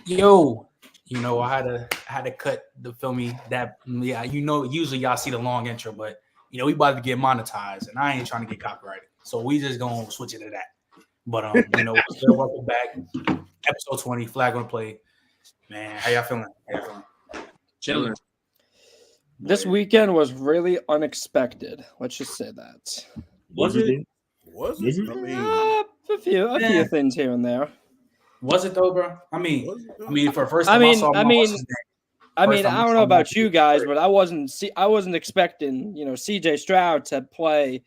Yo, I had to cut the feel me that usually y'all see the long intro, but we about to get monetized and I ain't trying to get copyrighted. So we just gonna switch it to that. But still welcome back. Episode 20, flag on play. Man, how y'all feeling? Chilling. This weekend was really unexpected. Let's just say that. Was it? I mean, A few things here and there. Was it though, bro? I mean, for the first I time mean, I saw I don't know about you guys, but I wasn't expecting, CJ Stroud to play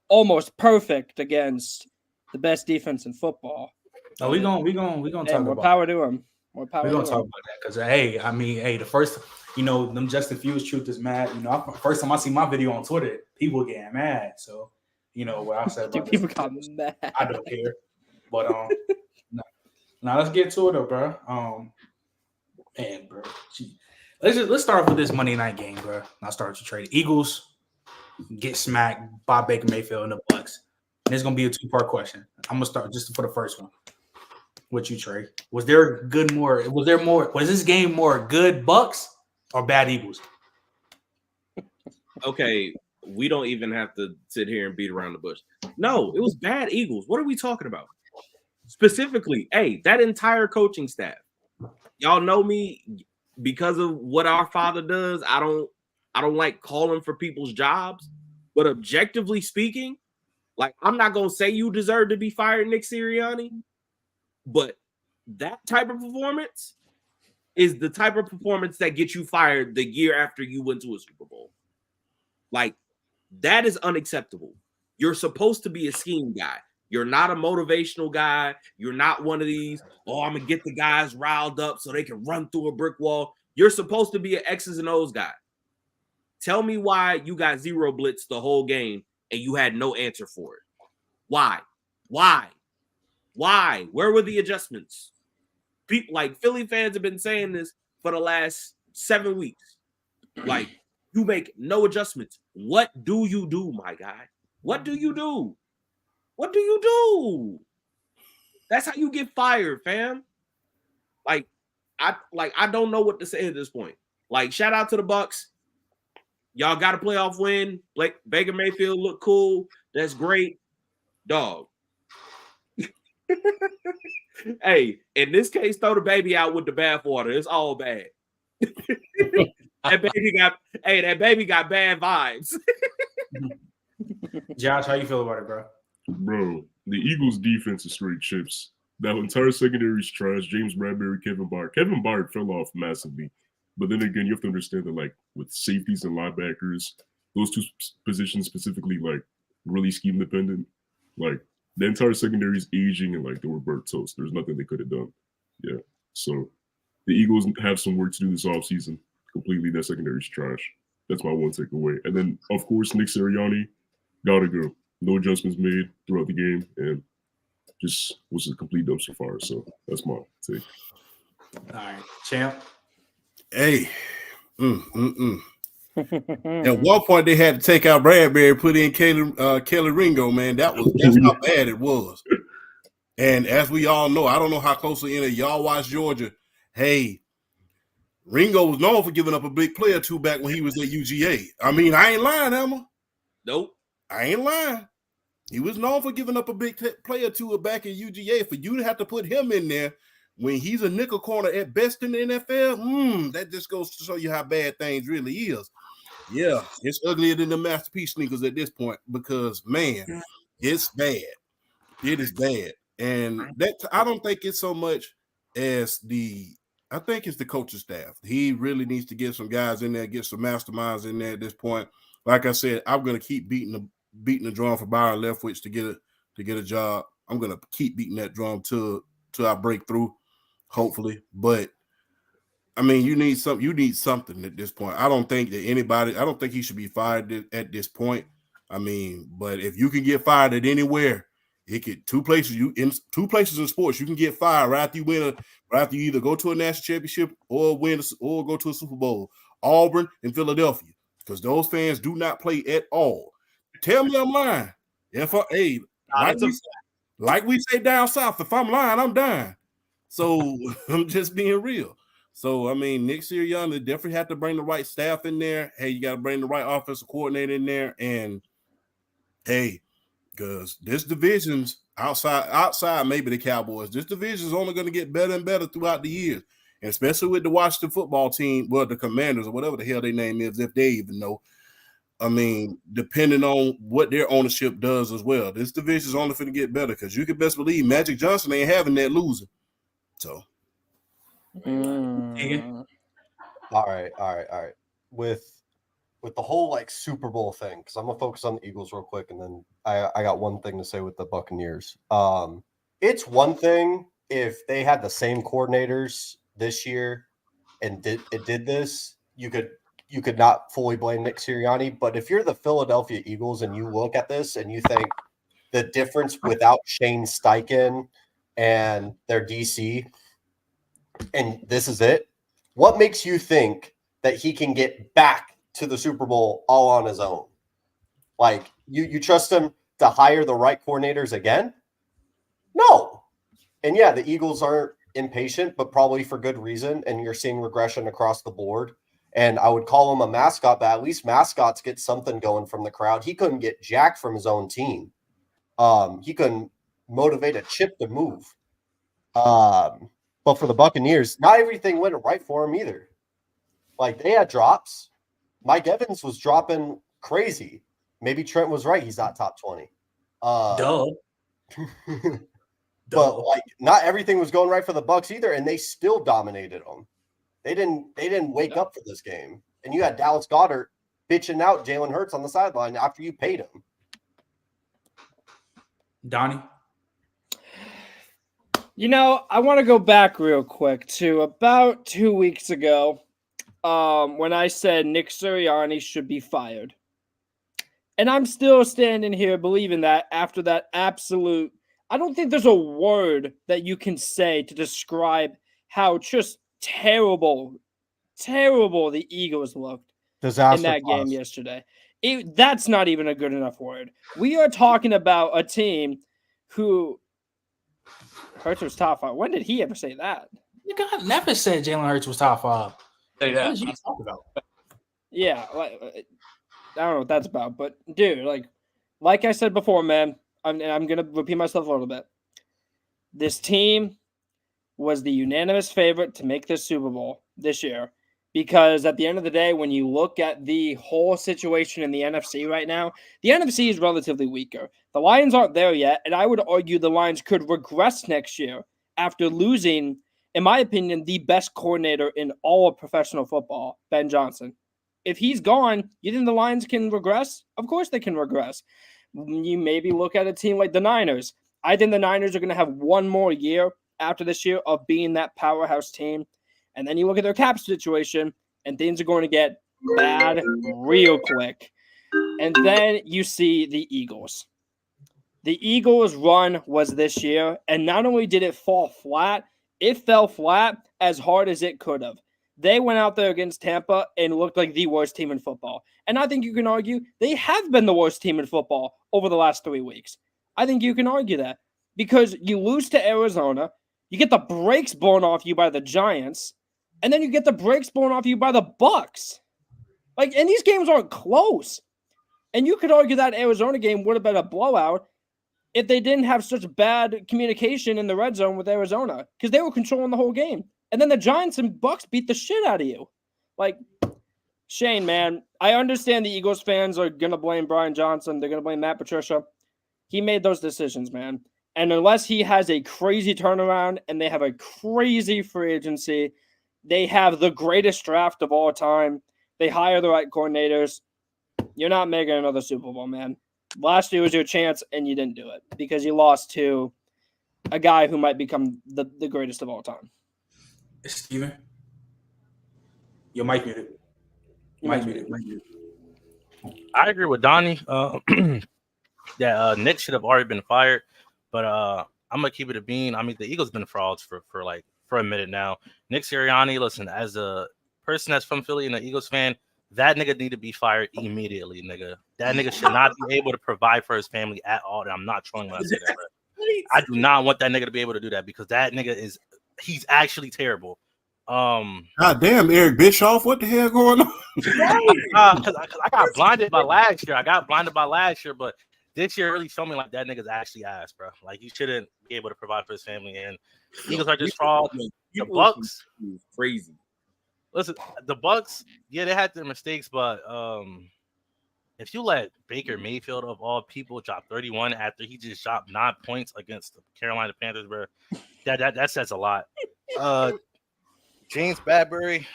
almost perfect against the best defense in football. No, we gonna talk more about power to him. We're gonna talk about that because the first, them Justin Fields truth is mad. First time I see my video on Twitter, people getting mad. So, what I said about people got mad. I don't care, but now let's get to it, though, bro. Man, bro, let's start off with this Monday night game, bro. I'll start with you, trade. Eagles get smacked by Baker Mayfield and the Bucks. And it's gonna be a two-part question. I'm gonna start just for the first one. With you, Trey. Was this game more good Bucks or bad Eagles? Okay, we don't even have to sit here and beat around the bush. No, it was bad Eagles. What are we talking about? Specifically, that entire coaching staff. Y'all know me because of what our father does. I don't like calling for people's jobs, but objectively speaking, I'm not gonna say you deserve to be fired, Nick Sirianni. But that type of performance is the type of performance that gets you fired the year after you went to a Super Bowl. That is unacceptable. You're supposed to be a scheme guy. You're not a motivational guy. You're not one of these, I'm going to get the guys riled up so they can run through a brick wall. You're supposed to be an X's and O's guy. Tell me why you got zero blitz the whole game and you had no answer for it. Why? Where were the adjustments? People Philly fans have been saying this for the last 7 weeks. You make no adjustments. What do you do, my guy? What do you do? That's how you get fired, fam. I don't know what to say at this point. Shout out to the Bucks. Y'all got a playoff win. Baker Mayfield look cool. That's great. Dog. In this case, throw the baby out with the bathwater. It's all bad. That baby got bad vibes. Josh, how you feel about it, bro? Bro, the Eagles' defense is straight chips. That entire secondary is trash. James Bradbury, Kevin Byard fell off massively. But then again, you have to understand that, with safeties and linebackers, those two positions specifically, really scheme dependent. The entire secondary is aging and they were burnt toast. There's nothing they could have done. Yeah. So the Eagles have some work to do this offseason. Completely, that secondary is trash. That's my one takeaway. And then, of course, Nick Sirianni, gotta go. No adjustments made throughout the game, and just was a complete dumpster fire. So that's my take. All right, champ. Hey. At one point, they had to take out Bradbury, put in Kelly Ringo, man. That's how bad it was. And as we all know, I don't know how closely any of y'all watch Georgia. Hey, Ringo was known for giving up a big play or two back when he was at UGA. I mean, I ain't lying, Emma. Nope. I ain't lying. He was known for giving up a big play or two back at UGA. For you to have to put him in there when he's a nickel corner at best in the NFL, that just goes to show you how bad things really is. Yeah, it's uglier than the masterpiece sneakers at this point because, man, it's bad. It is bad. And that I don't think it's so much as I think it's the coaching staff. He really needs to get some guys in there, get some masterminds in there at this point. Like I said, I'm going to keep beating the drum for Byron Leftwich to get a job. I'm going to keep beating that drum till I break through, hopefully. But I mean, you need something at this point. I don't think he should be fired at this point. I mean, but if you can get fired at anywhere, two places in sports, you can get fired right after you either go to a national championship or go to a Super Bowl. Auburn and Philadelphia, because those fans do not play at all. Tell me I'm lying. Like we say down south, if I'm lying, I'm dying. So I'm just being real. So I mean, Nick Sirianni definitely have to bring the right staff in there. Hey, you got to bring the right offensive coordinator in there, and hey, because this division's outside maybe the Cowboys. This division is only going to get better and better throughout the years, and especially with the Washington football team, well, the Commanders or whatever the hell their name is, if they even know. I mean, depending on what their ownership does as well, this division is only going to get better because you can best believe Magic Johnson ain't having that losing. So, All right. With the whole like Super Bowl thing, because I'm gonna focus on the Eagles real quick, and then I got one thing to say with the Buccaneers. It's one thing if they had the same coordinators this year and did this, you could not fully blame Nick Sirianni. But if you're the Philadelphia Eagles and you look at this and you think the difference without Shane Steichen and their DC, and this is it, what makes you think that he can get back to the Super Bowl all on his own? Like, you trust him to hire the right coordinators again? No. And yeah, the Eagles aren't impatient, but probably for good reason. And you're seeing regression across the board. And I would call him a mascot, but at least mascots get something going from the crowd. He couldn't get jack from his own team. He couldn't motivate a chip to move. But for the Buccaneers, not everything went right for him either. Like, they had drops. Mike Evans was dropping crazy. Maybe Trent was right. He's not top 20. Duh. But like, not everything was going right for the Bucs either, and they still dominated them. They didn't wake up for this game. And you had Dallas Goedert bitching out Jalen Hurts on the sideline after you paid him. Donnie? You know, I want to go back real quick to about 2 weeks ago when I said Nick Sirianni should be fired. And I'm still standing here believing that after that absolute – I don't think there's a word that you can say to describe how just terrible the Eagles looked in that game yesterday. That's not even a good enough word. We are talking about a team who Hurts was top 5. When did he ever say that? I never said Jalen Hurts was top 5. Say that. What did you talk about? Yeah, like, I don't know what that's about, but dude, like I said before, man, I'm gonna repeat myself a little bit. This team was the unanimous favorite to make this Super Bowl this year because at the end of the day, when you look at the whole situation in the NFC right now, the NFC is relatively weaker. The Lions aren't there yet, and I would argue the Lions could regress next year after losing, in my opinion, the best coordinator in all of professional football, Ben Johnson. If he's gone, you think the Lions can regress? Of course they can regress. You maybe look at a team like the Niners. I think the Niners are going to have one more year after this year of being that powerhouse team. And then you look at their cap situation, and things are going to get bad real quick. And then you see the Eagles. The Eagles' run was this year, and not only did it fall flat, it fell flat as hard as it could have. They went out there against Tampa and looked like the worst team in football. And I think you can argue they have been the worst team in football over the last 3 weeks. I think you can argue that because you lose to Arizona, you get the brakes blown off you by the Giants, and then you get the brakes blown off you by the Bucs. And these games aren't close. And you could argue that Arizona game would have been a blowout if they didn't have such bad communication in the red zone with Arizona because they were controlling the whole game. And then the Giants and Bucs beat the shit out of you. Shane, man, I understand the Eagles fans are going to blame Brian Johnson. They're going to blame Matt Patricia. He made those decisions, man. And unless he has a crazy turnaround and they have a crazy free agency, they have the greatest draft of all time. They hire the right coordinators. You're not making another Super Bowl, man. Last year was your chance, and you didn't do it because you lost to a guy who might become the greatest of all time. Steven, your mic muted. Mic muted. I agree with Donnie that Nick should have already been fired, but I'm gonna keep it a bean. I mean, the Eagles been frauds for a minute now. Nick Sirianni, listen, as a person that's from Philly and an Eagles fan, that nigga need to be fired immediately, nigga. That nigga should not be able to provide for his family at all. And I'm not trolling when I say that, bro. I do not want that nigga to be able to do that because that nigga is he's actually terrible. God damn, Eric Bischoff, what the hell going on? Because I got blinded by last year. But this year really showed me like that nigga's actually ass, bro. Like you shouldn't be able to provide for his family, and Eagles are just fraud. The Bucks, crazy. Listen, the Bucks, yeah, they had their mistakes, but if you let Baker Mayfield of all people drop 31 after he just dropped 9 points against the Carolina Panthers, bro, that says a lot. James Bradbury,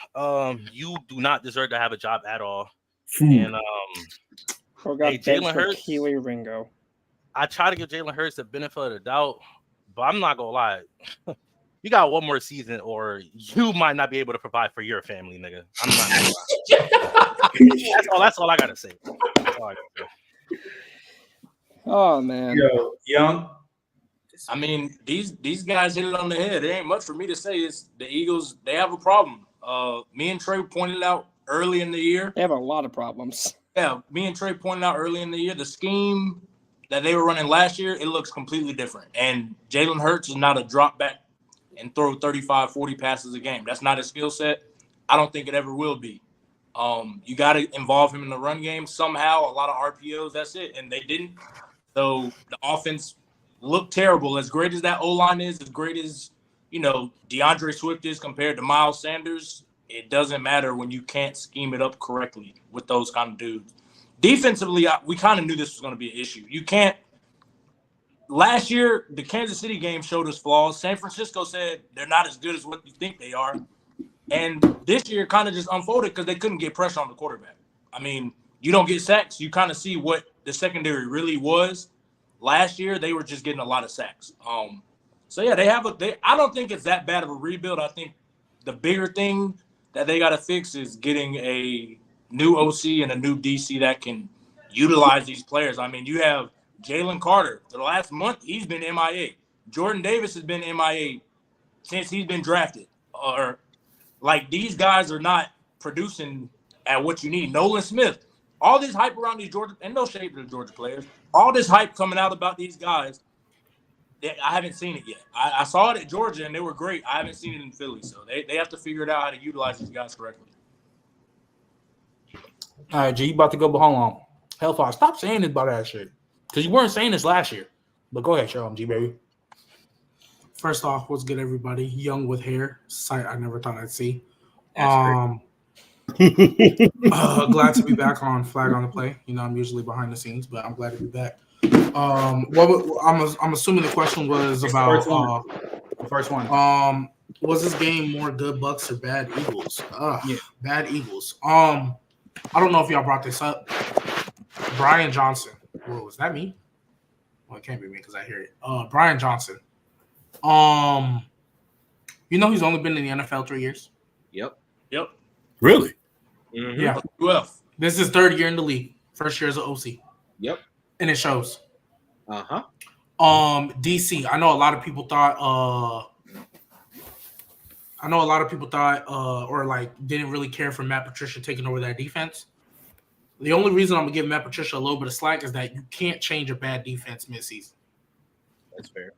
you do not deserve to have a job at all. And hey, Jalen Hurts, Keely Ringo. I try to give Jalen Hurts the benefit of the doubt, but I'm not gonna lie. You got one more season, or you might not be able to provide for your family, nigga. I'm not gonna lie. That's all I gotta say. Oh man. Yo, Young. I mean, these guys hit it on the head. There ain't much for me to say. It's the Eagles, they have a problem. Me and Trey pointed out early in the year. They have a lot of problems. Yeah, me and Trey pointed out early in the year, the scheme that they were running last year, it looks completely different. And Jalen Hurts is not a drop back and throw 35, 40 passes a game. That's not his skill set. I don't think it ever will be. You got to involve him in the run game somehow, a lot of RPOs, that's it. And they didn't. So the offense looked terrible. As great as that O-line is, as great as, DeAndre Swift is compared to Miles Sanders, it doesn't matter when you can't scheme it up correctly with those kind of dudes. Defensively, we kind of knew this was going to be an issue. You can't – last year, the Kansas City game showed us flaws. San Francisco said they're not as good as what you think they are. And this year kind of just unfolded because they couldn't get pressure on the quarterback. I mean, you don't get sacks. You kind of see what the secondary really was. Last year, they were just getting a lot of sacks. So, yeah, I don't think it's that bad of a rebuild. I think the bigger thing that they got to fix is getting a new OC and a new DC that can utilize these players. I mean, you have Jalen Carter. For the last month, he's been MIA. Jordan Davis has been MIA since he's been drafted. These guys are not producing at what you need. Nolan Smith. All this hype around these Georgia – and no shade to the Georgia players. All this hype coming out about these guys, I haven't seen it yet. I saw it at Georgia, and they were great. I haven't seen it in Philly. So they have to figure it out how to utilize these guys correctly. All right, G, you about to go, but hold on. Hellfire, stop saying this about that shit. Because you weren't saying this last year. But go ahead, show them, G, baby. First off, what's good, everybody? Young with hair. Sight I never thought I'd see. Glad to be back on Flag on the Play. I'm usually behind the scenes, but I'm glad to be back. I'm assuming the question was about the first one. Was this game more good Bucks or bad Eagles? Yeah, bad Eagles. I don't know if y'all brought this up. Brian Johnson. Whoa, was that me? Well, it can't be me because I hear it. Brian Johnson. He's only been in the NFL 3 years. Yep. Really? Mm-hmm. Yeah. Well, this is third year in the league. First year as an OC. Yep. And it shows. Uh-huh. DC. I know a lot of people thought or didn't really care for Matt Patricia taking over that defense. The only reason I'm gonna give Matt Patricia a little bit of slack is that you can't change a bad defense midseason. That's fair.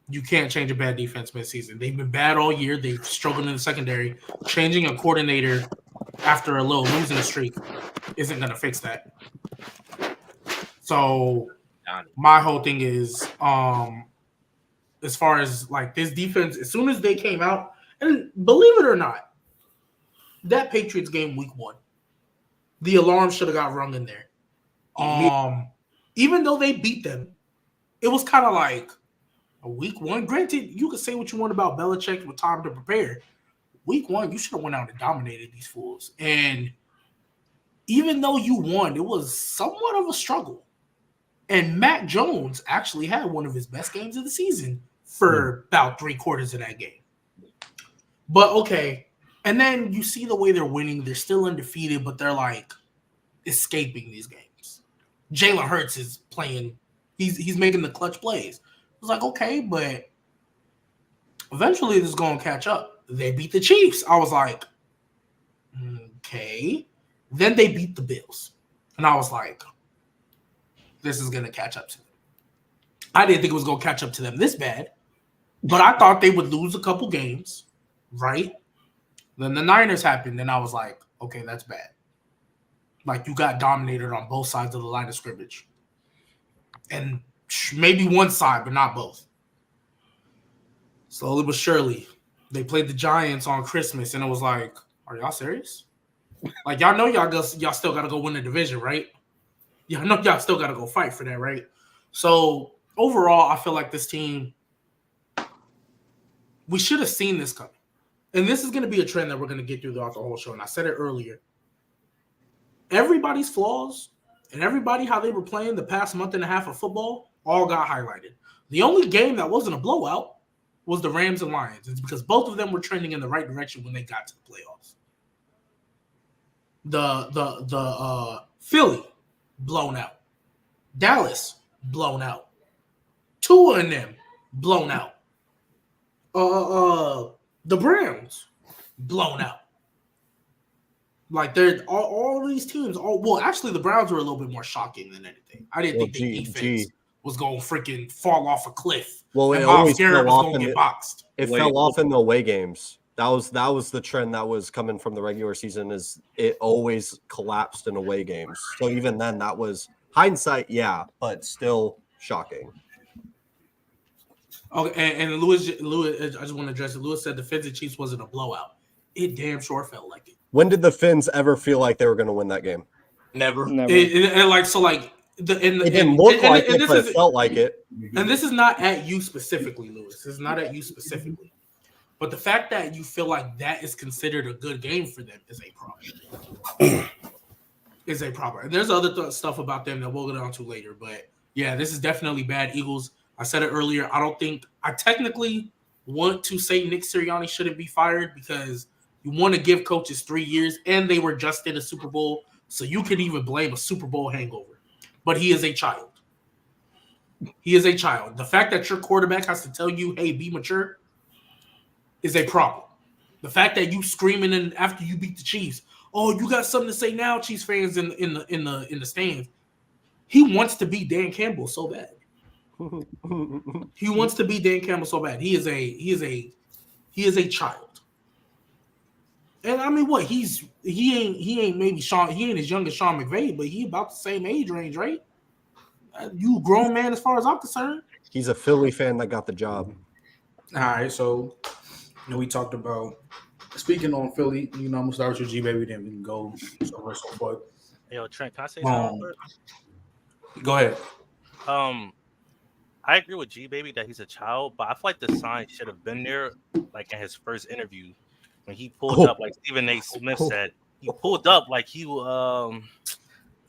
You can't change a bad defense midseason. They've been bad all year. They've struggled in the secondary. Changing a coordinator after a little losing streak isn't going to fix that. So my whole thing is, as far as this defense, as soon as they came out, and believe it or not, that Patriots game week 1, the alarm should have got rung in there. Even though they beat them, it was kind of like, a week 1, granted, you could say what you want about Belichick with time to prepare. Week 1, you should have went out and dominated these fools. And even though you won, it was somewhat of a struggle. And Mac Jones actually had one of his best games of the season for about 3/4 of that game. But okay. And then you see the way they're winning. They're still undefeated, but they're escaping these games. Jalen Hurts is playing. He's making the clutch plays. I was okay, but eventually this is going to catch up. They beat the Chiefs. I was like, okay. Then they beat the Bills. And I was like, this is going to catch up to them. I didn't think it was going to catch up to them this bad, But I thought they would lose a couple games, right? Then the Niners happened, and I was like, okay, that's bad. Like, you got dominated on both sides of the line of scrimmage. And maybe one side, but not both. Slowly but surely, they played the Giants on Christmas, and it was like, are y'all serious? Like, y'all know y'all still got to go win the division, right? Y'all know y'all still got to go fight for that, right? So, overall, I feel like this team, we should have seen this coming. And this is going to be a trend that we're going to get through throughout the whole show. And I said it earlier. Everybody's flaws and everybody how they were playing the past month and a half of football all got highlighted. The only game that wasn't a blowout was the Rams and Lions. It's because both of them were trending in the right direction when they got to the playoffs. The Philly, blown out. Dallas, blown out. Tua and them, blown out. The Browns, blown out. Like, they're all these teams. Actually, the Browns were a little bit more shocking than anything. I didn't think the defense was going to freaking fall off a cliff. Well, and it Myles always Garrett fell was off going to in get boxed. It fell off in the away games. That was the trend that was coming from the regular season. Is it always collapsed in away games? So even then, that was hindsight, yeah, but still shocking. Okay, and Lewis, I just want to address it. Lewis said the Fins and Chiefs wasn't a blowout. It damn sure felt like it. When did the Fins ever feel like they were going to win that game? Never. Never. It didn't look like it, but it felt like it. And this is not at you specifically, Lewis. This is not at you specifically. But the fact that you feel like that is considered a good game for them is a problem. And there's other stuff about them that we'll get on to later. But, yeah, this is definitely bad. Eagles, I said it earlier. I technically want to say Nick Sirianni shouldn't be fired because you want to give coaches 3 years, and they were just in a Super Bowl, so you could even blame a Super Bowl hangover. But he is a child. He is a child. The fact that your quarterback has to tell you, hey, be mature, is a problem. The fact that you screaming in after you beat the Chiefs, oh, you got something to say now, Chiefs fans in the stands. He wants to be Dan Campbell so bad. He wants to be Dan Campbell so bad. He is a child. And I mean, what he ain't maybe Sean. He ain't as young as Sean McVay, but he about the same age range, right? You a grown man as far as I'm concerned. He's a Philly fan that got the job. All right, so we talked about speaking on Philly. I'm gonna start with your G baby, then we can go so on and so forth. Yo, Trent, can I say something? Go ahead. I agree with G baby that he's a child, but I feel like the sign should have been there, like in his first interview when he pulled up, like Stephen A. Smith said. He pulled up like he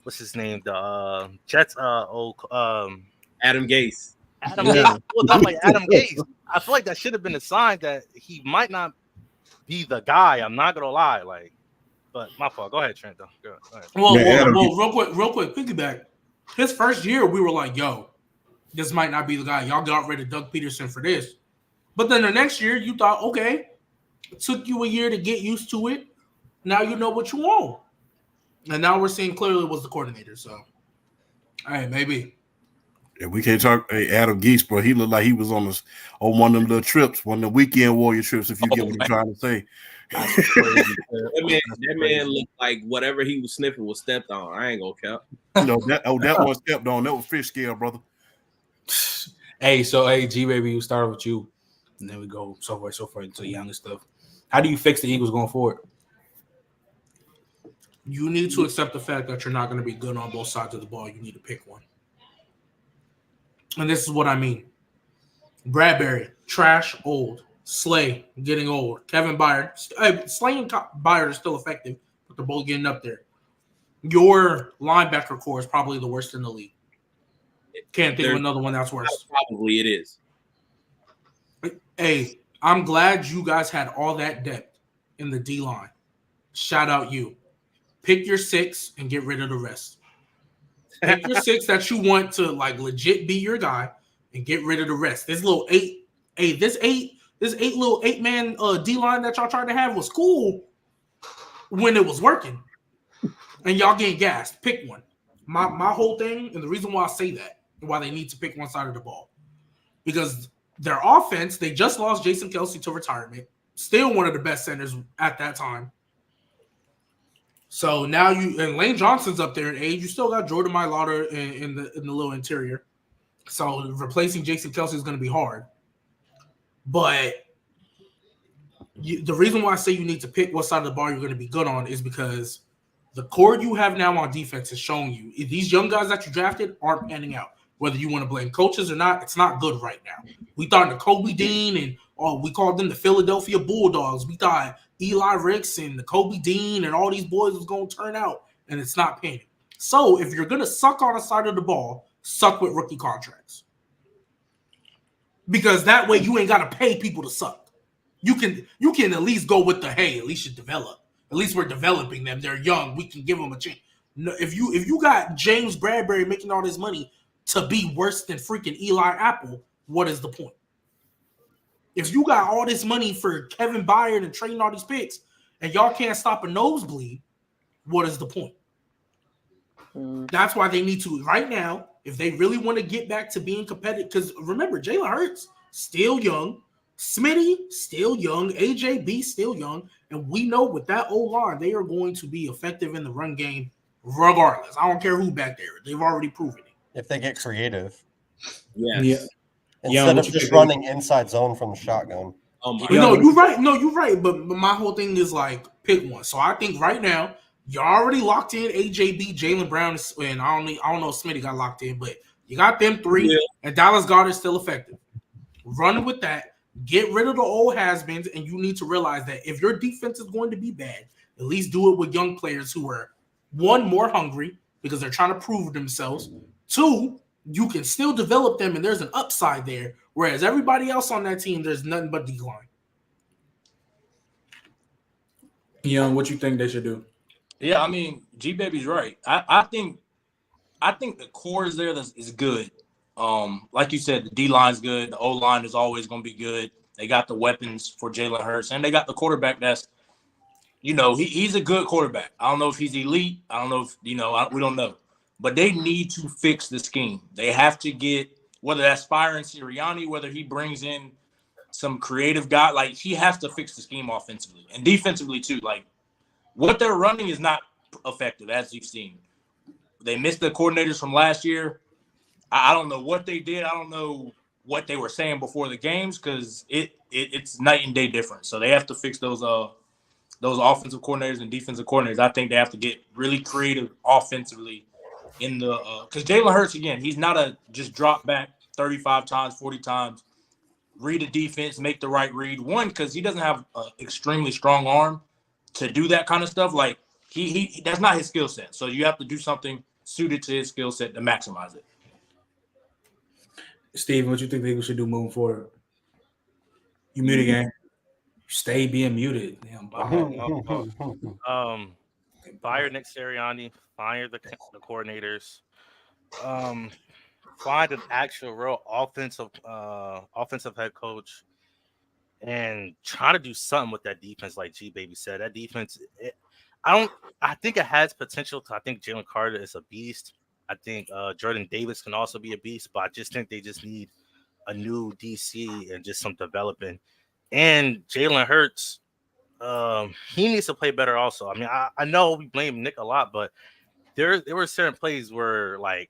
what's his name? The Jets Adam Gase. Gase pulled up like Adam Gase. I feel like that should have been a sign that he might not be the guy. I'm not gonna lie, like, but my fault. Go ahead, Trent. Though. Go ahead. Well, real quick, piggyback. His first year, we were like, yo, this might not be the guy. Y'all got rid of Doug Peterson for this. But then the next year, you thought, okay, it took you a year to get used to it. Now you know what you want. And now we're seeing clearly was the coordinator. So, all right, maybe. Yeah, we can't talk. Hey, Adam Gase, bro. He looked like he was on one of them little trips, one of the weekend warrior trips. If you get what I'm trying to say. That man looked like whatever he was sniffing was stepped on. I ain't gonna count. That was stepped on. That was fish scale, brother. Hey, G baby, we start with you, and then we go so forth into the younger stuff. How do you fix the Eagles going forward? You need to accept the fact that you're not going to be good on both sides of the ball. You need to pick one. And this is what I mean. Bradbury, trash, old. Slay, getting old. Kevin Byard. Slay and Byard are still effective, but they're both getting up there. Your linebacker core is probably the worst in the league. Can't think of another one that's worse. Probably it is. Hey, I'm glad you guys had all that depth in the D-line. Shout out you. Pick your 6 and get rid of the rest. Pick your 6 that you want to like legit be your guy and get rid of the rest. This little 8 little 8-man D-line that y'all tried to have was cool when it was working. And y'all getting gassed. Pick one. My whole thing, and the reason why I say that, why they need to pick one side of the ball, because Their offense, they just lost Jason Kelce to retirement. Still one of the best centers at that time. So now and Lane Johnson's up there in age. You still got Jordan Mailata in the little interior. So replacing Jason Kelce is going to be hard. But the reason why I say you need to pick what side of the ball you're going to be good on is because the core you have now on defense is showing you if these young guys that you drafted aren't panning out. Whether you want to blame coaches or not, it's not good right now. We thought Kobe Dean and we called them the Philadelphia Bulldogs. We thought Eli Ricks and the Kobe Dean and all these boys was going to turn out, and it's not panning. So if you're going to suck on a side of the ball, suck with rookie contracts. Because that way you ain't got to pay people to suck. You can at least go with at least you develop. At least we're developing them. They're young. We can give them a chance. No, if you got James Bradbury making all this money to be worse than freaking Eli Apple, what is the point? If you got all this money for Kevin Byard and trading all these picks and y'all can't stop a nosebleed, what is the point? That's why they need to, right now, if they really want to get back to being competitive, because remember, Jalen Hurts, still young, Smitty, still young, AJB, still young, and we know with that O-line, they are going to be effective in the run game regardless. I don't care who back there. They've already proven it. If they get creative. Yes. Yeah. Instead of just running inside zone from the shotgun. Oh my No, you're right. No, you're right. But my whole thing is like pick one. So I think right now you're already locked in AJB, Jalen Brown, and I don't know if Smitty got locked in, but you got them three, and Dallas Goedert is still effective. Run with that. Get rid of the old has-beens, and you need to realize that if your defense is going to be bad, at least do it with young players who are, one, more hungry because they're trying to prove themselves. Two, you can still develop them, and there's an upside there, whereas everybody else on that team, there's nothing but decline. Young, what you think they should do? Yeah, I mean, G Baby's right. I think the core is there is good. Like you said, the D line's good. The O line is always going to be good. They got the weapons for Jalen Hurts, and they got the quarterback that's, he's a good quarterback. I don't know if he's elite. I don't know if we don't know, but they need to fix the scheme. They have to get, whether that's firing Sirianni, whether he brings in some creative guy, like he has to fix the scheme offensively and defensively too. Like what they're running is not effective, as you've seen. They missed the coordinators from last year. I don't know what they did. I don't know what they were saying before the games because it's night and day difference. So they have to fix those offensive coordinators and defensive coordinators. I think they have to get really creative offensively in the because Jalen Hurts, again, he's not a just drop back 35 times, 40 times, read a defense, make the right read. One, because he doesn't have an extremely strong arm to do that kind of stuff. Like he that's not his skill set. So you have to do something suited to his skill set to maximize it. Steven, what you think the Eagles should do moving forward? You muted again. Stay being muted. Damn, fire Nick Sirianni, fire the coordinators, find an actual real offensive head coach, and try to do something with that defense. Like G Baby said, that defense. I think it has potential. I think Jalen Carter is a beast. I think Jordan Davis can also be a beast, but I just think they just need a new DC and just some development. And Jalen Hurts, he needs to play better also. I mean, I know we blame Nick a lot, but there were certain plays where, like,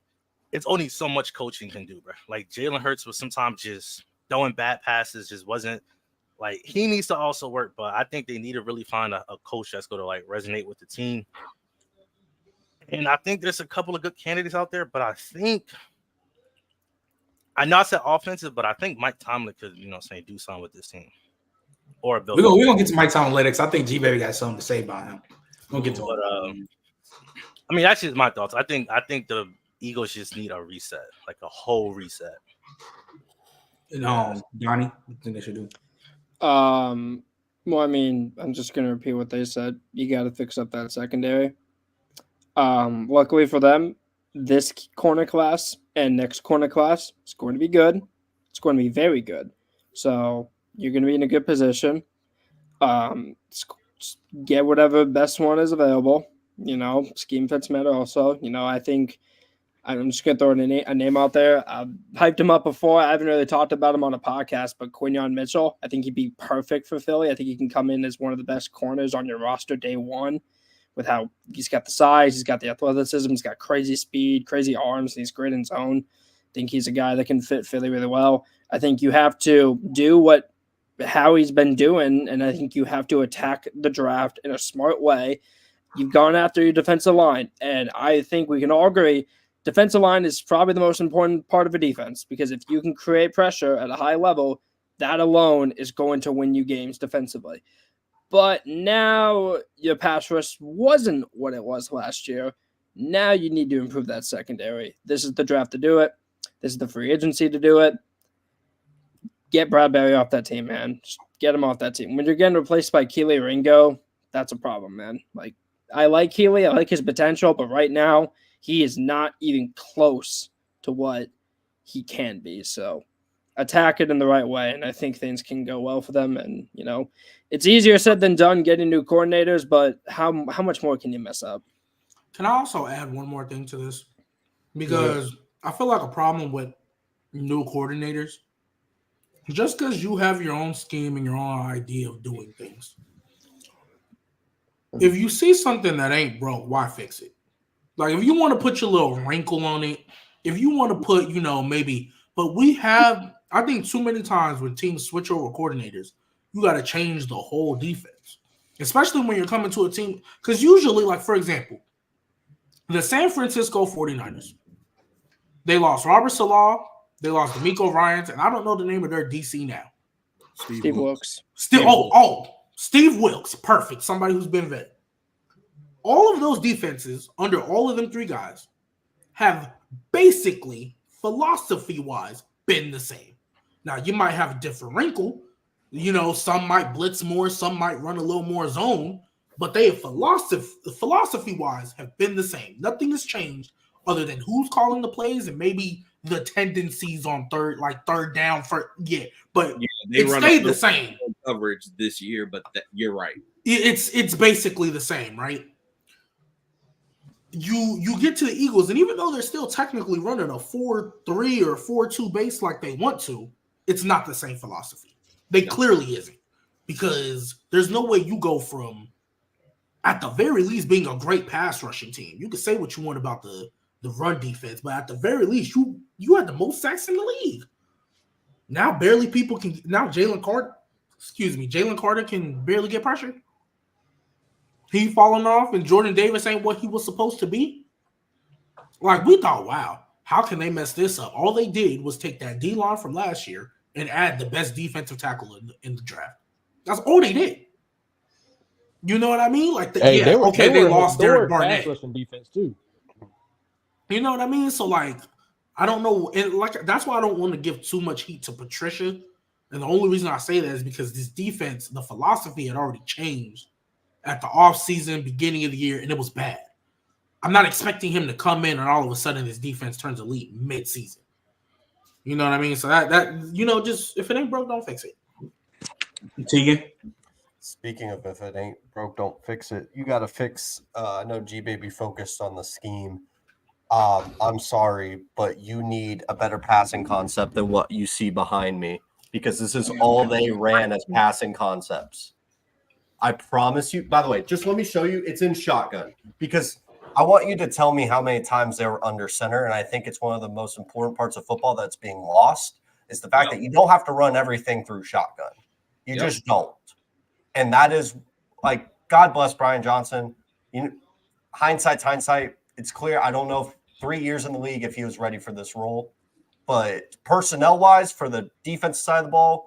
it's only so much coaching can do, bro. Like, Jalen Hurts was sometimes just throwing bad passes, just wasn't, like, he needs to also work, but I think they need to really find a coach that's going to, like, resonate with the team. And I think there's a couple of good candidates out there, but I know I said offensive, but I think Mike Tomlin could, do something with this team. Or Bill. We're gonna get to Mike Tomlin later because I think G Baby got something to say about him. We'll get to it. I mean, that's just my thoughts. I think the Eagles just need a reset, like a whole reset. Donnie, what do you think they should do? Well, I mean, I'm just gonna repeat what they said. You got to fix up that secondary. Luckily for them, this corner class and next corner class is going to be good. It's going to be very good. So you're going to be in a good position. Get whatever best one is available. Scheme fits matter also. I think I'm just gonna throw a name out there. I've hyped him up before. I haven't really talked about him on a podcast, but Quinyon Mitchell, I think he'd be perfect for Philly. I think he can come in as one of the best corners on your roster day one, with how he's got the size, he's got the athleticism, he's got crazy speed, crazy arms, and he's great in zone. I think he's a guy that can fit Philly really well. I think you have to do how he's been doing, and I think you have to attack the draft in a smart way. You've gone after your defensive line, and I think we can all agree defensive line is probably the most important part of a defense, because if you can create pressure at a high level, that alone is going to win you games defensively. But now your pass rush wasn't what it was last year. Now you need to improve that secondary. This is the draft to do it. This is the free agency to do it. Get Bradbury off that team, man. Just get him off that team. When you're getting replaced by Keely Ringo, that's a problem, man. Like, I like Keely. I like his potential, but right now he is not even close to what he can be. So attack it in the right way, and I think things can go well for them. And, you know, it's easier said than done getting new coordinators, but how much more can you mess up? Can I also add one more thing to this? Because I feel like a problem with new coordinators, just because you have your own scheme and your own idea of doing things, if you see something that ain't broke, why fix it? Like, if you want to put your little wrinkle on it, if you want to put, maybe, but we have, I think, too many times when teams switch over coordinators, you got to change the whole defense, especially when you're coming to a team. Because usually, like, for example, the San Francisco 49ers, they lost Robert Salah, they lost D'Amico Ryans, and I don't know the name of their DC now. Steve Wilkes. Steve Wilkes. Perfect. Somebody who's been vetted. All of those defenses, under all of them three guys, have basically, philosophy-wise, been the same. Now, you might have a different wrinkle. Some might blitz more, some might run a little more zone, but they philosophy-wise have been the same. Nothing has changed other than who's calling the plays and maybe the tendencies on third down but they it stayed the same coverage this year. But you're right. It's basically the same, right? You get to the Eagles, and even though they're still technically running a 4-3 or 4-2 base like they want to, it's not the same philosophy. They clearly isn't, because there's no way you go from, at the very least, being a great pass rushing team. You can say what you want about the run defense, but at the very least, you had the most sacks in the league. Now Jalen Carter can barely get pressure. He falling off, and Jordan Davis ain't what he was supposed to be. Like, we thought, wow, how can they mess this up? All they did was take that D-line from last year and add the best defensive tackle in the draft. That's all they did. You know what I mean? Like, they lost Derek Barnett. Defense too. You know what I mean? So, like, I don't know. And, like, that's why I don't want to give too much heat to Patricia. And the only reason I say that is because this defense, the philosophy had already changed at the offseason, beginning of the year, and it was bad. I'm not expecting him to come in and all of a sudden his defense turns elite mid-season. You know what I mean? So that just if it ain't broke, don't fix it. Tegan? Speaking of if it ain't broke, don't fix it. You got to fix. I know G-Baby focused on the scheme. I'm sorry, but you need a better passing concept than what you see behind me, because this is all they ran as passing concepts. I promise you. By the way, just let me show you. It's in shotgun, because I want you to tell me how many times they were under center, and I think it's one of the most important parts of football that's being lost is the fact that you don't have to run everything through shotgun. You just don't. And that is, like, God bless Brian Johnson. Hindsight, it's clear. I don't know if 3 years in the league if he was ready for this role. But personnel-wise, for the defense side of the ball,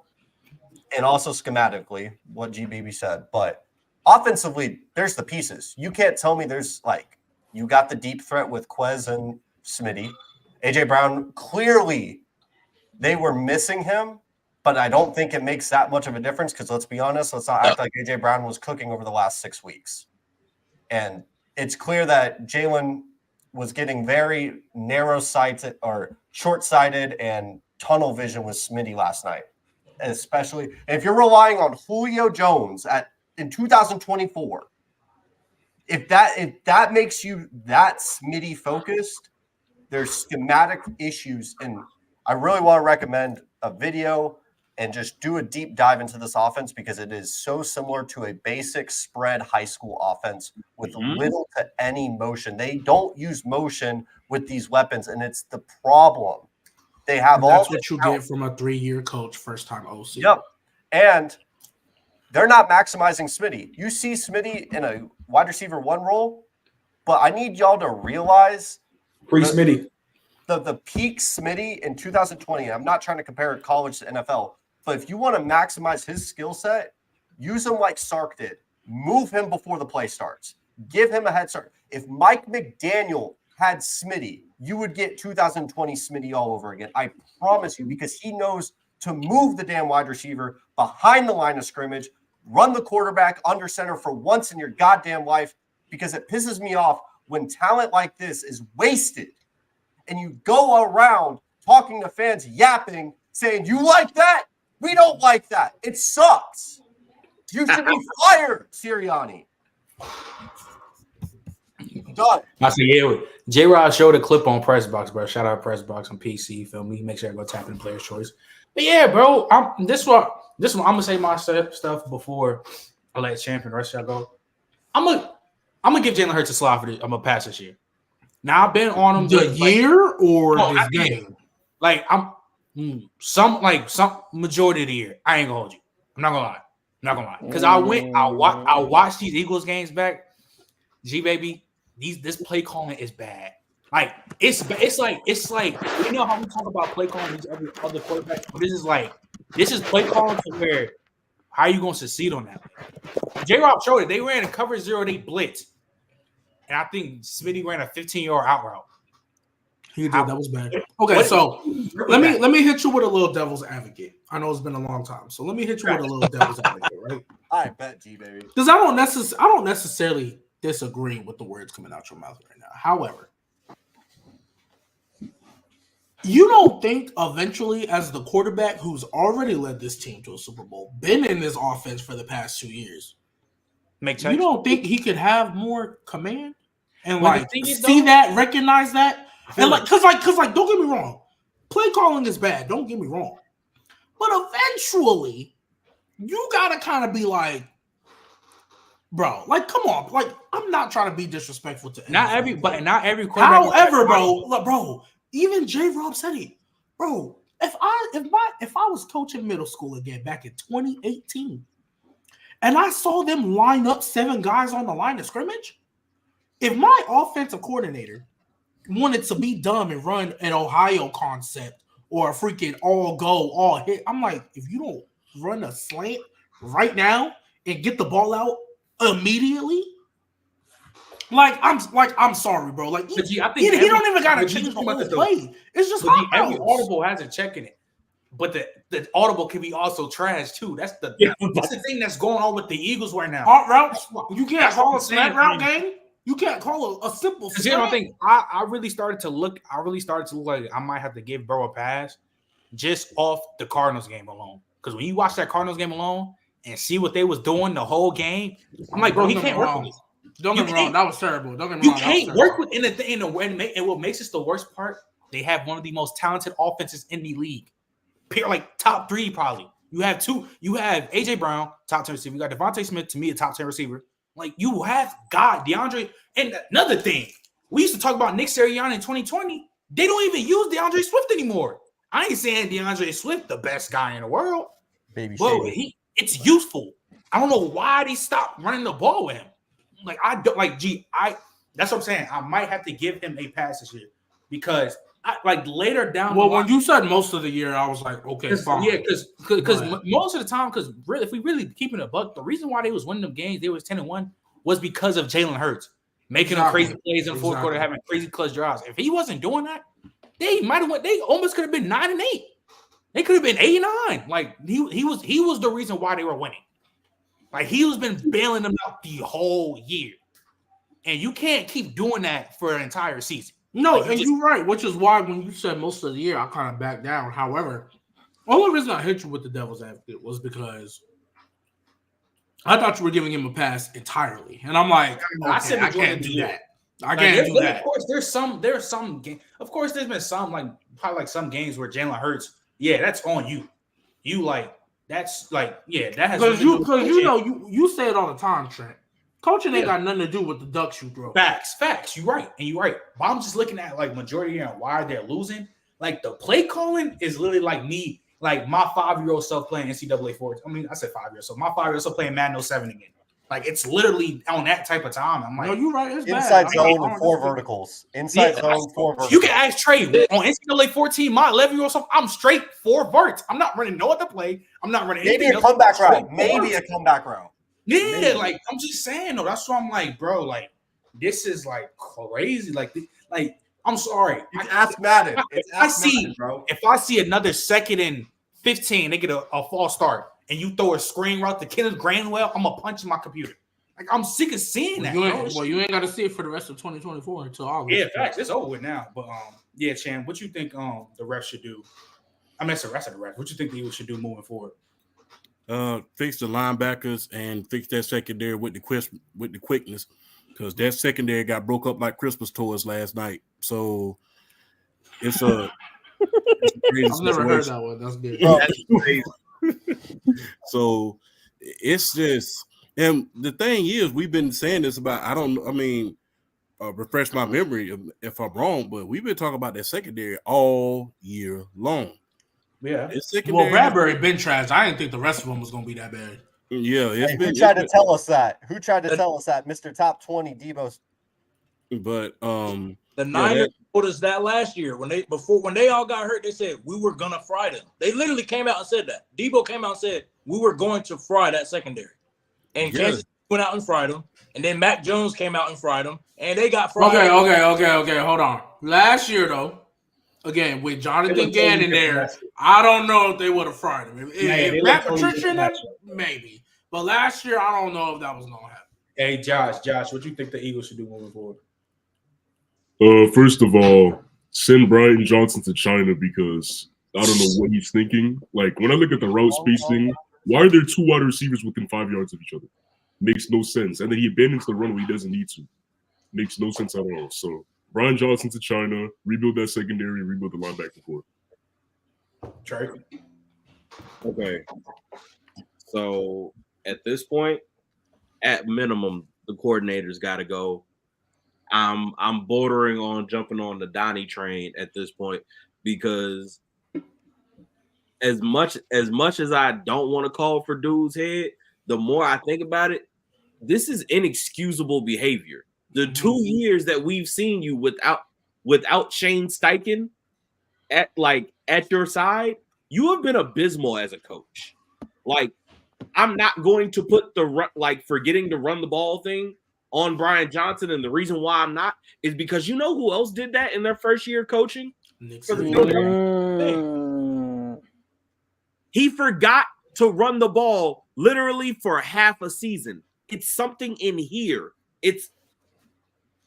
and also schematically, what G-Baby said. But offensively, there's the pieces. You can't tell me there's, like, you got the deep threat with Quez and Smitty. A.J. Brown, clearly they were missing him, but I don't think it makes that much of a difference because, let's be honest, let's not act like A.J. Brown was cooking over the last 6 weeks. And it's clear that Jalen was getting very narrow-sighted or short-sighted and tunnel vision with Smitty last night. Especially if you're relying on Julio Jones in 2024, if that makes you that Smitty focused, there's schematic issues, and I really want to recommend a video and just do a deep dive into this offense because it is so similar to a basic spread high school offense with little to any motion. They don't use motion with these weapons, and it's the problem. They have That's what you get from a 3-year coach, first-time OC. Yep. And they're not maximizing Smitty. You see Smitty in a wide receiver 1 role, but I need y'all to realize Smitty. The peak Smitty in 2020, I'm not trying to compare college to NFL, but if you want to maximize his skill set, use him like Sark did. Move him before the play starts. Give him a head start. If Mike McDaniel had Smitty, you would get 2020 Smitty all over again. I promise you, because he knows to move the damn wide receiver behind the line of scrimmage, run the quarterback under center for once in your goddamn life, because it pisses me off when talent like this is wasted and you go around talking to fans, yapping, saying, you like that? We don't like that. It sucks. You should be fired, Sirianni. Done. I said, yeah, J-Rod showed a clip on Press Box, bro. Shout out Press Box on PC. You feel me? Make sure I go tap in Player's Choice. But yeah, bro, this one I'm gonna say my stuff before I let Champion the rest of y'all go. I'm gonna give Jalen Hurts a slot for this. I'm gonna pass this year. Now I've been on him The year or this this game? Like some majority of the year. I ain't gonna hold you. I'm not gonna lie. Because I watched these Eagles games back. G baby, this play calling is bad. Like it's like you know how we talk about play calling these every other quarterback. But this is play calling to where how are you gonna succeed on that? J-Rob showed it. They ran a cover 0, they blitzed. And I think Smitty ran a 15-yard out route. He did. That was bad. Okay, so let me hit you with a little devil's advocate. I know it's been a long time, so let me hit you with a little devil's advocate, right? I bet, G baby. Because I don't necessarily disagree with the words coming out your mouth right now. However, you don't think eventually, as the quarterback who's already led this team to a Super Bowl, been in this offense for the past 2 years, you don't think he could have more command and see that, recognize that, and because don't get me wrong, play calling is bad. Don't get me wrong, but eventually, you gotta kind of be like, bro, like, come on, like, I'm not trying to be disrespectful to not every quarterback. However, bro, even J-Rob said it, bro. If I was coaching middle school again back in 2018. And I saw them line up 7 guys on the line of scrimmage. If my offensive coordinator wanted to be dumb and run an Ohio concept or a freaking all go, all hit, I'm like, if you don't run a slant right now and get the ball out immediately, I'm sorry, bro. Like, he don't even gotta change the whole play. It's just every audible has a check in it. But the audible can be also trash too. That's the thing that's going on with the Eagles right now. Hot routes, you can't call a slant route game. You can't call a simple slant. You know, I think I really started to look like I might have to give Burrow a pass just off the Cardinals game alone. Because when you watch that Cardinals game alone and see what they was doing the whole game, I'm like, bro, he can't work with this. Don't get me wrong, that was terrible. Don't get me wrong, you can't work with and what makes this the worst part, they have one of the most talented offenses in the league. Like top 3 probably. You have AJ Brown, top 10 receiver. You got Devontae Smith, to me, a top 10 receiver. Like, you have God, DeAndre. And another thing, we used to talk about Nick Sirianni in 2020. They don't even use DeAndre Swift anymore. I ain't saying DeAndre Swift the best guy in the world. Baby, it's useful. I don't know why they stopped running the ball with him. Like, that's what I'm saying. I might have to give him a pass this year because later down. Well, when you said most of the year, I was like, okay, fine. Yeah, because most of the time, because really, if we really keeping a buck, the reason why they was winning them games, they was 10-1, was because of Jalen Hurts making them crazy plays in the fourth quarter, having crazy clutch drives. If he wasn't doing that, they might have went. They almost could have been 9-8. They could have been 8-9. Like he was the reason why they were winning. Like he was been bailing them out the whole year, and you can't keep doing that for an entire season. No, and you're right, which is why when you said most of the year, I kind of backed down. However, the only reason I hit you with the devil's advocate was because I thought you were giving him a pass entirely. And I'm like, okay, I can't do that. I can't do that. Of course, there's some game. Of course, there's been some probably some games where Jalen Hurts. Yeah, that's on you. You that's that has because you say it all the time, Trent. Coaching ain't got nothing to do with the ducks you throw. Facts. You're right, But I'm just looking at majority and why they're losing. The play calling is literally like me, my 5-year-old self playing NCAA 4. I mean, I said 5 years, so my 5-year-old self playing Madden 07 again. It's literally on that type of time. I'm like, no, you're right. It's inside bad. zone and 4 verticals. Inside zone, 4 verticals. You can ask Trey on NCAA 14. My 11-year-old self, I'm straight 4 verts. I'm not running no other play. I'm not running maybe anything a comeback route. Maybe a comeback route. Yeah, I'm just saying though. That's why I'm like, bro, this is crazy. I'm sorry. It's ask Madden. If I see another 2nd and 15, they get a false start, and you throw a screen route to Kenneth Granwell, I'm gonna punch in my computer. I'm sick of seeing that. You ain't got to see it for the rest of 2024 until August. Yeah, facts. It's over with now. But yeah, Chan, what you think the refs should do? I mean, it's the rest of the refs. What you think the Eagles should do moving forward? Fix the linebackers and fix that secondary with the quickness, because that secondary got broke up like Christmas toys last night. So it's a crazy I've never heard that one. That's good. That's crazy. So it's just, and the thing is, we've been saying this about, refresh my memory if I'm wrong, but we've been talking about that secondary all year long. Yeah. Well, Bradbury been trash. I didn't think the rest of them was going to be that bad. Yeah. Who tried to tell us that? Mr. Top 20 Debo's? But the Niners told us that last year when they all got hurt. They said we were gonna fry them. They literally came out and said that. Debo came out and said we were going to fry that secondary, and Kansas went out and fried them. And then Mac Jones came out and fried them, and they got fried. Okay. Hold on. Last year though, again with Jonathan Gannon there, I don't know if they would have fried him. If Matt Patricia in that, maybe. But last year, I don't know if that was gonna happen. Hey, Josh, what do you think the Eagles should do moving forward? First of all, send Brian Johnson to China, because I don't know what he's thinking. When I look at the route spacing, why are there 2 wide receivers within 5 yards of each other? Makes no sense. And then he abandons the run when he doesn't need to. Makes no sense at all. So Brian Johnson to China, rebuild that secondary, rebuild the linebacker core. Trey. Okay. So at this point, at minimum, the coordinator's got to go. I'm bordering on jumping on the Donnie train at this point, because as much as I don't want to call for dude's head, the more I think about it, this is inexcusable behavior. The 2 years that we've seen you without Shane Steichen at your side, you have been abysmal as a coach. I'm not going to put forgetting to run the ball thing on Brian Johnson, and the reason why I'm not is because you know who else did that in their first year coaching? He forgot to run the ball literally for half a season. It's something in here. It's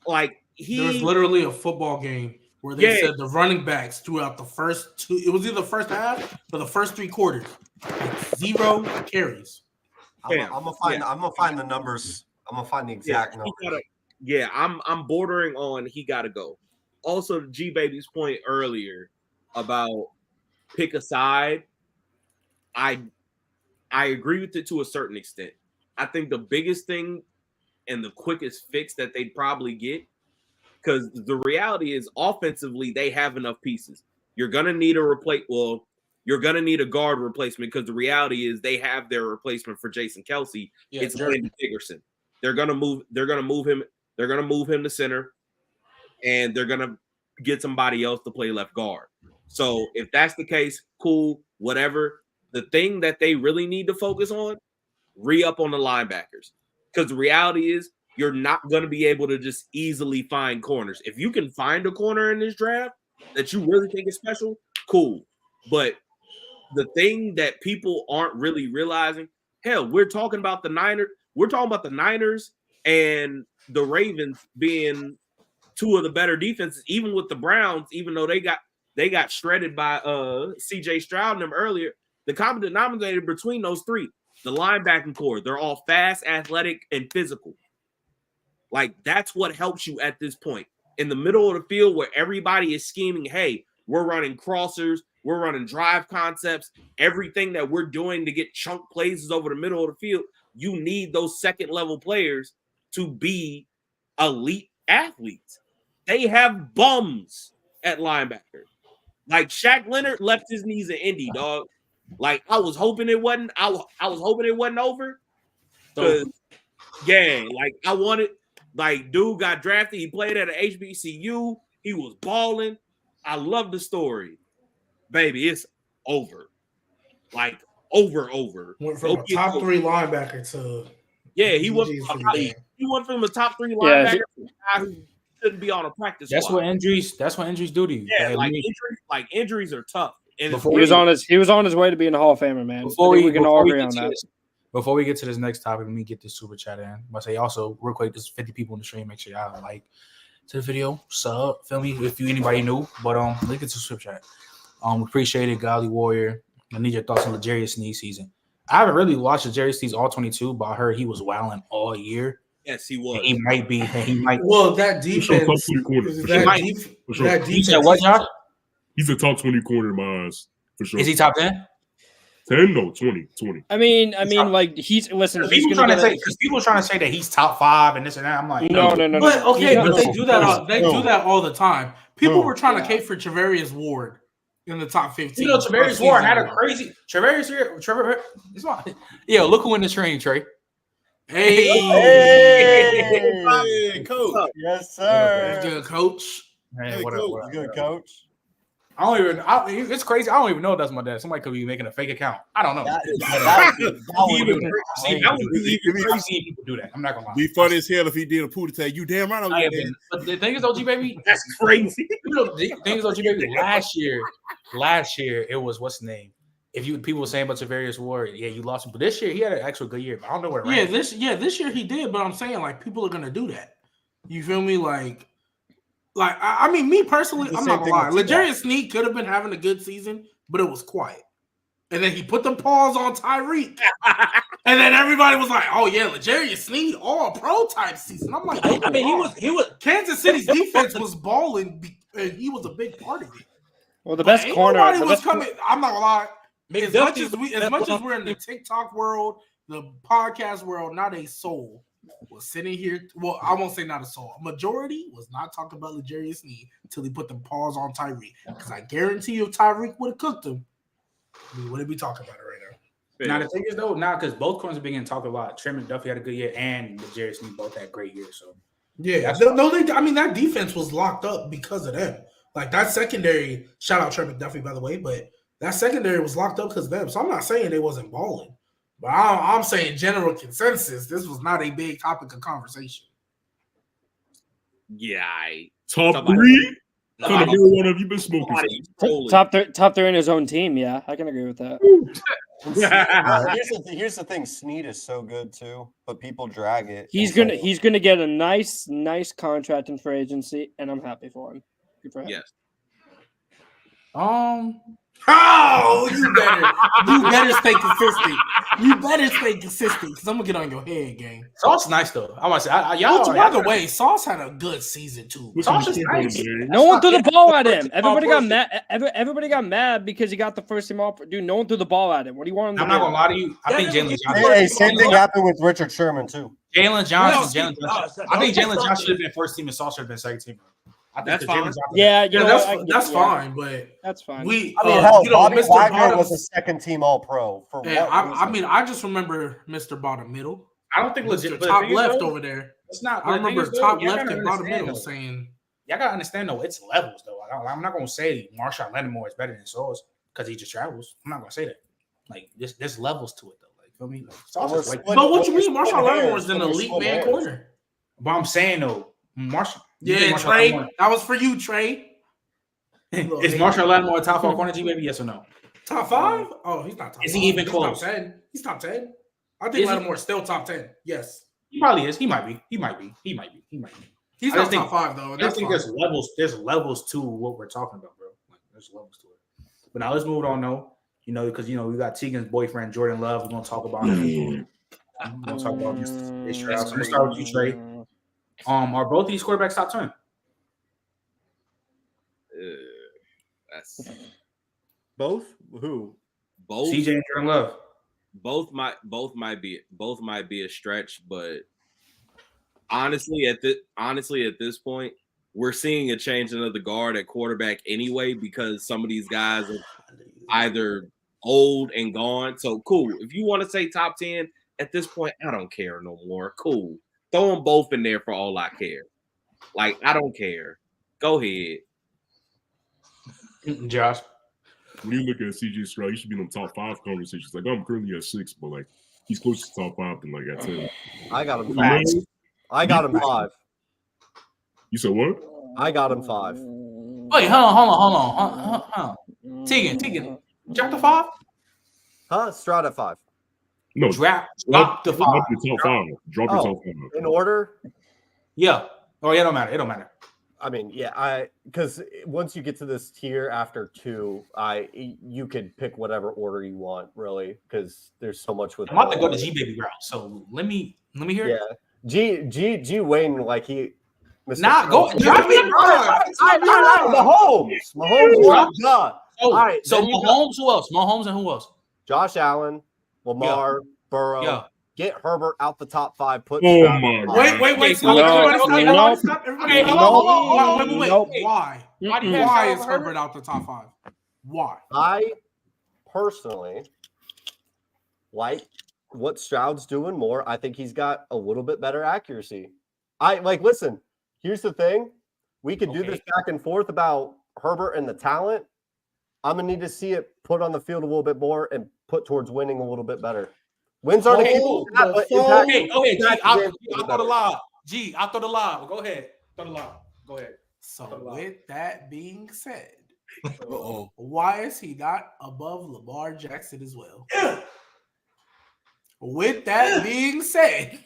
There was literally a football game where they said the running backs throughout the first 2. It was either the first half or the first 3 quarters. 0 carries. I'm gonna find the numbers. I'm gonna find the exact numbers. I'm bordering on he gotta go. Also, G Baby's point earlier about pick a side, I agree with it to a certain extent. I think the biggest thing and the quickest fix that they'd probably get, because the reality is offensively they have enough pieces. You're gonna need you're gonna need a guard replacement, because the reality is they have their replacement for Jason Kelsey. It's Landon Dickerson. They're gonna move him to center, and they're gonna get somebody else to play left guard. So if that's the case, cool, whatever. The thing that they really need to focus on, re-up on the linebackers. Because the reality is you're not going to be able to just easily find corners. If you can find a corner in this draft that you really think is special, cool. But the thing that people aren't really realizing, hell, we're talking about the Niners and the Ravens being 2 of the better defenses, even with the Browns, even though they got shredded by CJ Stroud and them earlier. The common denominator between those 3, the linebacking core, they're all fast, athletic, and physical. Like, that's what helps you at this point. In the middle of the field where everybody is scheming, hey, we're running crossers, we're running drive concepts, everything that we're doing to get chunk plays is over the middle of the field. You need those second-level players to be elite athletes. They have bums at linebacker. Like, Shaq Leonard left his knees in Indy, dog. Like, I was hoping it wasn't. I was hoping it wasn't over. Because, yeah, like, I wanted. Like, dude got drafted. He played at an HBCU. He was balling. I love the story, baby. It's over. Like, over. Went from a top 3 linebacker to he went from a top 3 linebacker to a guy who shouldn't be on a practice squad. That's what injuries do to you. Yeah, injuries are tough. And he was on his way to being a Hall of Famer, man. We can all agree on that. Before we get to this next topic, let me get this super chat in. I say also real quick, there's 50 people in the stream. Make sure y'all like to the video, sub, feel me if you anybody new. But look at the super chat. Appreciate it, Godly Warrior. I need your thoughts on L'Jarius Sneed season. I haven't really watched L'Jarius Sneed all 22, but I heard he was wilding all year. Yes, he was. And he might. Well, that defense. What, Josh? He's a top 20 corner in my eyes for sure. Is he top 10? 10? No, 20. I mean, like he's listen. People trying to say that he's top 5 and this and that. I'm like, no. But okay, but they do that. They do that all the time. People were trying to cape for Travarius Ward in the top 15. You know, Travarius Ward had a crazy. Travarius here. Trevor, it's fine. Yeah, look who in the train, Trey. Hey, Coach. Yes, sir. Good coach. Hey, what up? Good coach. It's crazy. I don't even know if that's my dad. Somebody could be making a fake account. I don't know. That would be crazy. People do that. I'm not gonna lie. Be funny as hell if he did a poo to tell you damn right. But the thing is, OG baby, That's crazy. the thing is, OG baby, last year, it was what's the name? If people were saying about Travarius Ward, yeah, you lost him. But this year, he had an actual good year. But I don't know what. This year he did. But I'm saying like people are gonna do that. You feel me? Like I mean, me personally, I'm not gonna lie. L'Jarius Sneed could have been having a good season, but it was quiet. And then he put the pause on Tyreek, and then everybody was like, "Oh yeah, L'Jarius Sneed, all pro type season." I'm like, I mean, he was Kansas City's defense was balling, and he was a big part of it. Well, the best corner. Coming. I'm not gonna lie. As much as we're in the TikTok world, the podcast world, not a soul was sitting here. Well, I won't say not a soul. A majority was not talking about L'Jarius Sneed until he put the pause on Tyreek. Because I guarantee you, if Tyreek would have cooked him, we wouldn't be talking about it right now. Now the thing is though, because both corners are beginning to talk a lot. Trim and Duffy had a good year, and L'Jarius Sneed both had great years. So yeah, that defense was locked up because of them. Like that secondary. Shout out Trey McDuffie, by the way, but that secondary was locked up because of them. So I'm not saying they wasn't balling. But I'm saying general consensus, this was not a big topic of conversation. Yeah, top 3? Kind of marijuana have you been smoking? Top 3 in his own team. Yeah, I can agree with that. Here's the thing: Sneed is so good too, but people drag it. He's gonna get a nice contract in free agency, and I'm happy for him. Good for him. Yes. Oh, you better stay consistent. You better stay consistent because I'm gonna get on your head, gang. Sauce nice though. I want to say, by the way, Sauce had a good season too. Sauce is nice. No one threw the ball at him. Everybody got mad. Everybody got mad because he got the first team all. Dude, no one threw the ball at him. What do you want him to do? I'm not gonna lie to you. I think Jalen Johnson. Hey, same thing happened with Richard Sherman too. Jalen Johnson. I think Jalen Johnson should have been first team and Sauce should have been second team. That's fine. That's fine, but that's fine. Bobby Wagner was a second team All Pro for what? I just remember Mr. Bottom Middle. I don't think legit top left over there. It's not. I remember top left and bottom middle saying. Y'all gotta understand though, it's levels though. I'm not gonna say Marshawn Lattimore is better than Sauce because he just travels. I'm not gonna say that. Like there's levels to it though. Like feel me? But what you mean, Marshawn Lattimore is an elite man corner? But I'm saying though, Marshall. Yeah, Trey. That was for you, Trey. Is Marshawn Lattimore a top 5 corner, G baby? Yes or no? Top 5? Oh, he's not top 5. Is he even close? Top 10. He's top 10. I think Lattimore's still top 10. Yes. He probably is. He might be. He's not top 5 though. I think there's levels. There's levels to what we're talking about, bro. Like there's levels to it. But now let's move on though. Because we got Tegan's boyfriend Jordan Love. We're gonna talk about him. I'm gonna talk about this. I'm gonna start with you, Trey. Are both these quarterbacks top 10? That's Both? Who? both. CJ and Jordan Love. Both might be a stretch, but honestly, at this point, we're seeing a changing of the guard at quarterback anyway because some of these guys are either old and gone. So cool. If you want to say top 10 at this point, I don't care no more. Cool. Throw them both in there for all I care. Like, I don't care. Go ahead. Josh. When you look at CJ Stroud, he should be in the top 5 conversations. Like, I'm currently at 6, but like he's close to top 5 than like at 10. I got him 5. I got him 5. You said what? I got him 5. Wait, hold on. Tegan. Drop the 5? Huh? Stroud at 5. No, Drop the 5. Drop the top 5. Drop the top 5. In order? Yeah. Oh, yeah, it don't matter. I mean, yeah, because once you get to this tier after 2, you could pick whatever order you want, really, because there's so much with. I'm about to go to G Baby route, so let me hear. Yeah, G Wayne, like he. Nah, go drop me. Mahomes. All right, so Mahomes. Who else? Mahomes and who else? Josh Allen, Lamar, Burrow. Yeah. Get Herbert out the top 5. Put. Oh my God. Wait. Stop. Everybody, hold on. Wait. Why? Why is Herbert out the top 5? Why? I personally like what Stroud's doing more. I think he's got a little bit better accuracy. Listen, here's the thing. We could do this back and forth about Herbert and the talent. I'm going to need to see it put on the field a little bit more and put towards winning a little bit better. Wins aren't Okay, I'll throw the lob. I'll throw the lob. Go ahead. Throw the lob. Go ahead. So with that being said, why is he not above Lamar Jackson as well? With that being said,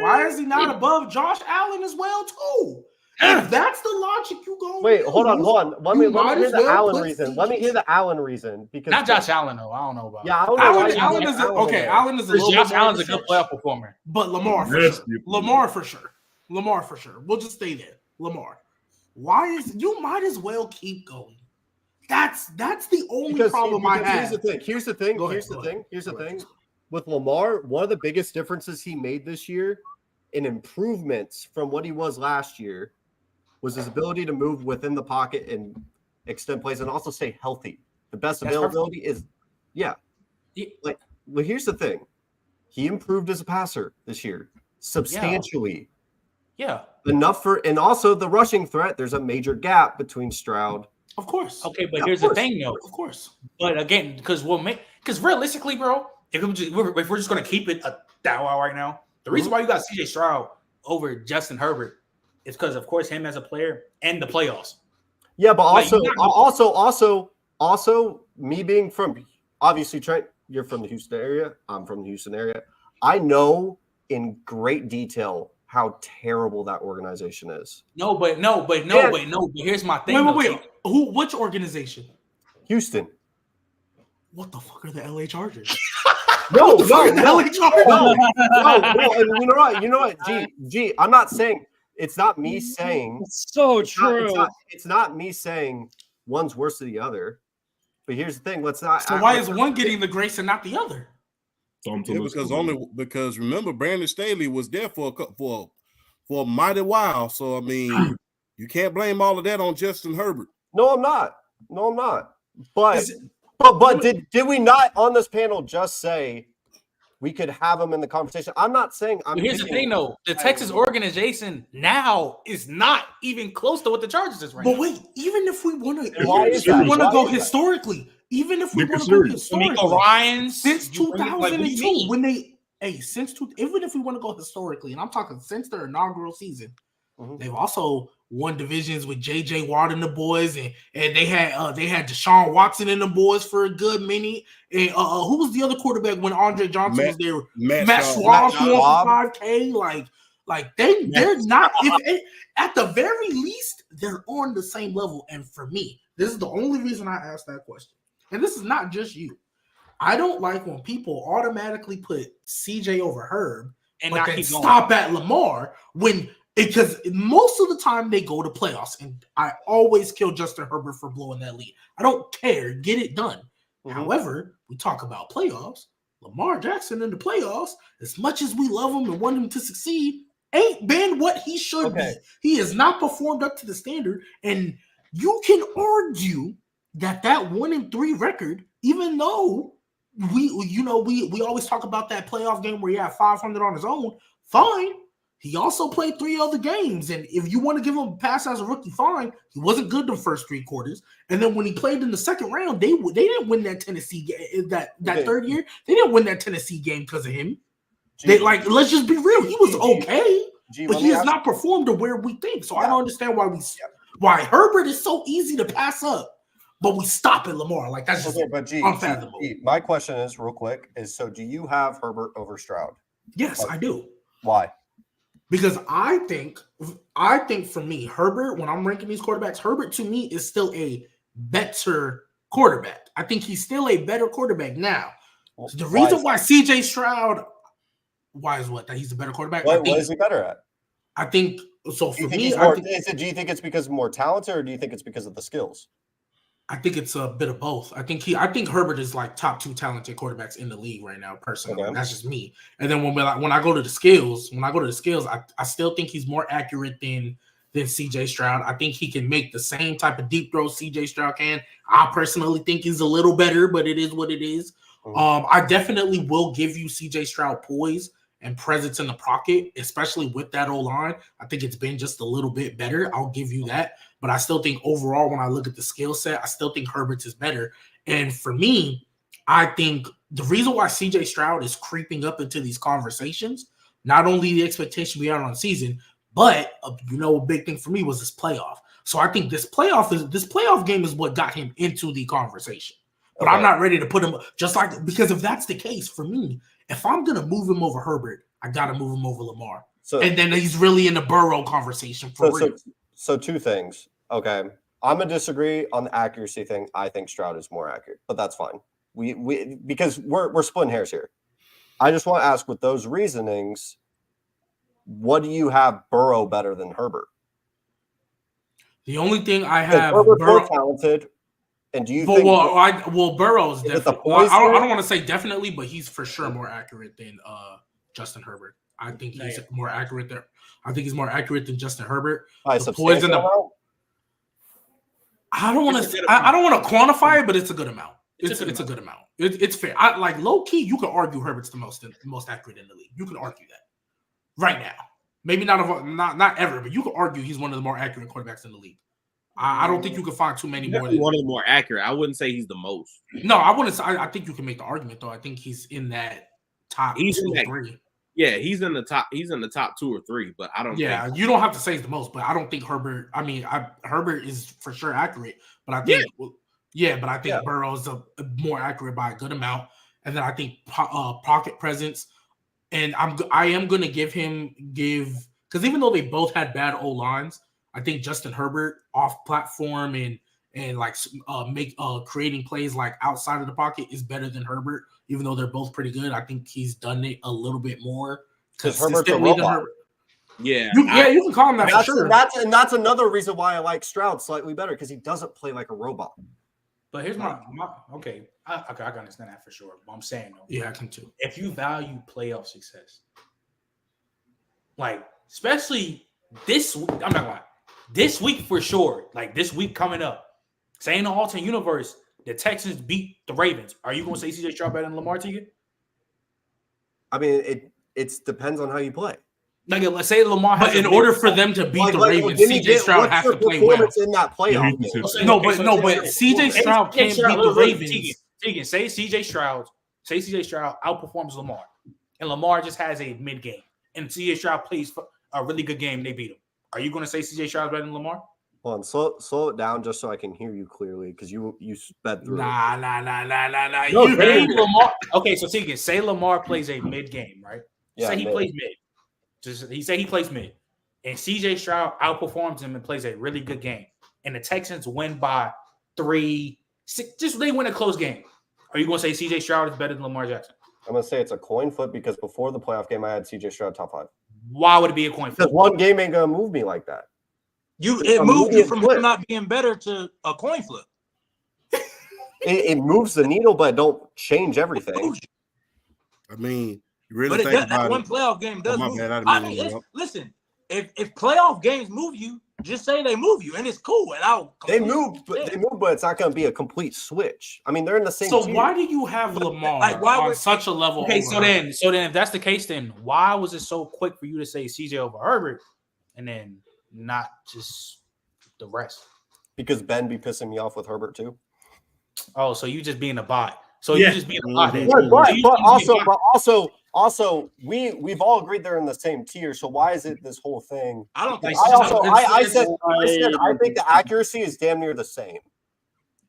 why is he not above Josh Allen as well too? If that's the logic you go. Wait, hold on. Let me hear the Allen reason. Let me hear the Allen reason because not Josh Allen though. I don't know about. Yeah, I don't know. Allen is a little Josh bit Allen's a good playoff performer, but Lamar for sure. Lamar for sure. We'll just stay there. Lamar. You might as well keep going. That's the only problem I have. Here's the thing. With Lamar, one of the biggest differences he made this year in improvements from what he was last year was his ability to move within the pocket and extend plays and also stay healthy. The best availability is, well, here's the thing. He improved as a passer this year substantially. Yeah. Enough and also the rushing threat, there's a major gap between Stroud. Of course. Okay, but here's the thing though. Of course. But again, because realistically, bro, if we're just going to keep it a thou right now, the reason why you got CJ Stroud over Justin Herbert is because, of course, him as a player and the playoffs. Yeah, but also me being from, obviously, Trent, you're from the Houston area. I'm from the Houston area. I know in great detail how terrible that organization is. But here's my thing. Wait. Which organization? Houston. What the fuck are the LA Chargers? No. You know what? G. I'm not saying it's not me saying so true. It's not me saying one's worse than the other. But here's the thing. Let's not. So why is one getting the grace and not the other? Because remember Brandon Staley was there for a mighty while. So I mean, you can't blame all of that on Justin Herbert. No, I'm not. But did we not on this panel just say we could have him in the conversation? I'm not saying. Here's the thing, though. The Texas organization now is not even close to what the Chargers is right now. But wait, even if we want to go historically, Nico Ryan since 2002, even if we want to go historically, and I'm talking since their inaugural season, they've also won divisions with J.J. Watt and the boys, and they had Deshaun Watson and the boys for a good minute. And who was the other quarterback when Andre Johnson was there? Matt Schwab for $5K. Like they're not. At the very least, they're on the same level. And for me, this is the only reason I asked that question. And this is not just you. I don't like when people automatically put CJ over Herb, but then stop at Lamar when Because most of the time they go to playoffs, and I always kill Justin Herbert for blowing that lead. I don't care. Get it done. However, we talk about playoffs. Lamar Jackson in the playoffs, as much as we love him and want him to succeed, ain't been what he should be. He has not performed up to the standard. And you can argue that 1-3 record, even though we always talk about that playoff game where he had 500 on his own, fine. He also played 3 other games, and if you want to give him a pass as a rookie, fine. He wasn't good the first 3 quarters, and then when he played in the second round, they didn't win that Tennessee game. That third year, they didn't win that Tennessee game because of him. Let's just be real. He was okay, but he has not performed to where we think. So I don't understand why Herbert is so easy to pass up, but we stop at Lamar. Like that's just unfathomable. My question is real quick: so do you have Herbert over Stroud? Yes, I do. Why? Because I think for me, Herbert, when I'm ranking these quarterbacks, Herbert to me is still a better quarterback. I think he's still a better quarterback now. So the reason why CJ Stroud, that he's a better quarterback? What is he better at? I think so. For me, do you think it's because more talented, or do you think it's because of the skills? I think it's a bit of both. I think Herbert is like top 2 talented quarterbacks in the league right now, personally. Okay. That's just me. And then when I go to the skills, I still think he's more accurate than CJ Stroud. I think he can make the same type of deep throws CJ Stroud can. I personally think he's a little better, but it is what it is. I definitely will give you CJ Stroud poise and presence in the pocket, especially with that O-line. I think it's been just a little bit better. I'll give you that. But I still think overall, when I look at the skill set, I still think Herbert's is better. And for me, I think the reason why CJ Stroud is creeping up into these conversations, not only the expectation we had on the season, but a big thing for me was this playoff. So I think this playoff game is what got him into the conversation. But I'm not ready to put him because if that's the case for me, if I'm gonna move him over Herbert, I gotta move him over Lamar. And then he's really in the Burrow conversation for real. So 2 things. Okay, I'm gonna disagree on the accuracy thing. I think Stroud is more accurate, but that's fine. We because we're splitting hairs here. I just want to ask, with those reasonings, what do you have Burrow better than Herbert? The only thing I have Herbert's more talented. And do you think? Burrow's definitely. I don't want to say definitely, but he's for sure more accurate than Justin Herbert. I think he's more accurate there. I think he's more accurate than Justin Herbert. I don't want to quantify it, but it's a good amount. It's a good amount. It's fair. Low key, you could argue Herbert's the most accurate in the league. You can argue that right now. Maybe not ever, but you could argue he's one of the more accurate quarterbacks in the league. I don't think you can find too many more. One of the more accurate. I wouldn't say he's the most. No, I wouldn't. I think you can make the argument though. I think he's in that top 2 or 3. Yeah, he's in the top 2 or 3, but I don't. Yeah, you don't have to say he's the most, but I don't think Herbert. I mean, Herbert is for sure accurate, but I think but I think Burrow's a more accurate by a good amount, and then I think pocket presence, and I am going to give because even though they both had bad O lines, I think Justin Herbert off platform and creating plays like outside of the pocket is better than Herbert, even though they're both pretty good. I think he's done it a little bit more consistently than Herbert. Yeah, you can call him that for sure. That's another reason why I like Stroud slightly better, because he doesn't play like a robot. But here's my okay. I can understand that for sure. But I'm saying though, yeah, I can too. If you value playoff success, especially this week, I'm not gonna lie. This week for sure, this week coming up, say in the alternate universe, the Texans beat the Ravens. Are you going to say CJ Stroud better than Lamar Tegan? I mean, it depends on how you play. Let's say Lamar has. But in order for them to beat the Ravens, CJ Stroud has to play well. In that playoff game. No, but CJ Stroud can't beat the Ravens. Tegan, say CJ Stroud outperforms Lamar, and Lamar just has a mid game, and CJ Stroud plays a really good game, and they beat him. Are you going to say CJ Stroud better than Lamar? Hold on, slow it down just so I can hear you clearly, because you sped through. Nah. No, you heard Lamar. Okay, so Tegan, say Lamar plays a mid game, right? Yeah, say he plays mid. He plays mid, and CJ Stroud outperforms him and plays a really good game, and the Texans win by 3-6. Just they win a close game. Are you going to say CJ Stroud is better than Lamar Jackson? I'm going to say it's a coin flip, because before the playoff game, I had CJ Stroud top 5. Why would it be a coin Because flip? one game ain't gonna move me like that. It a moved you medium from flip. him not being better to a coin flip. It moves the needle, but don't change everything. I mean, you really But think that about one it. playoff game does my move. bad, I I didn't mean mean, to it's, interrupt. listen, if playoff games move you, just say they move you, and it's cool. And I'll They move, but it's not going to be a complete switch. I mean, they're in the same. So tier. why do you have Lamar like, why on would- such a level? Okay, over so Herbert? then if that's the case, then why was it so quick for you to say CJ over Herbert, and then not just the rest? Because Ben be pissing me off with Herbert too. Oh, so you just being a bot. So Yeah. you just being a bot. Then. But, So you but just being a also, bot. we've all agreed they're in the same tier. So why is it this whole thing? I don't think. I said I think the accuracy is damn near the same.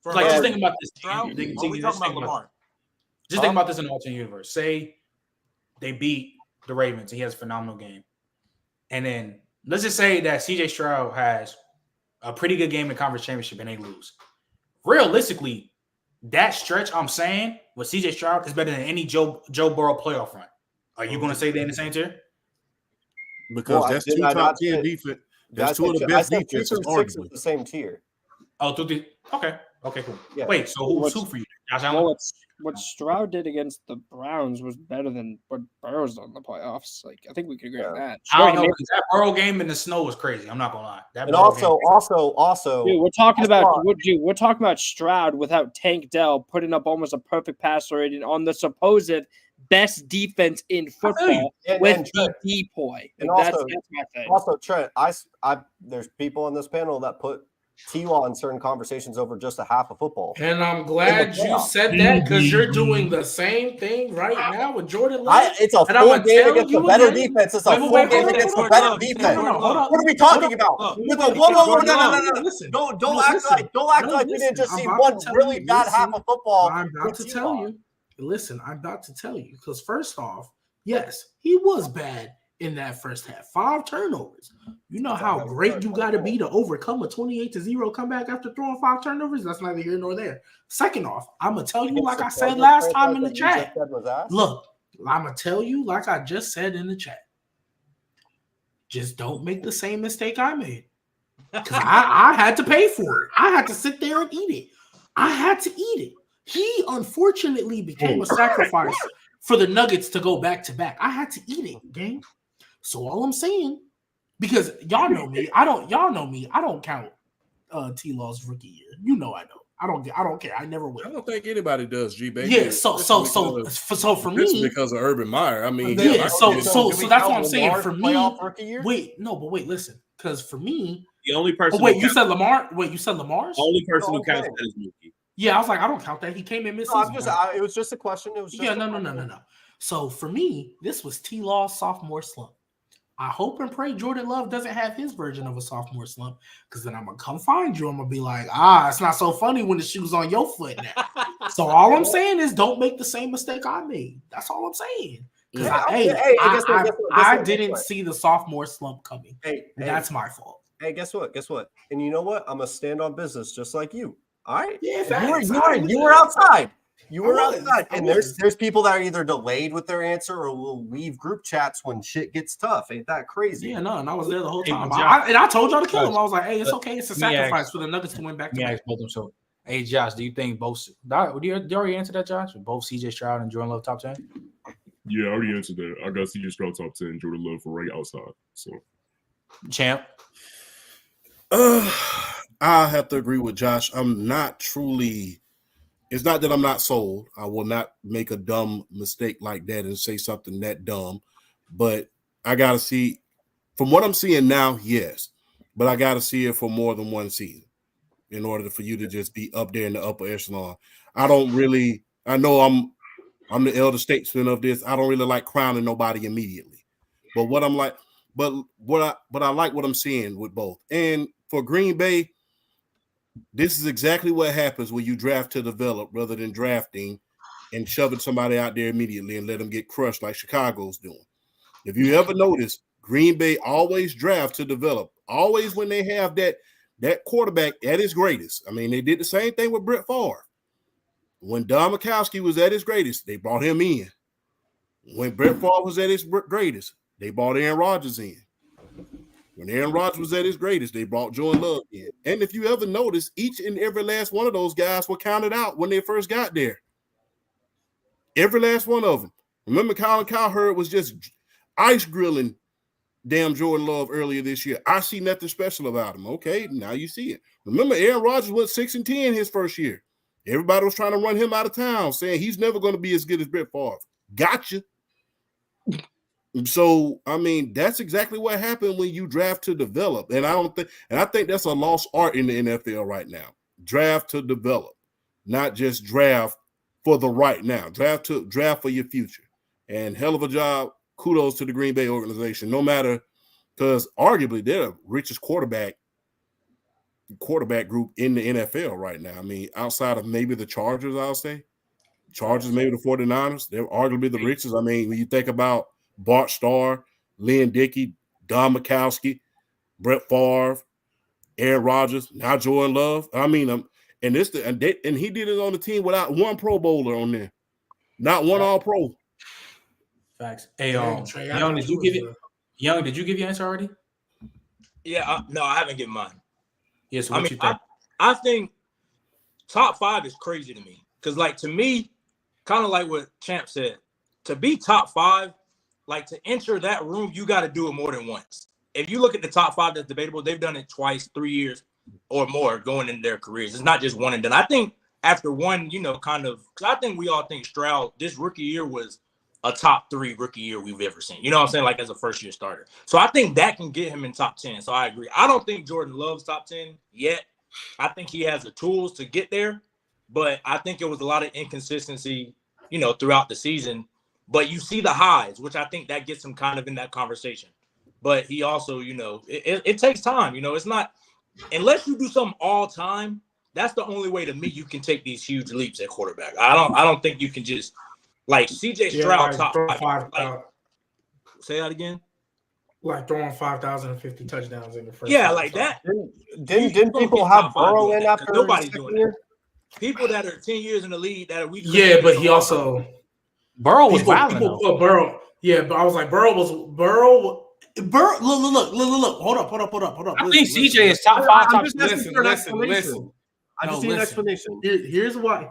Like just think about this. Stroud, Just think or we talking about Lamar? Just think about this in an alternate universe. Say they beat the Ravens and he has a phenomenal game. And then let's just say that CJ Stroud has a pretty good game in conference championship and they lose. Realistically, that stretch I'm saying with CJ Stroud is better than any Joe Burrow playoff run. Are you going to say they're in the same tier? Because Well, that's did two I top not 10 say- defense. I That's two of the said best 2 defenses, through 6 is arguably. the same tier. Oh, okay, cool. Yeah. Wait, so who's What's- two for you? Josh Allen? Well, what Stroud did against the Browns was better than what Burrow's done in the playoffs. Like, I think we could agree on that. I don't Stroud know made- because that Burrow game in the snow was crazy. I'm not gonna lie. That And Burrow also, Dude, we're talking guess about what? we're talking about Stroud without Tank Dell putting up almost a perfect passer rating on the supposed best defense in football And- with and the Trent- DPOY. and Like, also- that's my thing. Also, Trent, there's people on this panel that put T-Law in certain conversations over just a half of football. And I'm glad you said that because you're doing the same thing right now with Jordan Love. It's a And I'm full gonna game tell against you the better again- defense. It's a Wait, full wait, game wait, against wait, the better wait, defense. no, hold on. What are we talking about? Look, No. Listen, Don't no, act listen. like No, we didn't just listen, see I'm about one to tell really you, bad half listen, of football. I'm about with to T-Law. tell you. Listen, I'm about to tell you because first off, yes, he was bad in that first half. 5 turnovers. You know how great you got to be to overcome a 28-0 comeback after throwing 5 turnovers? That's neither here nor there. Second off, I'm going to tell you like I said last time in the chat. Look, I'm going to tell you like I just said in the chat. Just don't make the same mistake I made. Because I had to pay for it. I had to sit there and eat it. I had to eat it. He unfortunately became a sacrifice for the Nuggets to go back to back. I had to eat it, gang. So all I'm saying, because y'all know me, I don't count T-Law's rookie year. You know I don't. I don't care. I never I will. don't think anybody does, G baby. Yeah, so for It's me, because of Urban Meyer. I mean, yeah, so do we that's count what I'm saying. Lamar's For me, playoff rookie year? wait, listen, because for me, The only person. oh wait, who you counts- said Lamar? Wait, you said Lamar's? only person who Okay. counts that is Mookie. Yeah, I was like, I don't count that. He came in No, midseason. it was just a question. It was just Yeah, a no. question. So for me, this was T-Law's sophomore slump. I hope and pray Jordan Love doesn't have his version of a sophomore slump, because then I'm gonna come find you. I'm gonna be like, it's not so funny when the shoe's on your foot now. So all I'm saying is, don't make the same mistake I made. That's all I'm saying. Because I didn't see the sophomore slump coming. Hey, That's my fault. Hey, guess what? And you know what? I'm gonna stand on business just like you. All right. Yeah, You were outside. You were I was. outside. I And was. there's people that are either delayed with their answer or will leave group chats when shit gets tough. Ain't that crazy? Yeah, no, and I was there the whole Hey, time. Josh, I told y'all to kill him. Josh, I was like, hey, it's okay. It's a let me sacrifice ask- for the Nuggets to win back Let to me back. ask both of them. So, hey, Josh, do you think both? Did you already answer that, Josh? Both CJ Stroud and Jordan Love top 10? Yeah, I already answered that. I got CJ Stroud top 10, Jordan Love for right outside. So Champ. I have to agree with Josh. I'm not truly. It's not that I'm not sold. I will not make a dumb mistake like that and say something that dumb. But I got to see, from what I'm seeing now, yes. But I got to see it for more than one season in order for you to just be up there in the upper echelon. I know I'm the elder statesman of this. I don't really like crowning nobody immediately. But what I'm like, but I like what I'm seeing with both. And for Green Bay, this is exactly what happens when you draft to develop rather than drafting and shoving somebody out there immediately and let them get crushed like Chicago's doing. If you ever notice, Green Bay always draft to develop. Always when they have that quarterback at his greatest. I mean, they did the same thing with Brett Favre. When Don Majkowski was at his greatest, they brought him in. When Brett Favre was at his greatest, They brought Aaron Rodgers in. When Aaron Rodgers was at his greatest, they brought Jordan Love in. And if you ever notice, each and every last one of those guys were counted out when they first got there. Every last one of them. Remember, Colin Cowherd was just ice grilling damn Jordan Love earlier this year. I see nothing special about him. Okay, now you see it. Remember, Aaron Rodgers went 6-10 his first year. Everybody was trying to run him out of town, saying he's never going to be as good as Brett Favre. Gotcha. So, I mean, that's exactly what happened when you draft to develop. And I think that's a lost art in the NFL right now. Draft to develop, not just draft for the right now. Draft for your future. And hell of a job. Kudos to the Green Bay organization. No matter, because arguably they're the richest quarterback group in the NFL right now. I mean, outside of maybe the Chargers, I'll say. Chargers, maybe the 49ers. They're arguably the richest. I mean, when you think about Bart Starr, Lynn Dickey, Don Mikowski, Brett Favre, Aaron Rodgers, now Jordan Love. I mean, and he did it on the team without one Pro Bowler on there, not one All-Pro. Facts. Hey, Young, did you give your answer already? Yeah, no, I haven't given mine. Yes. Yeah, so what you think? I think top 5 is crazy to me because, like, to me, kind of like what Champ said, to be top 5. Like, to enter that room, you got to do it more than once. If you look at the top 5 that's debatable, they've done it twice, 3 years or more going into their careers. It's not just one and done. I think after one, because I think we all think Stroud, this rookie year was a top 3 rookie year we've ever seen. You know what I'm saying? Like, as a first-year starter. So I think that can get him in top 10. So I agree. I don't think Jordan Love's top 10 yet. I think he has the tools to get there. But I think it was a lot of inconsistency, throughout the season. But you see the highs, which I think that gets him kind of in that conversation. But he also, it takes time. It's not – unless you do something all time, that's the only way to me you can take these huge leaps at quarterback. I don't think you can just – like C.J. Stroud top 5. Say that again? Like throwing 5,050 touchdowns in the first. Yeah, like that. Didn't people have Burrow in after nobody's doing that. People that are 10 years in the league that are weak. Yeah, but he also – Burrow was wild. People put Burrow. Yeah, but I was like, Burrow. Look. Hold up. I think CJ is top 5. Listen. I just need an explanation. Here's why.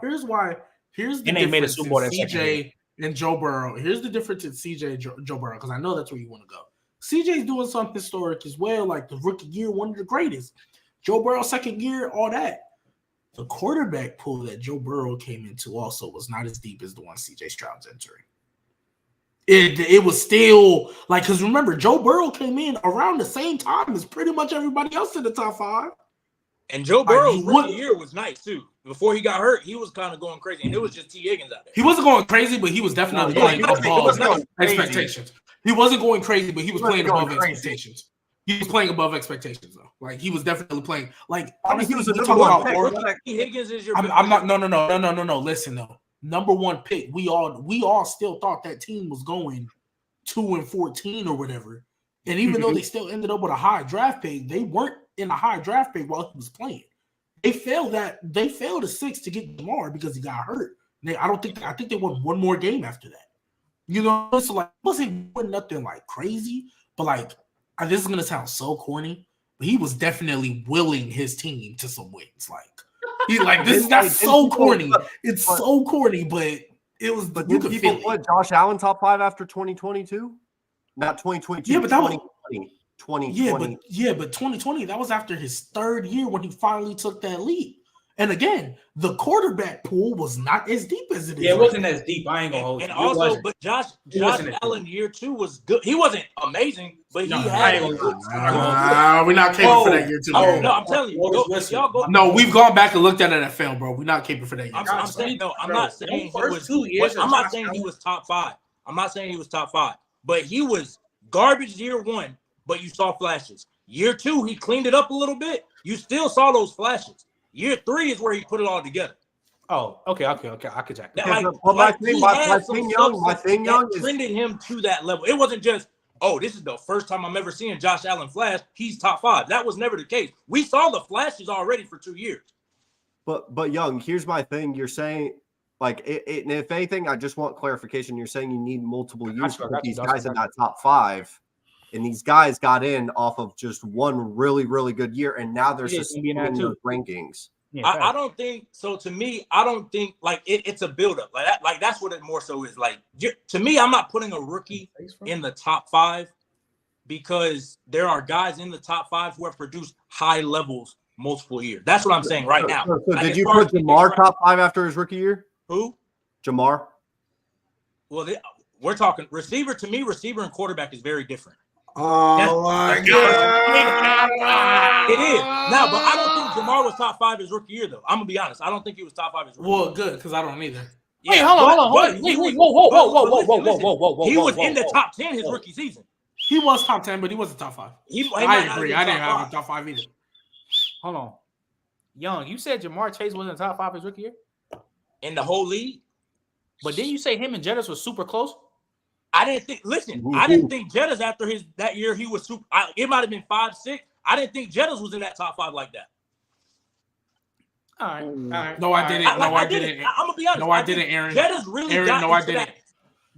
Here's the and they made a difference Super Bowl in CJ and Joe Burrow. Here's the difference in CJ and Joe Burrow, because I know that's where you want to go. CJ's doing something historic as well, like the rookie year, one of the greatest. Joe Burrow, second year, all that. The quarterback pool that Joe Burrow came into also was not as deep as the one CJ Stroud's entering. It was still like, because remember, Joe Burrow came in around the same time as pretty much everybody else in the top 5. And Joe Burrow's rookie year was nice too. Before he got hurt, he was kind of going crazy, and it was just T. Higgins out there. He wasn't going crazy, but he was definitely playing above expectations. He wasn't going crazy, but he was playing above expectations. He was playing above expectations, though. Like, he was definitely playing. Like, honestly, he was a number one pick. Higgins is your. I'm not. No. Listen, though. Number 1 pick. We all still thought that team was going 2-14 or whatever. And even though they still ended up with a high draft pick, they weren't in a high draft pick while he was playing. They failed a 6 to get Lamar because he got hurt. I think they won one more game after that. So like, it wasn't nothing like crazy, but like. This is gonna sound so corny, but he was definitely willing his team to some wins. That's so corny. It's so corny, but it was. But did people put Josh Allen top 5 after 2022? Not 2022. Yeah, but that was 2020. But 2020, that was after his 3rd year when he finally took that leap. And again, the quarterback pool was not as deep as it is. Yeah, it wasn't as deep. I ain't gonna hold you. And also, but Josh Allen year 2 was good. He wasn't amazing, but he had a good. We're not caping for that year 2. No, I'm telling you. No, we've gone back and looked at NFL, bro. We're not caping for that year. I'm saying no. I'm not saying he was 2 years. I'm not saying he was top 5. I'm not saying he was top 5, but he was garbage year 1. But you saw flashes. Year 2, he cleaned it up a little bit. You still saw those flashes. Year 3 is where he put it all together. Oh, okay. I could jack that. My thing, Young, is trended him to that level. It wasn't just, this is the first time I'm ever seeing Josh Allen flash. He's top 5. That was never the case. We saw the flashes already for 2 years. But Young, here's my thing. You're saying Like, and if anything, I just want clarification. You're saying you need multiple years to got put you, these Dawson, guys in got that top 5, and these guys got in off of just one really, really good year, and now they're Yeah, it's gonna be in that sustaining too. those rankings. Yeah, I don't think so. To me, I don't think like it's a buildup like that. Like that's what it more so is. Like to me, I'm not putting a rookie in the top 5 because there are guys in the top 5 who have produced high levels multiple years. That's what I'm saying right now. So Like, did as you far put as Jamar top 5 after his rookie year? Who? Jamar? Well, we're talking receiver. To me, receiver and quarterback is very different. Oh my God. It is. Now, but I don't think Jamar was top 5 his rookie year, though. I'm going to be honest. I don't think he was top 5 his rookie year. Well, good, because I don't either. Wait, hold on. Wait, He was in the top 10 his rookie season. He was top 10, but he wasn't top 5. I agree. I didn't have him top 5 either. Hold on. Young, you said Jamar Chase wasn't top 5 his rookie year? In the whole league? But didn't you say him and Jettis was super close? I didn't think. Listen, I didn't think Jettis after that year he was super. It might have been 5-6. I didn't think Jettis was in that top 5 like that. All right. No, I didn't. I didn't. I'm gonna be honest. No, I didn't, Aaron. Jettis really Aaron, got no, I into didn't. that.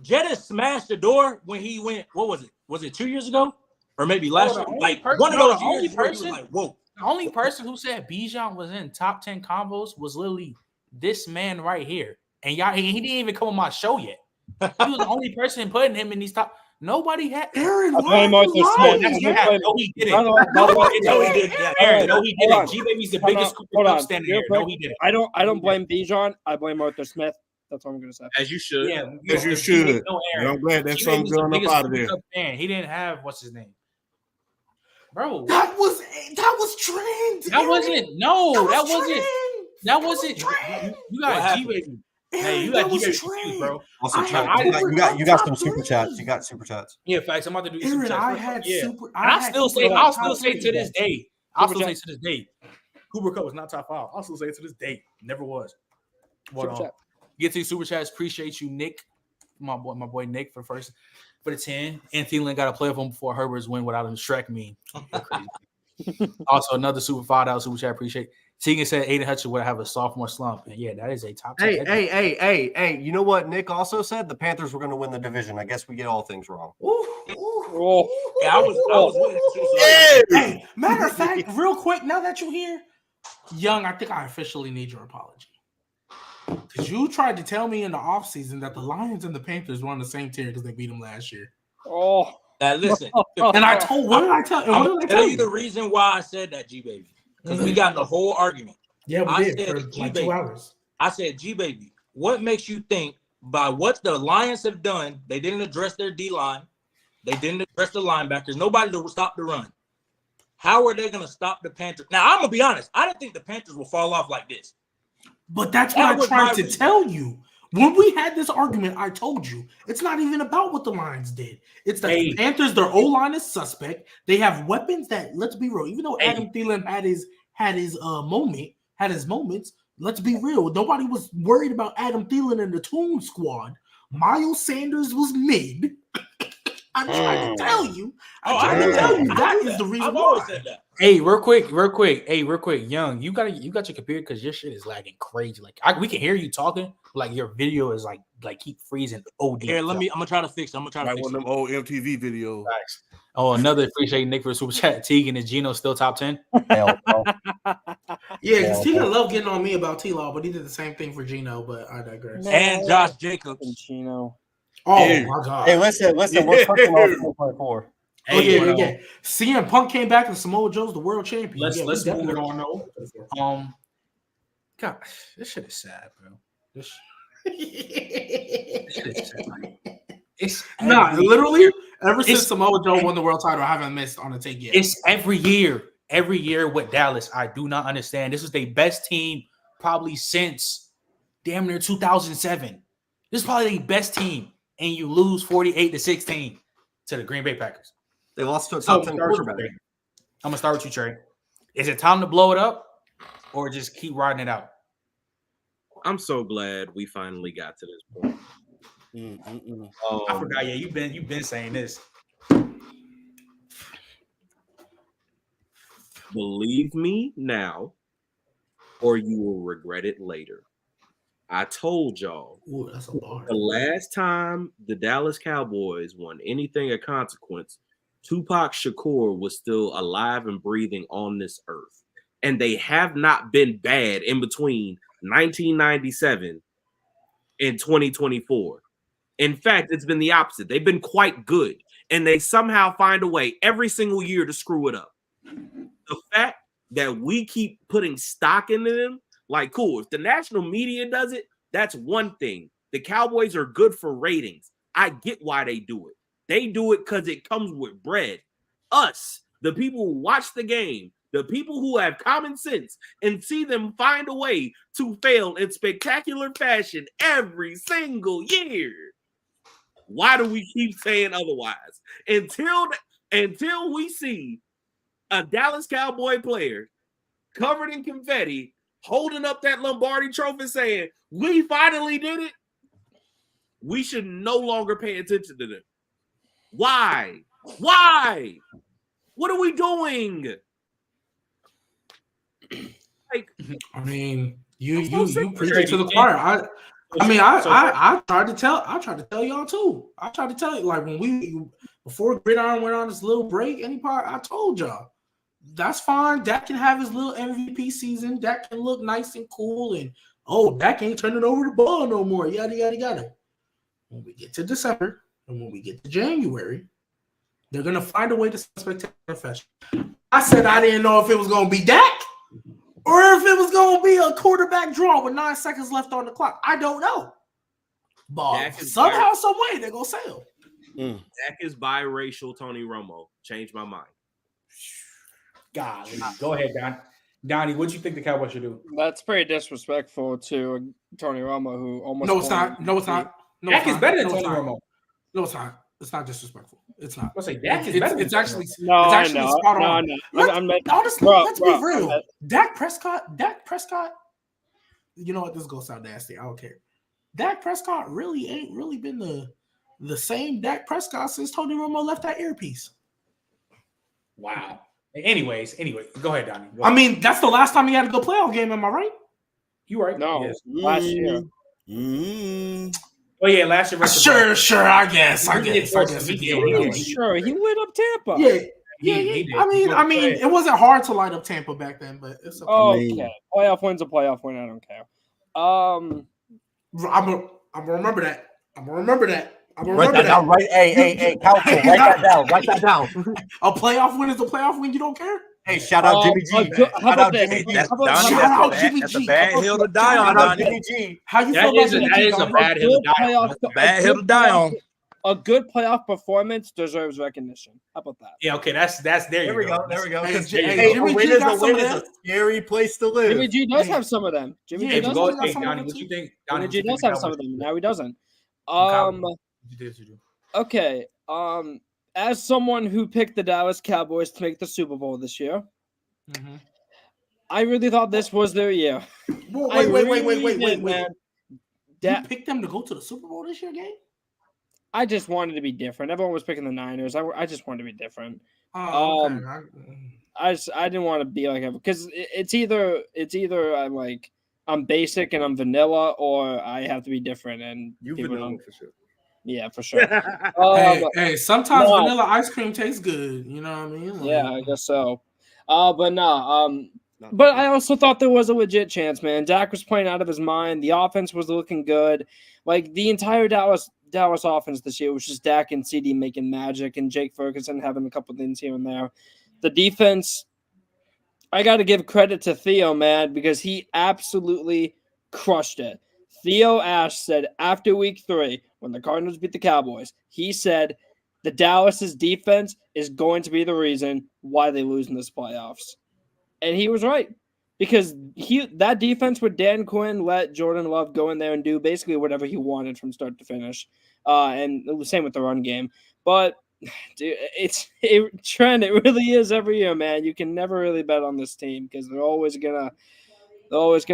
Jettis smashed the door when he went. What was it? Was it 2 years ago, or maybe last year? Like one of those years where he was like, "Whoa." The only person who said Bijan was in top 10 combos was literally this man right here. And y'all, he didn't even come on my show yet. He was the only person putting him in these top. Nobody had Aaron. I blame Arthur Smith. No, he didn't. No, he didn't. Aaron, no, he didn't. G Baby's the biggest Cooper Cup standing here. No, he didn't. I don't blame Bijan. I blame Arthur Smith. That's what I'm gonna say. As you should. Yeah, As you should. No, And I'm glad that's G-Baby's something the going biggest up out of Cooper there. Cup fan. He didn't have what's his name, bro. That was trend. That wasn't. No, that wasn't. trend. That wasn't. Trend. You got G Baby. Hey, you got G Baby confused, bro. Also, I you got some super chats. You got super chats. Yeah, facts. I'm about to do Aaron, super chats. I had super. And I'll still say top to this 10. day. I'll still say to this day. Cooper Cup was not top 5. I'll still say to this day. Never was. Super chat. Get to super chats. Appreciate you, Nick. My boy Nick for the 10. And Thielen got to play with him before Herbert's win without him Shrek meme. Also, another super $5 super chat. Appreciate. Tegan said Aiden Hutchinson would have a sophomore slump. And yeah, that is a top 10. Hey. You know what Nick also said? The Panthers were going to win the division. I guess we get all things wrong. Yeah, I was with it too. Hey, matter of fact, real quick, now that you're here, Young, I think I officially need your apology. Because you tried to tell me in the offseason that the Lions and the Panthers were on the same tier because they beat them last year. Oh, Now listen, And I told, what did I tell? I'm What gonna did I tell tell you the reason why I said that, G Baby, because we got in the whole argument. Yeah, we I did said for G like Baby. 2 hours. I said, G Baby, what makes you think by what the Lions have done, they didn't address their D line, they didn't address the linebackers, nobody to stop the run. How are they going to stop the Panthers? Now, I'm going to be honest. I didn't think the Panthers will fall off like this. But that's That what was I tried my to reason. tell you. When we had this argument, I told you it's not even about what the Lions did. It's that the Panthers, their O-line is suspect. They have weapons that, let's be real, even though Adam Thielen had his moments, let's be real. Nobody was worried about Adam Thielen and the Toon Squad. Miles Sanders was mid. I'm trying to tell you. That is the reason I've why. always said that. Hey, real quick. Young, you got your computer because your shit is lagging crazy. Like we can hear you talking, like your video is like keep freezing. OD. Here, I'm gonna try to fix it. I'm gonna try to Like fix one of it. them old MTV videos. Oh, another appreciate Nick for the super chat. Tegan, is Gino still top 10? Hell no. Yeah, because Tina loved getting on me about T-Law, but he did the same thing for Gino, but I digress. And Josh Jacobs. Chino. Oh, Hey. my God. Hey, listen. We're touching on 4.4. Oh, yeah. CM Punk came back and Samoa Joe's the world champion. Let's we definitely move don't know. God, this shit is sad, bro. This shit is sad. It's Literally, ever since Samoa Joe won the world title, I haven't missed on a take yet. It's every year with Dallas. I do not understand. This is their best team probably since damn near 2007. This is probably the best team, and you lose 48-16 to the Green Bay Packers. They lost to a top 10 quarterback. I'm gonna start with you, Trey. Is it time to blow it up, or just keep riding it out? I'm so glad we finally got to this point. I forgot. Yeah, you've been saying this. Believe me now, or you will regret it later. I told y'all Ooh, that's a bar. the last time the Dallas Cowboys won anything of consequence, Tupac Shakur was still alive and breathing on this earth. And they have not been bad in between 1997 and 2024. In fact, it's been the opposite. They've been quite good. And they somehow find a way every single year to screw it up. The fact that we keep putting stock into them, like, cool, if the national media does it, that's one thing. The Cowboys are good for ratings. I get why they do it. They do it because it comes with bread. Us, the people who watch the game, the people who have common sense and see them find a way to fail in spectacular fashion every single year. Why do we keep saying otherwise? Until we see a Dallas Cowboy player covered in confetti holding up that Lombardi trophy saying, we finally did it, we should no longer pay attention to them. Why? Why? What are we doing? Like, I mean, you so preach it to the choir. I tried to tell y'all too. I tried to tell you, like, before Gridiron went on this little break, I told y'all that's fine. Dak can have his little MVP season. Dak can look nice and cool, and Dak ain't turning over the ball no more. Yada yada yada. When we get to December and when we get to January, they're gonna find a way to spectacular fashion. I said I didn't know if it was gonna be Dak or if it was gonna be a quarterback draw with 9 seconds left on the clock. I don't know. But somehow, some way, they're gonna sell. Dak is biracial Tony Romo. Changed my mind. God, go ahead, Donnie. What do you think the Cowboys should do? That's pretty disrespectful to Tony Romo, who almost. No, it's not. No, it's not. No, Dak is better than no, Tony Romo. No, it's not. It's not disrespectful. It's not. I'll say Dak is better. It's actually no, it's actually I know. spot No, on. no. Let's be real. Dak Prescott. You know what? This is gonna sound nasty. I don't care. Dak Prescott really ain't really been the same Dak Prescott since Tony Romo left that earpiece. Wow. Anyway, go ahead, Donnie. I mean, that's the last time he had a good playoff game. Am I right? You right? No, Yes. last year. Oh yeah, last year. Sure. I guess. He did. Sure, he lit up Tampa. Yeah. He did. I mean, it wasn't hard to light up Tampa back then, but it's okay. Okay, playoff win's a playoff win. I don't care. I'm gonna remember that. Write that down. Right, hey, Council, write that down. A playoff win is a playoff win. You don't care? Hey, shout out Jimmy G. Shout out Jimmy G. That's a bad hill to die on, Donnie. Jimmy G. How you feel about Jimmy G? That is a bad hill to die on. Bad hill to die on. A good playoff performance deserves recognition. How about that? Yeah, okay, that's there. There we go. Hey, Jimmy G is a scary place to live. Jimmy G does have some of them. Jimmy G does have some Donnie, of them. what you think? Jimmy G does have some of them. Now he doesn't. Okay. As someone who picked the Dallas Cowboys to make the Super Bowl this year, I really thought this was their year. Wait, man. You picked them to go to the Super Bowl this year, game? I just wanted to be different. Everyone was picking the Niners. I just wanted to be different. I didn't want to be like because it's either I'm basic and I'm vanilla, or I have to be different and you vanilla for sure. Yeah, for sure. Hey, sometimes vanilla ice cream tastes good. You know what I mean? Yeah, I guess so. But I also thought there was a legit chance, man. Dak was playing out of his mind. The offense was looking good. Like the entire Dallas offense this year was just Dak and CD making magic, and Jake Ferguson having a couple things here and there. The defense, I got to give credit to Theo, man, because he absolutely crushed it. Theo Ash said after week 3, when the Cardinals beat the Cowboys, he said the Dallas's defense is going to be the reason why they lose in this playoffs. And he was right, because that defense with Dan Quinn let Jordan Love go in there and do basically whatever he wanted from start to finish. And the same with the run game. But dude, it's a trend. It really is every year, man. You can never really bet on this team because they're always gonna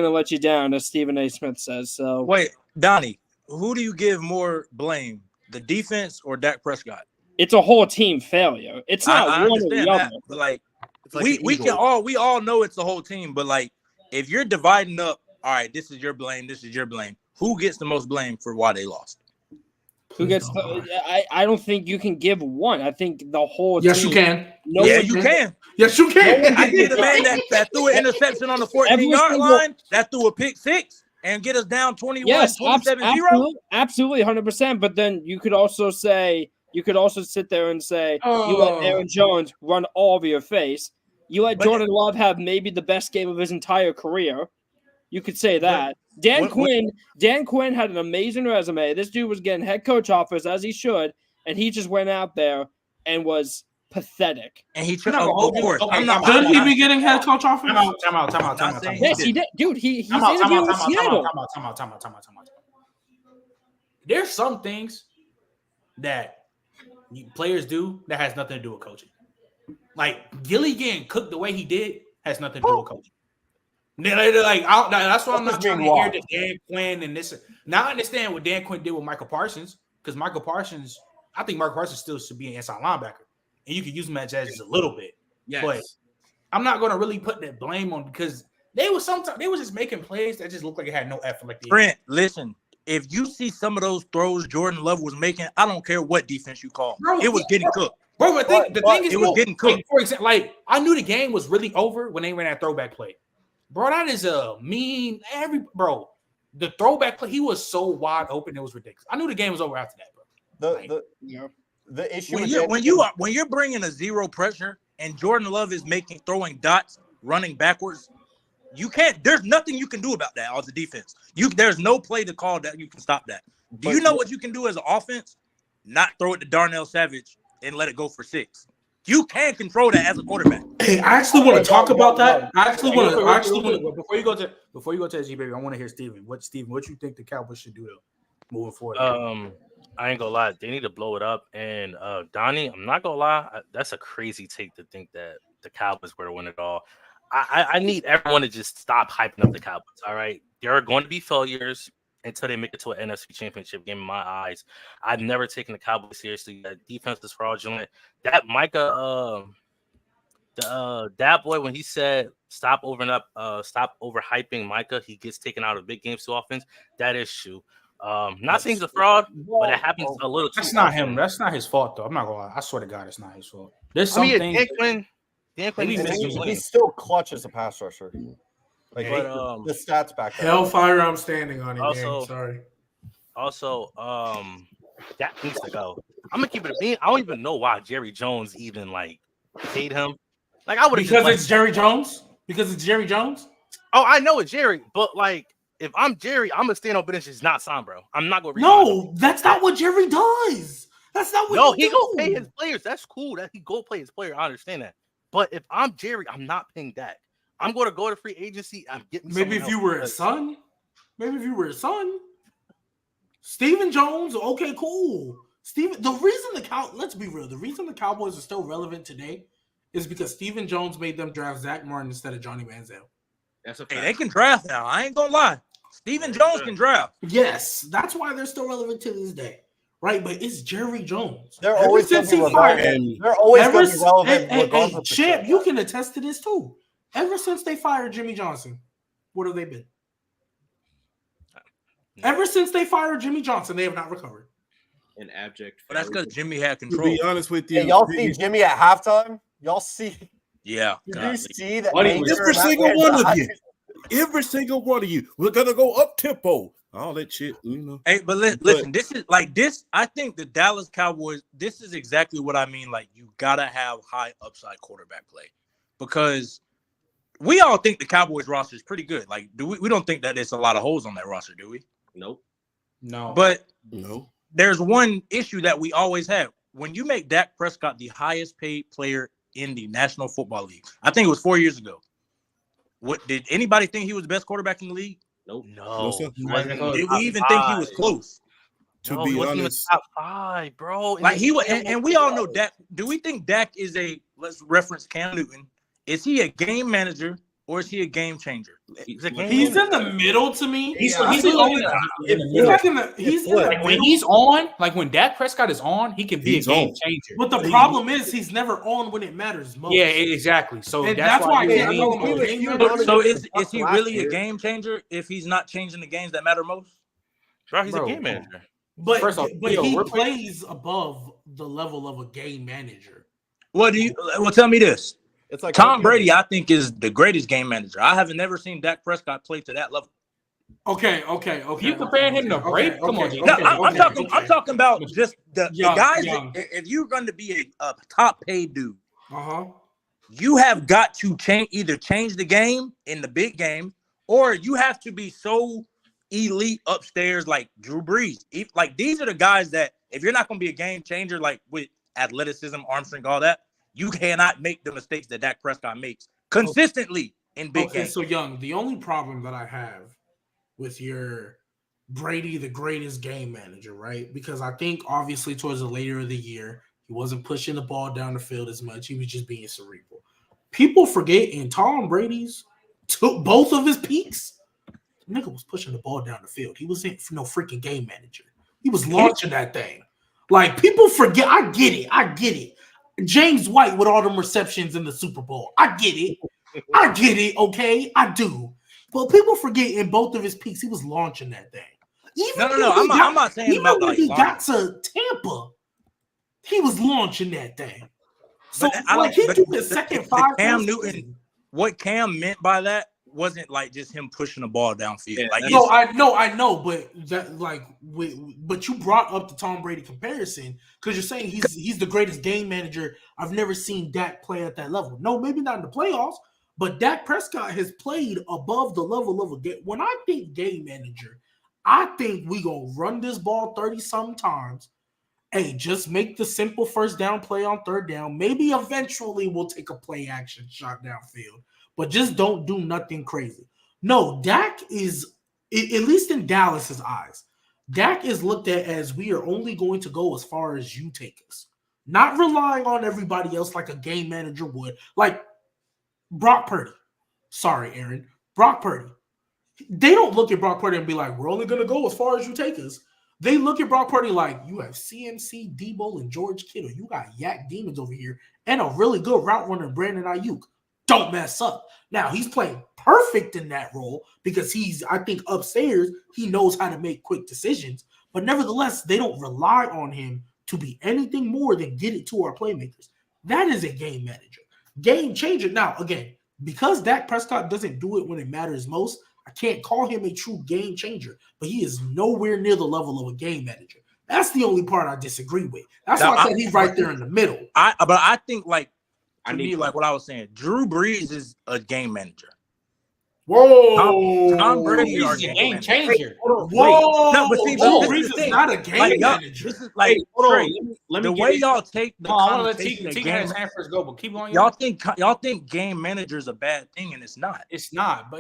let you down, as Stephen A. Smith says. So wait, Donnie, who do you give more blame, the defense or Dak Prescott? It's a whole team failure. It's not I one or understand the other. that, but like we all know it's the whole team, but like if you're dividing up, all right, this is your blame, who gets the most blame for why they lost? Who gets? I don't think you can give one. I think the whole. Yes, team, you can. No, Yeah, you can. Yes, you can. I think the man that threw an interception on the 14-yard line, that threw a pick six, and get us down 21, yes, 27-0. absolutely, 100%. But then you could also sit there and say you let Aaron Jones run all over your face. You let Jordan Love have maybe the best game of his entire career. You could say that. Dan Quinn had an amazing resume. This dude was getting head coach offers as he should, and he just went out there and was pathetic. And he No, of course. okay, should he be getting head coach offers? Time out. Yes, he did. Dude, he's interviewing with Seattle. Time out. There's some things that players do that has nothing to do with coaching. Like Gilly getting cooked the way he did has nothing to do with coaching. That's why I'm not trying to hear the Dan Quinn and this. Now I understand what Dan Quinn did with Michael Parsons, because I think Michael Parsons still should be an inside linebacker, and you can use him as just a little bit. Yes. But I'm not going to really put that blame on, because they was just making plays that just looked like it had no effort. Like Trent, listen. If you see some of those throws Jordan Love was making, I don't care what defense you call. It was getting cooked. Bro, the thing is, it was getting cooked. Like, for example, I knew the game was really over when they ran that throwback play. Bro, that is a mean the throwback play, he was so wide open, it was ridiculous. I knew the game was over after that, bro. The issue when you're bringing a zero pressure and Jordan Love is throwing dots, running backwards, you can't. There's nothing you can do about that as a defense. There's no play to call that you can stop that. Do you know what you can do as an offense? Not throw it to Darnell Savage and let it go for 6. You can control that as a quarterback. Hey, I actually want to talk about that. Before you go to SG Baby, I want to hear Steven. What you think the Cowboys should do though, moving forward? I ain't gonna lie, they need to blow it up. And Donnie, I'm not gonna lie, that's a crazy take to think that the Cowboys were to win it all. I need everyone to just stop hyping up the Cowboys. All right, there are going to be failures until they make it to an NFC Championship game. In my eyes, I've never taken the Cowboys seriously. That defense is fraudulent. That Micah, that boy, when he said stop overhyping Micah, he gets taken out of big games too often. That is true. Not saying he's a fraud, but it happens a little. That's not him. That's not his fault, though. I'm not gonna lie. I swear to God, it's not his fault. There's some things. Dan Quinn, he's still clutch as a pass rusher. Like the stats back there. Hellfire, I'm standing on it. Also, sorry. Also, that needs to go. I'm gonna keep it a bean. I don't even know why Jerry Jones even paid him. Like I would because it's Jerry Jones. Because it's Jerry Jones. Oh, I know it's Jerry, but if I'm Jerry, I'm gonna stand on business. It's not Sam, bro. I'm not gonna. No, that's not what Jerry does. That's not what. He go pay his players. That's cool. That he go play his player. I understand that. But if I'm Jerry, I'm not paying Dak. I'm going to go to free agency. I'm getting. Maybe if you were a son. Steven Jones. Okay, cool. Let's be real. The reason the Cowboys are still relevant today is because Steven Jones made them draft Zach Martin instead of Johnny Manziel. That's okay. They can draft now. I ain't gonna lie. Steven Jones can draft. Yes, that's why they're still relevant to this day. Right, but it's Jerry Jones. They're always going to be relevant. They're always going to be relevant. Hey, Champ, you can attest to this too. Ever since they fired Jimmy Johnson, what have they been? Ever since they fired Jimmy Johnson, they have not recovered. An abject. But that's because Jimmy had control. To be honest with you, hey, y'all see Jimmy at halftime? Y'all see? Yeah. Did you see that? Every single one of you. Every single one of you. We're gonna go up tempo. All that shit, you know. Hey, but listen, this is this. I think the Dallas Cowboys, this is exactly what I mean. Like, you gotta have high upside quarterback play, because we all think the Cowboys roster is pretty good. Like, we don't think that there's a lot of holes on that roster, do we? Nope. No. But no. There's one issue that we always have. When you make Dak Prescott the highest paid player in the National Football League, I think it was 4 years ago. What did anybody think he was the best quarterback in the league? Nope. No. Did we even think he was close? To be honest, top 5, bro. Like he was, and we all know Dak. Do we think Dak is let's reference Cam Newton? Is he a game manager or is he a game changer? He's in the middle to me. He's when he's on, like when Dak Prescott is on, he can be a game changer. But the problem is he's never on when it matters most. Yeah, exactly. So that's why I can't call him a game changer. So is he really a game changer if he's not changing the games that matter most? Bro, he's Bro, a game manager. But First off, but yo, he we're playing- plays above the level of a game manager. What do you? Well, tell me this. It's like Tom Brady, I think, is the greatest game manager. I haven't never seen Dak Prescott play to that level. Okay. You comparing him to Brady? Come on, G. No, I'm talking about just the Young, guys. young. If you're going to be a top paid dude, Uh-huh. you have got to either change the game in the big game, or you have to be so elite upstairs like Drew Brees. Like these are the guys that if you're not going to be a game changer, like with athleticism, arm strength, all that, you cannot make the mistakes that Dak Prescott makes consistently in big games. So Young, the only problem that I have with your Brady, the greatest game manager, right? Because I think obviously towards the later of the year, he wasn't pushing the ball down the field as much. He was just being cerebral. People forget in Tom Brady's both of his peaks, the nigga was pushing the ball down the field. He wasn't no freaking game manager. He was launching that thing. Like people forget. I get it. James White with all them receptions in the Super Bowl. I get it. Okay, I do. But people forget in both of his peaks, he was launching that thing. No. I'm not saying about when like he got to Tampa, he was launching that thing. So like he threw the second five. Cam Newton, what Cam meant by that wasn't like just him pushing the ball downfield. Yeah, like I know, but that but you brought up the Tom Brady comparison because you're saying he's the greatest game manager. I've never seen Dak play at that level. No, maybe not in the playoffs, but Dak Prescott has played above the level of a game. When I think game manager, I think we gonna run this ball 30-some times. Hey, just make the simple first down play on third down. Maybe eventually we'll take a play action shot downfield, but just don't do nothing crazy. No, Dak is, at least in Dallas's eyes, Dak is looked at as we are only going to go as far as you take us. Not relying on everybody else like a game manager would. Like Brock Purdy. Sorry, Aaron. Brock Purdy. They don't look at Brock Purdy and be like, we're only going to go as far as you take us. They look at Brock Purdy like, you have CMC, Debo, and George Kittle. You got Yak Demons over here and a really good route runner, Brandon Ayuk. Don't mess up. Now, he's playing perfect in that role because I think upstairs, he knows how to make quick decisions. But nevertheless, they don't rely on him to be anything more than get it to our playmakers. That is a game manager. Game changer. Now, again, because Dak Prescott doesn't do it when it matters most, I can't call him a true game changer, but he is nowhere near the level of a game manager. That's the only part I disagree with. That's why I said he's right there in the middle. But I think like like what I was saying, Drew Brees is a game manager. Whoa, Tom Brady is are a game game manager. changer. Whoa, no, but see, Brees is not a game manager. This is like Let me the get way it. y'all take the I want to let connotation of T game. his hand first go, but keep going. Y'all think game manager is a bad thing, and it's not. It's not.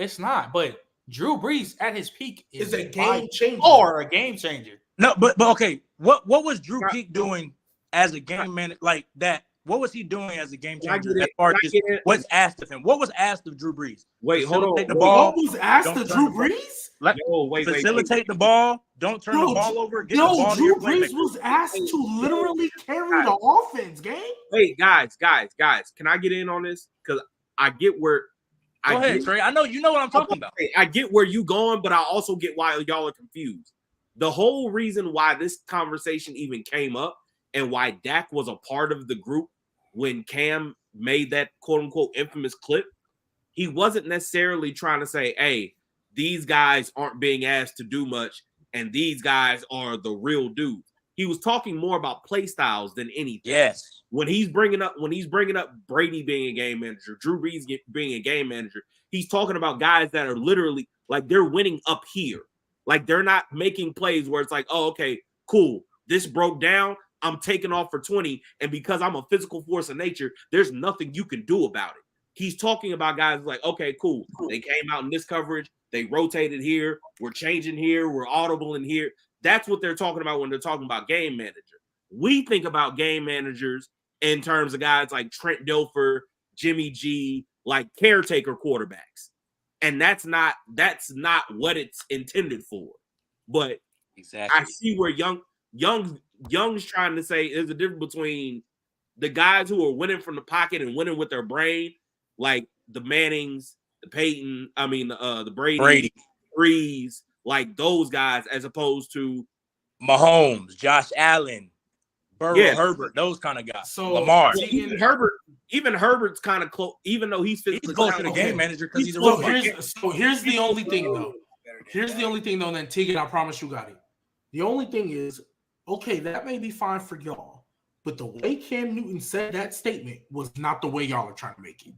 But Drew Brees at his peak is a game changer or a game changer. No, but okay, what was Drew Peak doing as a game manager like that? What was he doing as a game changer as far as what's asked of him? What was asked of Drew Brees? Wait, hold on. The ball. What was asked of Drew Brees? Facilitate the ball. Don't turn the ball over. Get the ball to Drew your Brees playmaker. was asked to literally carry the offense, gang. Wait, guys, can I get in on this? Because I get where. Go ahead, Trey. I know you know what I'm talking about. I get where you going, but I also get why y'all are confused. The whole reason why this conversation even came up and why Dak was a part of the group when Cam made that quote-unquote infamous clip, he wasn't necessarily trying to say, hey, these guys aren't being asked to do much and these guys are the real dudes. He was talking more about play styles than anything. Yes. When he's bringing up Brady being a game manager, Drew Brees being a game manager, he's talking about guys that are literally like they're winning up here. Like they're not making plays where it's like, oh, okay, cool. This broke down. I'm taking off for 20. And because I'm a physical force of nature, there's nothing you can do about it. He's talking about guys like, okay, cool. They came out in this coverage. They rotated here. We're changing here. We're audible in here. That's what they're talking about when they're talking about game manager. We think about game managers in terms of guys like Trent Dilfer, Jimmy G, like caretaker quarterbacks. And that's not what it's intended for. But exactly, I see where Young's trying to say there's a difference between the guys who are winning from the pocket and winning with their brain, like the Mannings, the Peyton, the Brady, Breeze, like those guys as opposed to Mahomes, Josh Allen, Burrow, Yeah. Herbert, those kind of guys. So Lamar. well, even Herbert's kind of close, even though he's He's physically closer to sound. game manager because he's a Well, rookie. here's the only thing though. And then Tegan, I promise you got it. The only thing is, okay, that may be fine for y'all, but the way Cam Newton said that statement was not the way y'all are trying to make it.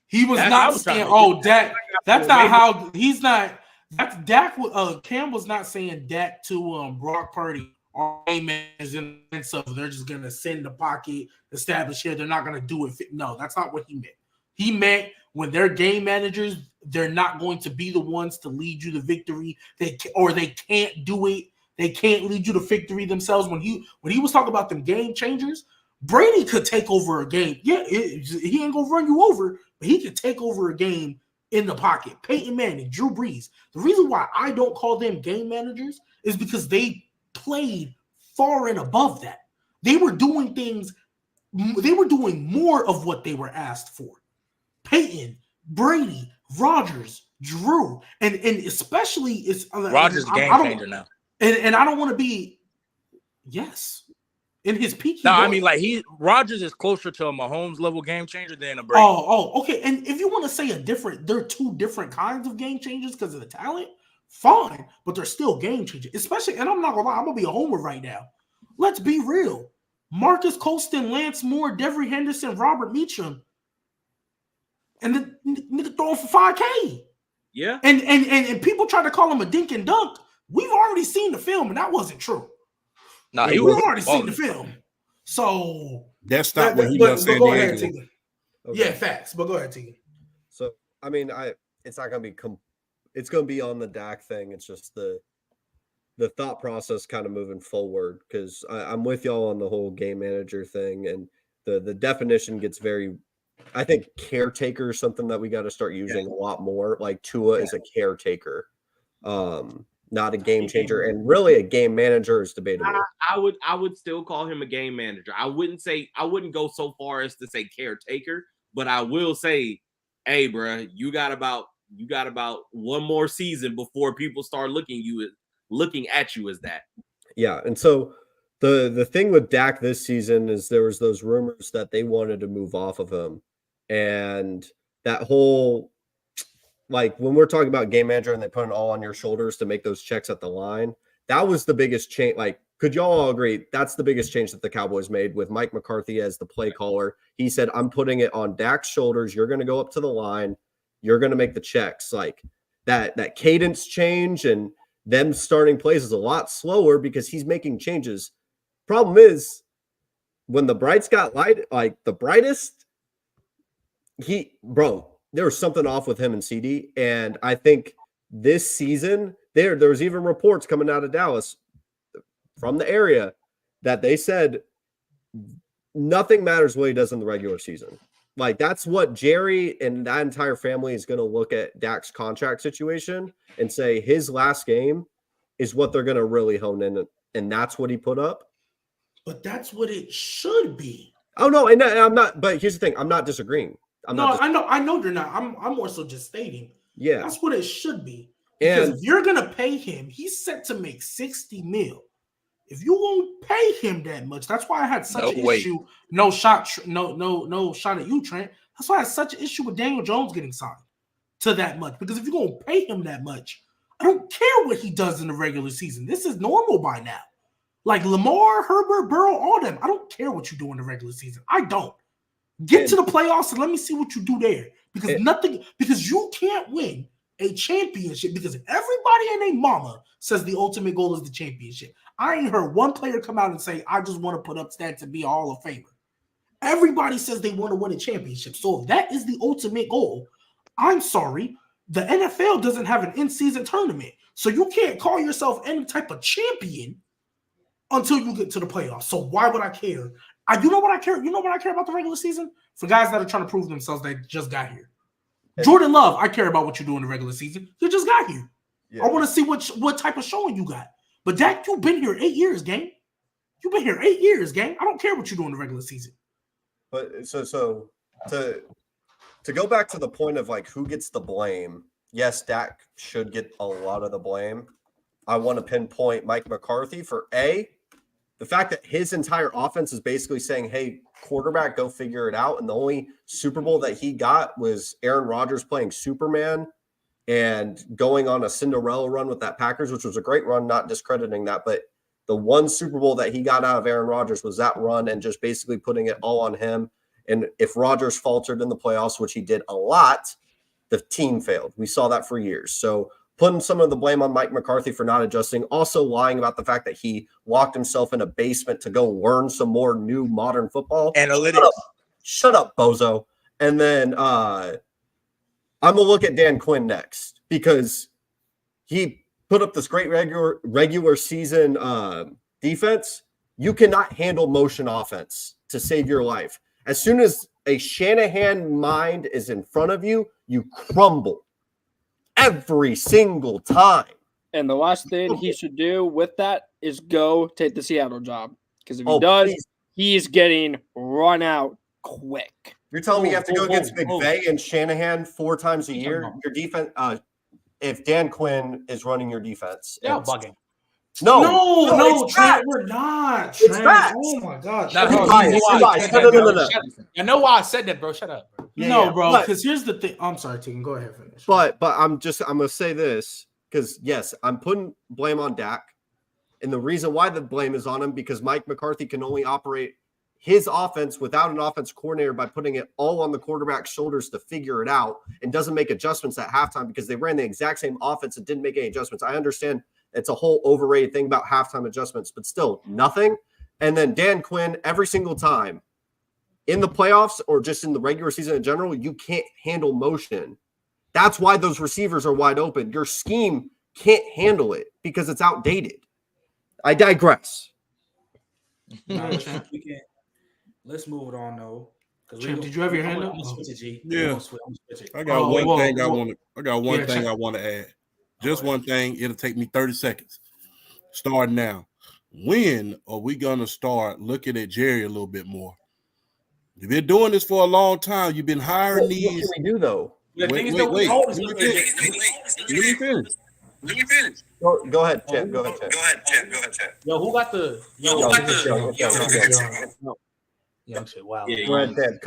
He was That's how I not was trying saying, to make "Oh, Dak." That's not how he's not. That's Dak. Cam was not saying Dak to Brock Purdy or game managers in the sense of they're just gonna sit in the pocket, establish here. They're not gonna do it. No, that's not what he meant. He meant when they're game managers, they're not going to be the ones to lead you to victory. They can't do it. They can't lead you to victory themselves. When he was talking about them game changers, Brady could take over a game. Yeah, he ain't gonna run you over, but he could take over a game in the pocket. Peyton Manning, Drew Brees. The reason why I don't call them game managers is because they played far and above that. They were doing things. They were doing more of what they were asked for. Peyton, Brady, Rodgers, Drew, and especially it's Rodgers game changer now. And I don't want to be in his peak. No, I mean like Rodgers is closer to a Mahomes level game changer than a Brady. Oh, okay. And if you want to say they're two different kinds of game changers because of the talent, fine, but they're still game changers. Especially, and I'm not gonna lie, I'm gonna be a homer right now. Let's be real. Marcus Colston, Lance Moore, Devery Henderson, Robert Meacham, and the nigga throwing for 5K. Yeah. And people try to call him a dink and dunk. We've already seen the film, and that wasn't true. No, We've already seen the film. So That's not what he does. San go ahead, Diego. Tegan. Yeah, facts. But go ahead, Tegan. So I mean, it's not gonna be it's gonna be on the Dak thing. It's just the thought process kind of moving forward because I'm with y'all on the whole game manager thing, and the definition gets very. I think caretaker is something that we got to start using a lot more. Like Tua is a caretaker, not a game changer, and really a game manager is debatable. I would still call him a game manager. I wouldn't go so far as to say caretaker, but I will say, hey, bro, you got about one more season before people start looking at you as that. Yeah, and so the thing with Dak this season is there was those rumors that they wanted to move off of him, and that whole like when we're talking about game manager and they put it all on your shoulders to make those checks at the line, that was the biggest change. Like, could y'all all agree that's the biggest change that the Cowboys made with Mike McCarthy as the play caller? He said, I'm putting it on Dak's shoulders. You're going to go up to the line. You're going to make the checks. Like that cadence change and them starting plays is a lot slower because he's making changes. Problem is when the brights got light, like the brightest, there was something off with him and CD. And I think this season there was even reports coming out of Dallas from the area that they said nothing matters what he does in the regular season. Like that's what Jerry and that entire family is going to look at Dak's contract situation and say his last game is what they're going to really hone in. And that's what he put up. But that's what it should be. Oh no, and I'm not. But here's the thing: I'm not disagreeing. I know you're not. I'm more so just stating. Yeah, that's what it should be. Because if you're gonna pay him, he's set to make $60 million. If you won't pay him that much, that's why I had such an issue. No shot at you, Trent. That's why I had such an issue with Daniel Jones getting signed to that much. Because if you're gonna pay him that much, I don't care what he does in the regular season. This is normal by now. Like Lamar, Herbert, Burrow, all them. I don't care what you do in the regular season. I don't. Get to the playoffs and let me see what you do there. Because you can't win a championship because everybody and their mama says the ultimate goal is the championship. I ain't heard one player come out and say, I just want to put up stats to be a Hall of Famer. Everybody says they want to win a championship. So if that is the ultimate goal, I'm sorry, the NFL doesn't have an in-season tournament. So you can't call yourself any type of champion until you get to the playoffs. So why would I care? You know what I care? You know what I care about the regular season? For guys that are trying to prove themselves, they just got here. Jordan Love, I care about what you do in the regular season. You just got here. Yeah. I want to see what type of showing you got. But Dak, you've been here 8 years, gang. You've been here 8 years, gang. I don't care what you do in the regular season. But so to go back to the point of like who gets the blame, yes, Dak should get a lot of the blame. I want to pinpoint Mike McCarthy for the fact that his entire offense is basically saying, hey, quarterback, go figure it out. And the only Super Bowl that he got was Aaron Rodgers playing Superman and going on a Cinderella run with that Packers, which was a great run, not discrediting that. But the one Super Bowl that he got out of Aaron Rodgers was that run and just basically putting it all on him. And if Rodgers faltered in the playoffs, which he did a lot, the team failed. We saw that for years. So putting some of the blame on Mike McCarthy for not adjusting, also lying about the fact that he locked himself in a basement to go learn some more new modern football. Analytics. Shut up, bozo. And then I'm going to look at Dan Quinn next because he put up this great regular season defense. You cannot handle motion offense to save your life. As soon as a Shanahan mind is in front of you, you crumble. Every single time. And the last thing he should do with that is go take the Seattle job. Because if he does, he's getting run out quick. You're telling me you have to go against McVay and Shanahan 4 times a year? Your defense, if Dan Quinn is running your defense. Yeah, bugging. No, Trent, we're not. It's facts. Oh my God. No. I know why I said that, bro. Shut up. Bro. Yeah, bro. Because here's the thing. I'm sorry, Tegan. Go ahead, finish. But I'm gonna say this because yes, I'm putting blame on Dak, and the reason why the blame is on him because Mike McCarthy can only operate his offense without an offense coordinator by putting it all on the quarterback's shoulders to figure it out, and doesn't make adjustments at halftime because they ran the exact same offense and didn't make any adjustments. I understand. It's a whole overrated thing about halftime adjustments, but still nothing. And then Dan Quinn, every single time in the playoffs or just in the regular season in general, you can't handle motion. That's why those receivers are wide open. Your scheme can't handle it because it's outdated. I digress. Let's move it on, though. Champ, did you have your hand up? Yeah. I got one thing I want to add. Just one thing. It'll take me 30 seconds. Start now. When are we going to start looking at Jerry a little bit more? You've been doing this for a long time. You've been hiring these. What can we do, though? Wait. Let me finish. Go ahead, Champ. Go ahead, Champ. Yo, who got the? Young shit. Wow. Go ahead, Champ.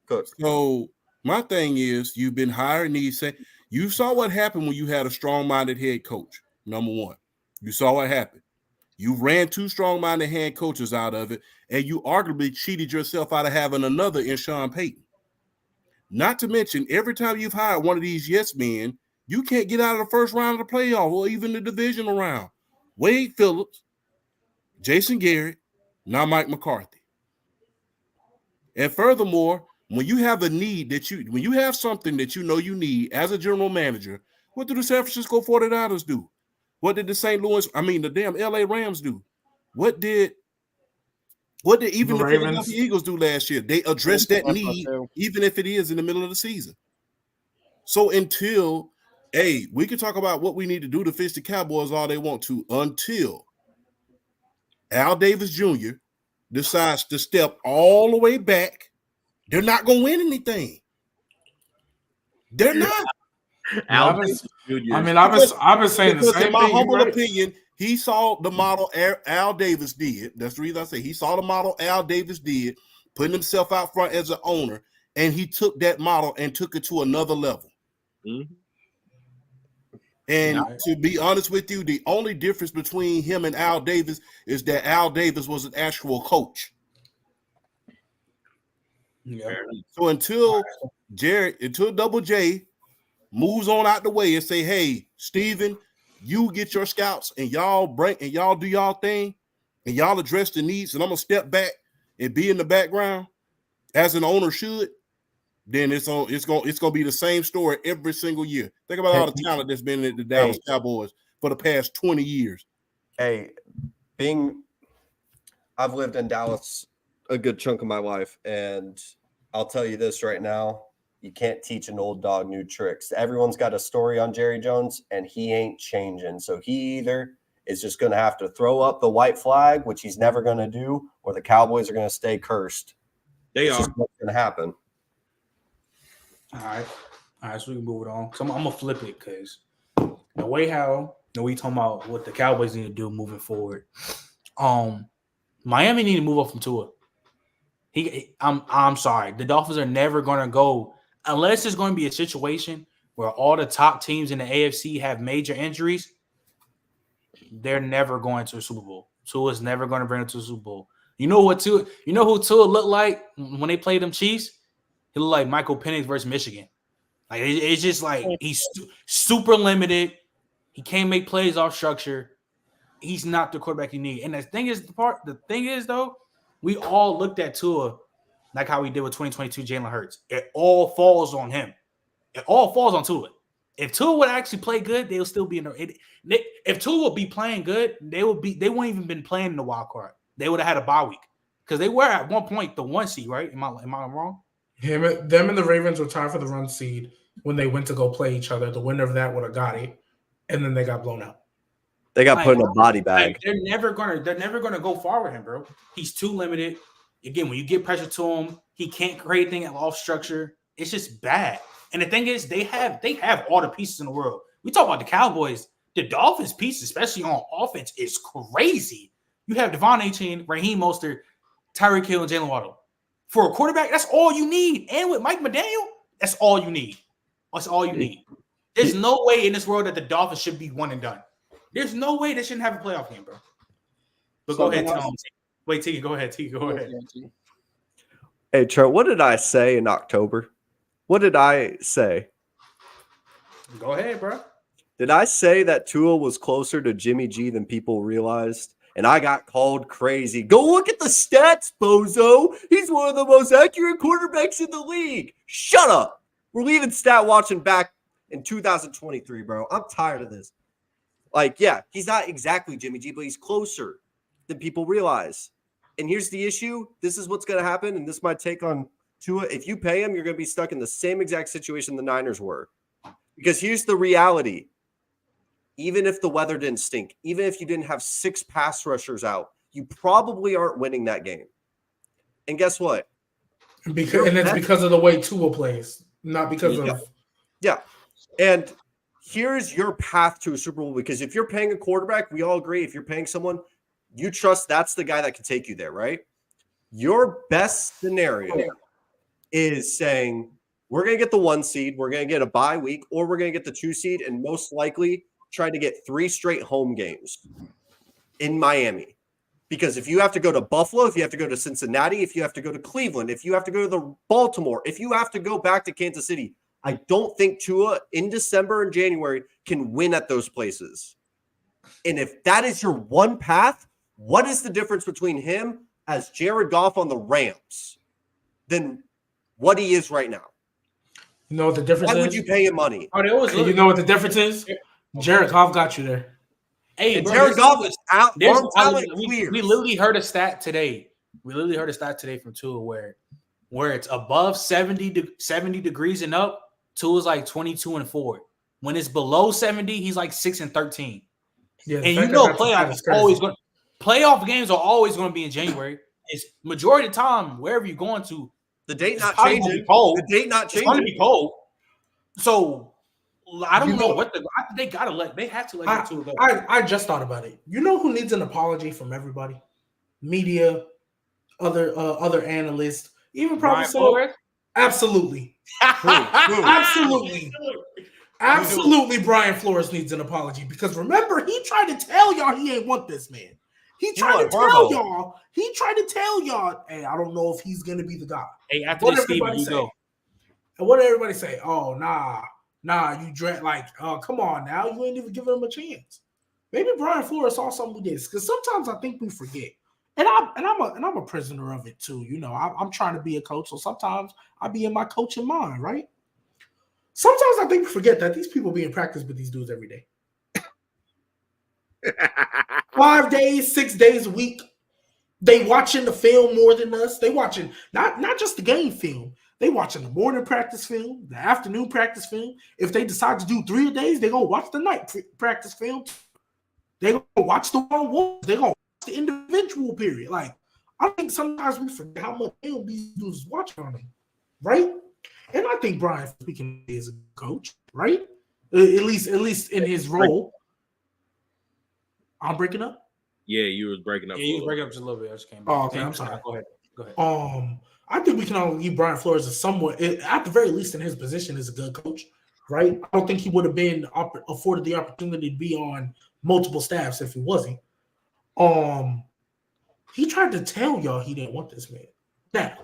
Cook. So my thing is, you've been hiring these. You saw what happened when you had a strong-minded head coach, number one. You saw what happened. You ran 2 strong-minded head coaches out of it, and you arguably cheated yourself out of having another in Sean Payton. Not to mention, every time you've hired one of these yes men, you can't get out of the first round of the playoff or even the divisional round. Wade Phillips, Jason Garrett, now Mike McCarthy. And furthermore, when you have a need when you have something that you know you need as a general manager, what do the San Francisco 49ers do? What did the damn LA Rams do? What did even the Philadelphia Eagles do last year? They addressed that need, even if it is in the middle of the season. So we can talk about what we need to do to fix the Cowboys all they want to until Al Davis Jr. decides to step all the way back. They're not going to win anything. They're not. I've been saying the same thing. In my humble opinion, he saw the model Al Davis did. That's the reason I say he saw the model Al Davis did, putting himself out front as an owner, and he took that model and took it to another level. Mm-hmm. And to be honest with you, the only difference between him and Al Davis is that Al Davis was an actual coach. Yeah. So until Double J moves on out the way and say, hey, Steven, you get your scouts and y'all do y'all thing and y'all address the needs, and I'm gonna step back and be in the background as an owner should, then it's gonna be the same story every single year. Think about all the talent that's been in the Dallas Cowboys for the past 20 years. Hey, I've lived in Dallas a good chunk of my life, and I'll tell you this right now: you can't teach an old dog new tricks. Everyone's got a story on Jerry Jones, and he ain't changing. So he either is just going to have to throw up the white flag, which he's never going to do, or the Cowboys are going to stay cursed. They it's are. just what's going to happen. All All right, so we can move it on. So I'm gonna flip it because the way how we talking about what the Cowboys need to do moving forward. Miami need to move up from Tua. I'm sorry. The Dolphins are never gonna go unless there's going to be a situation where all the top teams in the AFC have major injuries. They're never going to a Super Bowl. Tua's never going to bring it to a Super Bowl. You know what Tua? You know who Tua looked like when they played them Chiefs? He looked like Michael Penix versus Michigan. Like it's just like he's super limited. He can't make plays off structure. He's not the quarterback you need. And the thing is though, we all looked at Tua like how we did with 2022 Jalen Hurts. It all falls on him. It all falls on Tua. If Tua would actually play good, they'll still be in the. If Tua would be playing good, they wouldn't even been playing in the wild card. They would have had a bye week because they were at one point the 1 seed, right? Am I wrong? Them and the Ravens were tied for the run seed when they went to go play each other. The winner of that would have got it, and then they got blown out. They got put in a body bag. They're never gonna go far with him, bro. He's too limited. Again, when you get pressure to him, he can't create anything off structure. It's just bad. And the thing is, they have all the pieces in the world. We talk about the Cowboys. The Dolphins' pieces, especially on offense, is crazy. You have Devon Achane, Raheem Mostert, Tyreek Hill, and Jalen Waddle. For a quarterback, that's all you need. And with Mike McDaniel, that's all you need. That's all you need. There's no way in this world that the Dolphins should be one and done. There's no way they shouldn't have a playoff game, bro. But go ahead, Tom. Wait, Tiki, go ahead. Go ahead. Hey, Trent, what did I say in October? What did I say? Go ahead, bro. Did I say that Tua was closer to Jimmy G than people realized? And I got called crazy. Go look at the stats, bozo. He's one of the most accurate quarterbacks in the league. Shut up. We're leaving stat watching back in 2023, bro. I'm tired of this. Like, yeah, he's not exactly Jimmy G, but he's closer than people realize. And here's the issue. This is what's going to happen, and this is my take on Tua. If you pay him, you're going to be stuck in the same exact situation the Niners were. Because here's the reality. Even if the weather didn't stink, even if you didn't have 6 pass rushers out, you probably aren't winning that game. And guess what? It's because of the way Tua plays, not because of... Yeah. And here's your path to a Super Bowl, because if you're paying a quarterback, we all agree, if you're paying someone, you trust that's the guy that can take you there, right? Your best scenario is saying, we're going to get the 1 seed, we're going to get a bye week, or we're going to get the 2 seed, and most likely trying to get 3 straight home games in Miami. Because if you have to go to Buffalo, if you have to go to Cincinnati, if you have to go to Cleveland, if you have to go to the Baltimore, if you have to go back to Kansas City, I don't think Tua in December and January can win at those places. And if that is your one path, what is the difference between him as Jared Goff on the Rams than what he is right now? You know what the difference is? Why would you pay him money? You know what the difference is? Jared Goff got you there. Hey, bro, Jared Goff is out. We literally heard a stat today. From Tua where it's above 70 degrees and up, Tua's like 22-4. When it's below 70, he's like 6-13. Yeah, and you know playoff games are always going to be in January. It's majority of the time, wherever you're going to, the date not changing. The date not changing. It's going to be cold. So I don't know what they have to let Tua go. I just thought about it. You know who needs an apology from everybody? Media, other analysts, even probably Flores. Absolutely. Absolutely, Brian Flores needs an apology because remember, he tried to tell y'all he ain't want this man. He tried to tell y'all, hey, I don't know if he's gonna be the guy. Hey, after this, Steven, you go. And what did everybody say? Oh, nah, you dread come on now, you ain't even giving him a chance. Maybe Brian Flores saw something with this because sometimes I think we forget. And I'm a prisoner of it too. You know, I'm trying to be a coach, so sometimes I be in my coaching mind, right? Sometimes I think we forget that these people be in practice with these dudes every day. 5 days, 6 days a week. They watching the film more than us. They watching not just the game film. They watching the morning practice film, the afternoon practice film. If they decide to do 3 days, they're gonna watch the night practice film. They're gonna watch the one. They're gonna the individual period. Like, I think sometimes we forget how much film these dudes watching on them, right? And I think Brian speaking is a coach, right? At least in his role. I'm breaking up. Yeah, you was breaking up. Yeah, you was breaking up just a little bit. I just came back. Oh, okay, I'm sorry. Go ahead. I think we can all give Brian Flores a somewhat, at the very least in his position, is a good coach, right? I don't think he would have been afforded the opportunity to be on multiple staffs if he wasn't. He tried to tell y'all he didn't want this man. Now,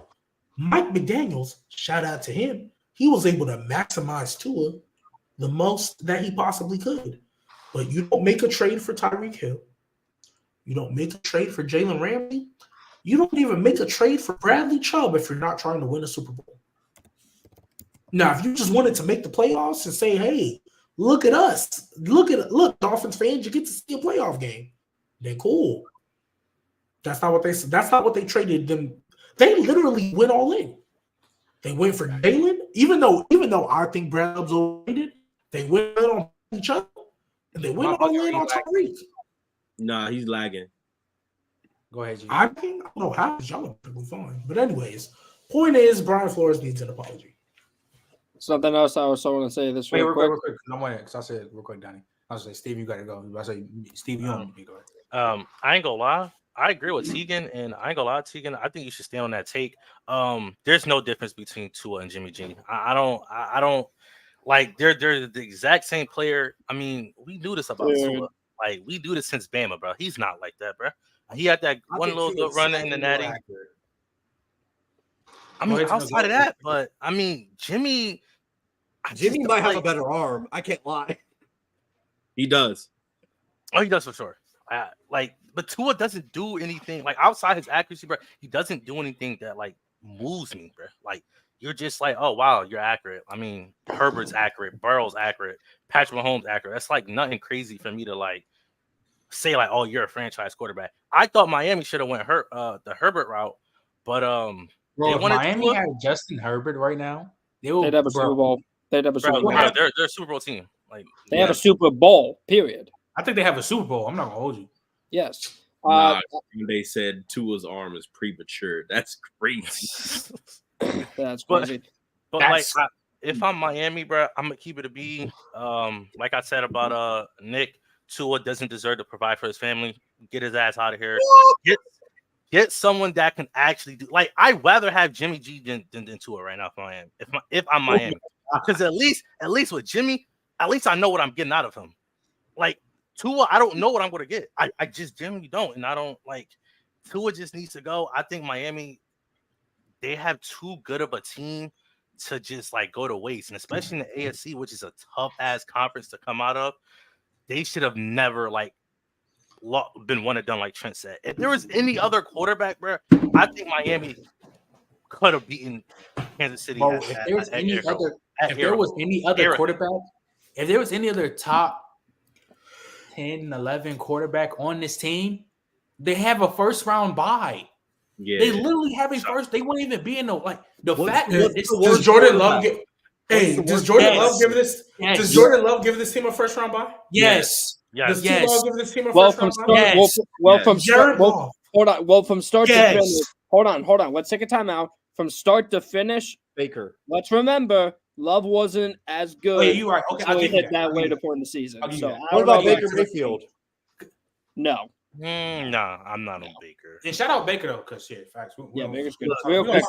Mike McDaniels, shout out to him, he was able to maximize Tua the most that he possibly could. But you don't make a trade for Tyreek Hill. You don't make a trade for Jalen Ramsey. You don't even make a trade for Bradley Chubb if you're not trying to win a Super Bowl. Now, if you just wanted to make the playoffs and say, hey, look at us. Look, Dolphins fans, you get to see a playoff game. Then cool. That's not what they said. That's not what they traded them. They literally went all in. They went for Jalen, even though I think Bradley's overrated, they went on each other, and they went all in on Tyreek. Nah, he's lagging. Go ahead, G. I don't know how y'all are people fine. But anyways, point is Brian Flores needs an apology. Something else I was going to say this Wait, real quick. real quick. Because I said real quick, Donnie. I was like, Steve, you got to go. I say, Steve, you don't go ahead. I ain't gonna lie. I agree with Tegan, and I ain't gonna lie, Tegan. I think you should stand on that take. There's no difference between Tua and Jimmy G. I don't like they're the exact same player. I mean, we knew this about Tua. Like we do this since Bama, bro. He's not like that, bro. He had that one little good run in the natty. I mean, outside of that, but I mean, Jimmy might have a better arm. I can't lie. He does. Oh, he does for sure. But Tua doesn't do anything like outside his accuracy, bro. He doesn't do anything that like moves me, bro. Like you're just like, oh wow, you're accurate. I mean, Herbert's accurate, Burrow's accurate, Patrick Mahomes accurate. That's like nothing crazy for me to like say like, oh, you're a franchise quarterback. I thought Miami should have went the Herbert route, but bro, if Miami had Justin Herbert right now, they'd have a Super Bowl. They'd have a Super Bowl. They're a Super Bowl team. Like they have a Super Bowl. Period. I think they have a Super Bowl. I'm not gonna hold you. Yes. They said Tua's arm is premature. That's crazy. That's crazy. But like, if I'm Miami, bro, I'm gonna keep it a B. Like I said about Nick, Tua doesn't deserve to provide for his family. Get his ass out of here. Get someone that can actually do. Like, I'd rather have Jimmy G than Tua right now if I am. If I'm Miami, because at least with Jimmy, at least I know what I'm getting out of him. Like Tua, I don't know what I'm going to get. I just generally don't, and I don't like. Tua just needs to go. I think Miami, they have too good of a team to just like go to waste, and especially in the AFC, which is a tough ass conference to come out of. They should have never like been one and done, like Trent said. If there was any other quarterback, bro, I think Miami could have beaten Kansas City. Bro, if there was any other quarterback, if there was any other top 10, 11 quarterback on this team, they have a first round bye. Yeah, they literally have a first. They wouldn't even be in the fact. Does Jordan Love get? Hey, does Jordan Love give this? Does Jordan Love give this team a first round bye? Yes. Does T. Law give this team a first round bye? From start to finish. Hold on. Let's take a timeout. From start to finish, Baker. Let's remember, Love wasn't as good. Wait, you're right. Okay, so he hit that later point in the season. So what about Baker Mayfield? No. Nah, I'm not on Baker. And shout out Baker though, because facts. Baker's good. Real quick.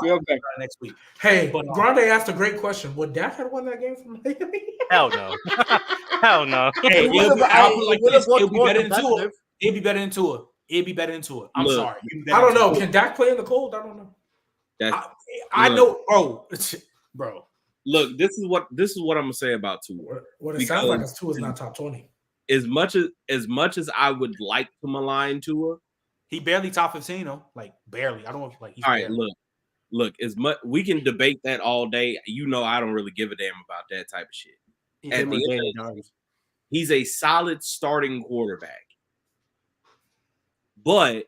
Next week. Hey, but Grande asked a great question. Would Dak have won that game from Miami? Hell no. Hell no. Hey, it'd be better than Tua. It'd be better than Tua. It'd be better than Tua. I'm sorry. I don't know. Can Dak play in the cold? I don't know. I know. Oh, bro. Look, this is what I'm gonna say about Tua. What it sounds like is Tua's not top 20. As much as I would like to malign Tua, he barely top 15 though. Like barely. I don't know if like he's all right. Look. As much we can debate that all day. You know, I don't really give a damn about that type of shit. At the end, he's a solid starting quarterback. But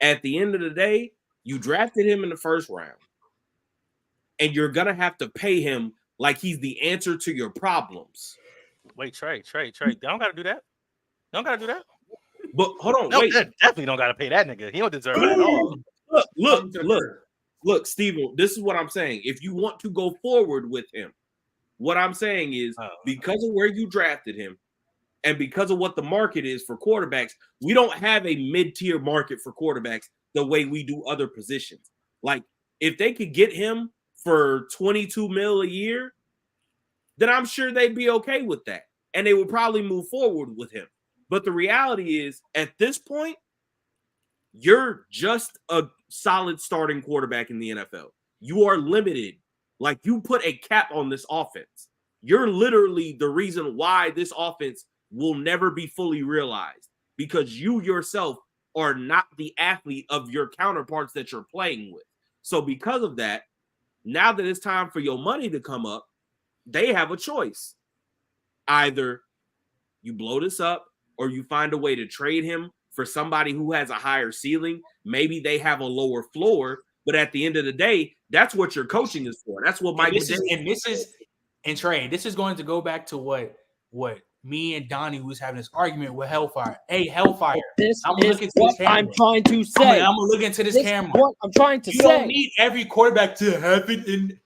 at the end of the day, you drafted him in the first round, and you're gonna have to pay him like he's the answer to your problems. Wait, Trey. They don't gotta do that. But hold on, no, wait. Definitely don't gotta pay that nigga. He don't deserve it at all. Look. look, Steven, this is what I'm saying. If you want to go forward with him, what I'm saying is because of where you drafted him and because of what the market is for quarterbacks, we don't have a mid-tier market for quarterbacks the way we do other positions. Like, if they could get him for $22 million a year, then I'm sure they'd be okay with that. And they would probably move forward with him. But the reality is, at this point, you're just a solid starting quarterback in the NFL. You are limited. Like, you put a cap on this offense. You're literally the reason why this offense will never be fully realized, because you yourself are not the athlete of your counterparts that you're playing with. So because of that, now that it's time for your money to come up, they have a choice. Either you blow this up or you find a way to trade him for somebody who has a higher ceiling. Maybe they have a lower floor, but at the end of the day, that's what your coaching is for. That's what Mike This is going to go back to what me and Donnie was having this argument with Hellfire. Hey, Hellfire, I'm trying to say. I'm gonna look into this camera. What I'm trying to say. You don't need every quarterback to have it in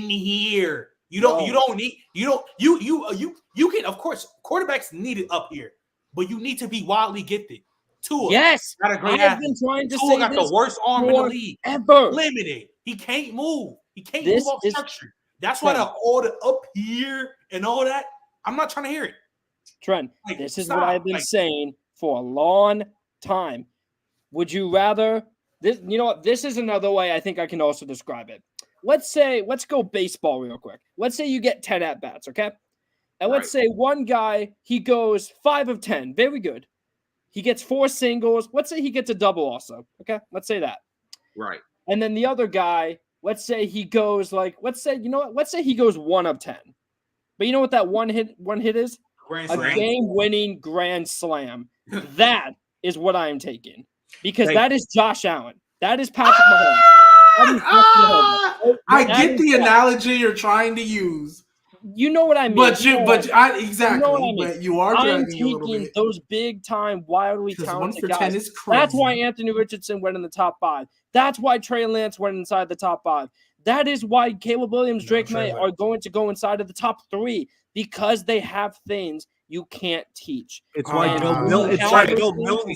here. You can, of course, quarterbacks need it up here, but you need to be wildly gifted. Tua, yes, got a great I've athlete. been trying to Tua say got this the worst arm in the league. Ever. Limited. He can't move. He can't This move off is- structure. That's why all the up here and all that. I'm not trying to hear it. Trent, Like, this is stop. what I've been saying for a long time. Would you rather this? You know what? This is another way I think I can also describe it. Let's go baseball real quick. Let's say you get 10 at bats, okay? And let's say one guy, he goes 5 of 10. Very good. He gets 4 singles. Let's say he gets a double also. Okay? Let's say that. Right. And then the other guy, let's say he goes let's say he goes 1 of 10. But you know what that one hit is? Grand A slam. game-winning grand slam. That is what I am taking. Because Thank that is Josh Allen. That is Patrick Mahomes. I get the analogy you're trying to use. You know what I mean. But You know what I mean. exactly. You know what I mean. But you are I'm dragging a little taking bit. those big-time, wildly 'Cause 1 talented for guys. 10 is crazy. That's why Anthony Richardson went in the top 5. That's why Trey Lance went inside the top 5. That is why Caleb Williams, Drake May are going to go inside of the top 3, because they have things you can't teach. It's why Joe And Milton's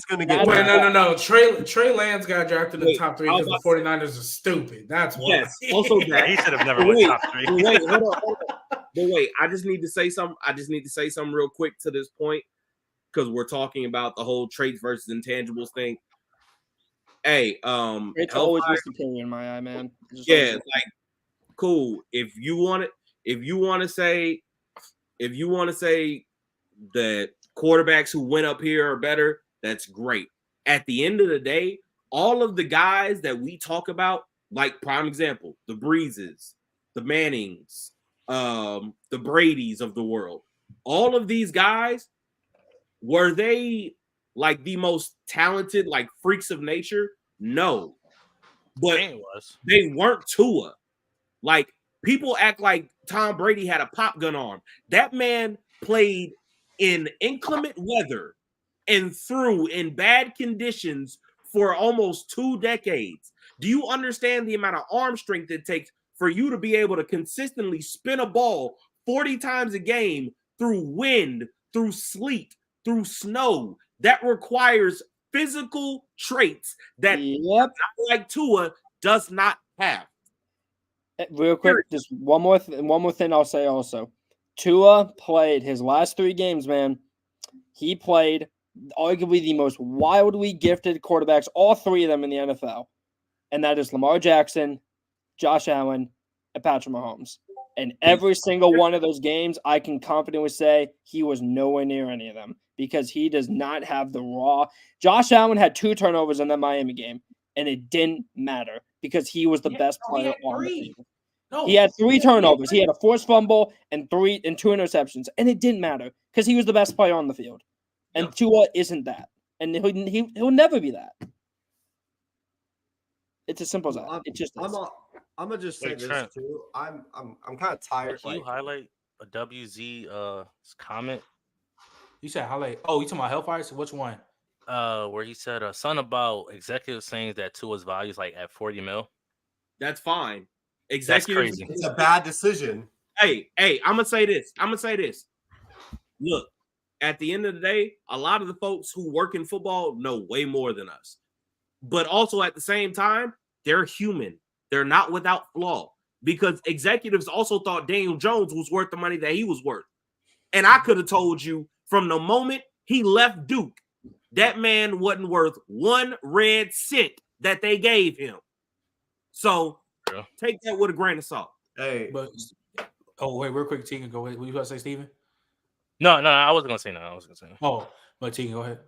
going to get Wait, drafted. no. Trey Lance got drafted in the top 3 because the 49ers are stupid. That's why. Yes. Also, Yeah, he should have never went top 3. Wait, hold on. But wait, I just need to say something real quick to this point, because we're talking about the whole traits versus intangibles thing. Hey, it's always misopinion in my eye, man. Yeah, like, cool. If you want to say that quarterbacks who went up here are better, that's great. At the end of the day, all of the guys that we talk about, like prime example, the Breezes, the Mannings, the Bradys of the world, all of these guys, were they like the most talented, like freaks of nature? No, but they weren't Tua. Like, people act like Tom Brady had a pop gun arm. That man played in inclement weather and threw in bad conditions for almost 2 decades. Do you understand the amount of arm strength it takes for you to be able to consistently spin a ball 40 times a game through wind, through sleet, through snow? That requires physical traits that like Tua does not have. Real quick, just one more thing I'll say also. Tua played his last 3 games, man. He played arguably the most wildly gifted quarterbacks, all 3 of them in the NFL. And that is Lamar Jackson, Josh Allen, and Patrick Mahomes. And every single one of those games, I can confidently say he was nowhere near any of them, because he does not have the raw. Josh Allen had 2 turnovers in that Miami game, and it didn't matter because he was the best player on the field. He had 3 turnovers. He had a forced fumble and 2 interceptions, and it didn't matter because he was the best player on the field. And Tua isn't that, and he'll never be that. It's as simple as that. It just is. I'm gonna just say Wait, this Trent. too. I'm kind of tired. Can you highlight a WZ comment? You said highlight. Oh, you talking about Hellfire? So which one? Where he said something about executives saying that Tua's value is like at 40 mil. That's fine. That's Executives, crazy. It's a bad decision. Hey, I'm gonna say this. Look, at the end of the day, a lot of the folks who work in football know way more than us. But also at the same time, they're human. They're not without flaw. Because executives also thought Daniel Jones was worth the money that he was worth. And I could have told you from the moment he left Duke, that man wasn't worth one red cent that they gave him. So take that with a grain of salt. Hey, But wait, real quick, Tegan, go ahead. What you about to say, Steven? No, I wasn't gonna say no. I was gonna say. Oh, but Tegan, go ahead.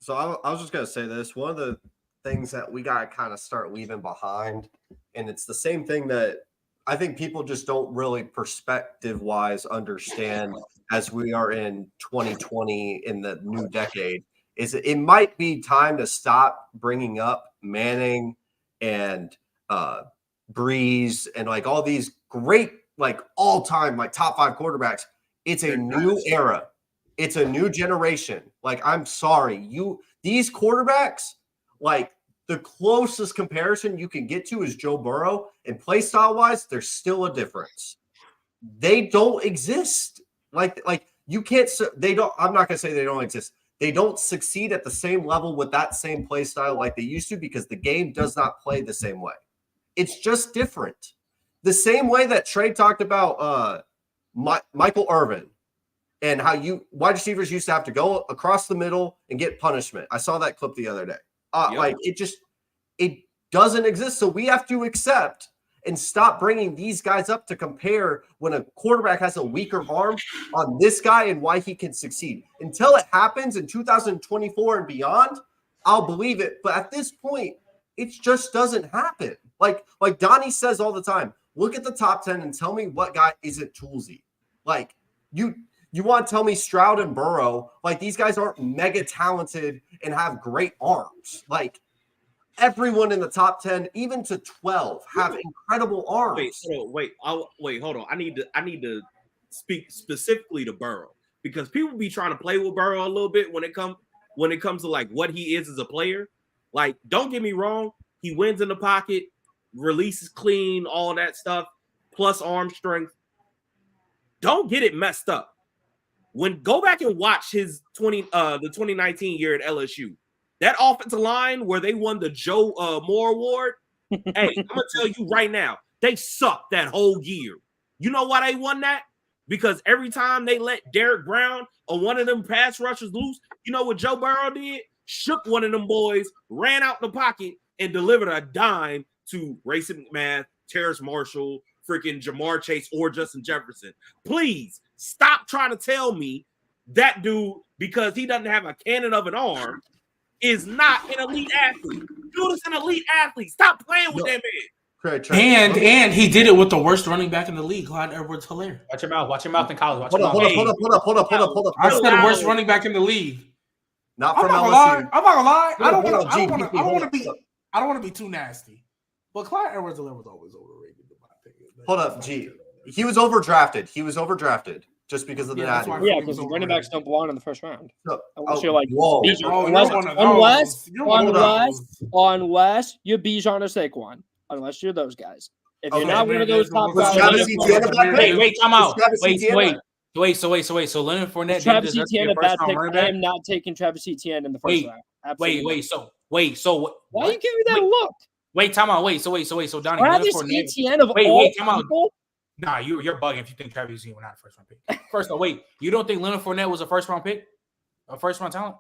so I was just gonna say this. One of the things that we gotta kind of start leaving behind, and it's the same thing that I think people just don't really perspective-wise understand as we are in 2020 in the new decade, is it might be time to stop bringing up Manning and Breeze and like all these great, like all-time, like top 5 quarterbacks. It's a new era. It's a new generation. Like, I'm sorry. These quarterbacks, like, the closest comparison you can get to is Joe Burrow, and play style wise, there's still a difference. They don't exist. Like you can't. They don't. I'm not gonna say they don't exist. They don't succeed at the same level with that same play style like they used to because the game does not play the same way. It's just different. The same way that Trey talked about Michael Irvin and how wide receivers used to have to go across the middle and get punishment. I saw that clip the other day. Like it doesn't exist. So we have to accept and stop bringing these guys up to compare when a quarterback has a weaker arm on this guy and why he can succeed. Until it happens in 2024 and beyond, I'll believe it. But at this point, it just doesn't happen. Like Donnie says all the time, look at the top 10 and tell me what guy isn't toolsy. Like you want to tell me Stroud and Burrow, like these guys aren't mega talented and have great arms. Like everyone in the top 10, even to 12, have incredible arms. Wait, hold on. I need to speak specifically to Burrow because people be trying to play with Burrow a little bit when it comes to like what he is as a player. Like, don't get me wrong, he wins in the pocket, releases clean, all that stuff, plus arm strength. Don't get it messed up. Go back and watch the 2019 year at LSU. That offensive line where they won the Joe Moore Award. Hey, I'm gonna tell you right now, they sucked that whole year. You know why they won that? Because every time they let Derek Brown or one of them pass rushers loose, you know what Joe Burrow did? Shook one of them boys, ran out the pocket, and delivered a dime to Racing McMath, Terrace Marshall, freaking Jamar Chase, or Justin Jefferson. Please stop trying to tell me that dude, because he doesn't have a cannon of an arm, is not an elite athlete. Dude is an elite athlete. Stop playing with that man. And he did it with the worst running back in the league, Clyde Edwards-Helaire. Watch your mouth. Watch your mouth in college. Hold up. I said worst running back in the league. Not from LSU. LSU. I'm not gonna lie. I don't want to be too nasty. But Clyde Edwards-Helaire was always overrated in my opinion. Hold up, G. He was overdrafted. Just because of the because running backs don't belong in the first round. Unless you're like unless you're Bijan or Saquon. Unless you're those guys. If you're not one of those top guys, wait, time out. Wait. So Leonard Fournette. Travis Etienne a bad pick. I am not taking Travis Etienne in the first round. Absolutely. So why you give me that look? Wait, time out. So Donnie. Travis Etienne of all people. Nah, you're bugging if you think Travis Etienne was not a first round pick. First of all, wait, you don't think Leonard Fournette was a first round pick, a first round talent?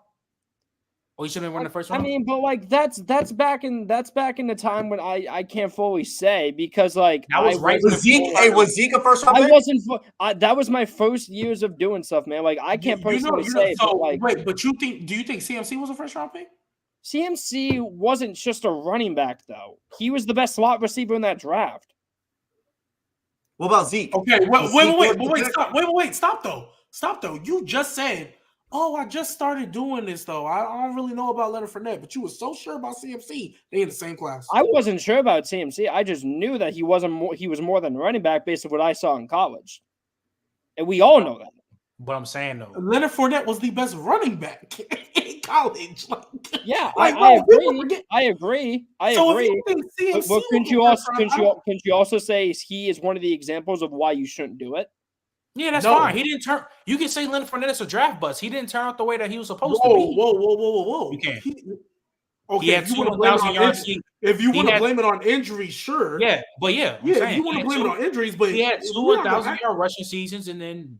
Oh, he shouldn't have won the first round. I mean, but like that's back in the time when I can't fully say because like that was right. Was Zeke a first round pick? I wasn't. That was my first years of doing stuff, man. Like I can't personally say. So, but like, wait, but do you think CMC was a first round pick? CMC wasn't just a running back though. He was the best slot receiver in that draft. What about Zeke? Okay, stop though. You just said, "Oh, I just started doing this though. I don't really know about Leonard Fournette," but you were so sure about CMC. They in the same class. I wasn't sure about CMC. I just knew that he was more than running back based on what I saw in college, and we all know that. But I'm saying though, Leonard Fournette was the best running back. college. Like, Yeah, like, I bro, people agree. forget- I agree. I So if agree. you think CMC But couldn't was you the also first round, couldn't you also say he is one of the examples of why you shouldn't do it? Yeah, that's No. fine. He didn't turn. You can say Leonard Fournette is a draft bust. He didn't turn out the way that he was supposed to be. Whoa. You can't. Okay, He had if you want to blame it 2,000 on yards. injuries, if you he want to had- blame it on injuries, sure. Yeah, but yeah, I'm Yeah, saying, if you want he to had blame it on injuries, but He had if two we're not gonna 1,000-yard rushing seasons, and then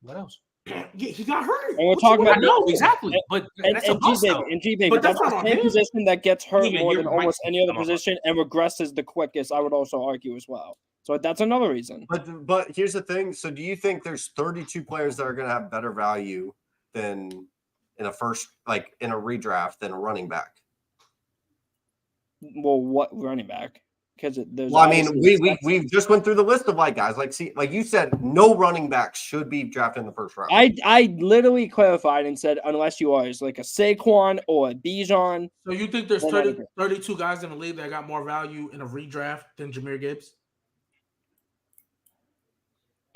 what else? act- yeah, he got hurt. And we're What you talking want I about to know do? exactly, but that's a bust though. G-Baby, But that's that's the not on same him. position that gets hurt Yeah, more you're than right. almost any other I'm on. position and regresses the quickest, I would also argue as well. So that's another reason. But here's the thing. So do you think there's 32 players that are going to have better value than in a redraft than a running back? Well, what running back? Because there's Well, I mean, obviously we just went through the list of guys like you said, no running backs should be drafted in the first round. I literally clarified and said unless you are like a Saquon or a Bijan. So you think there's Then 32 guys in the league that got more value in a redraft than Jahmyr Gibbs?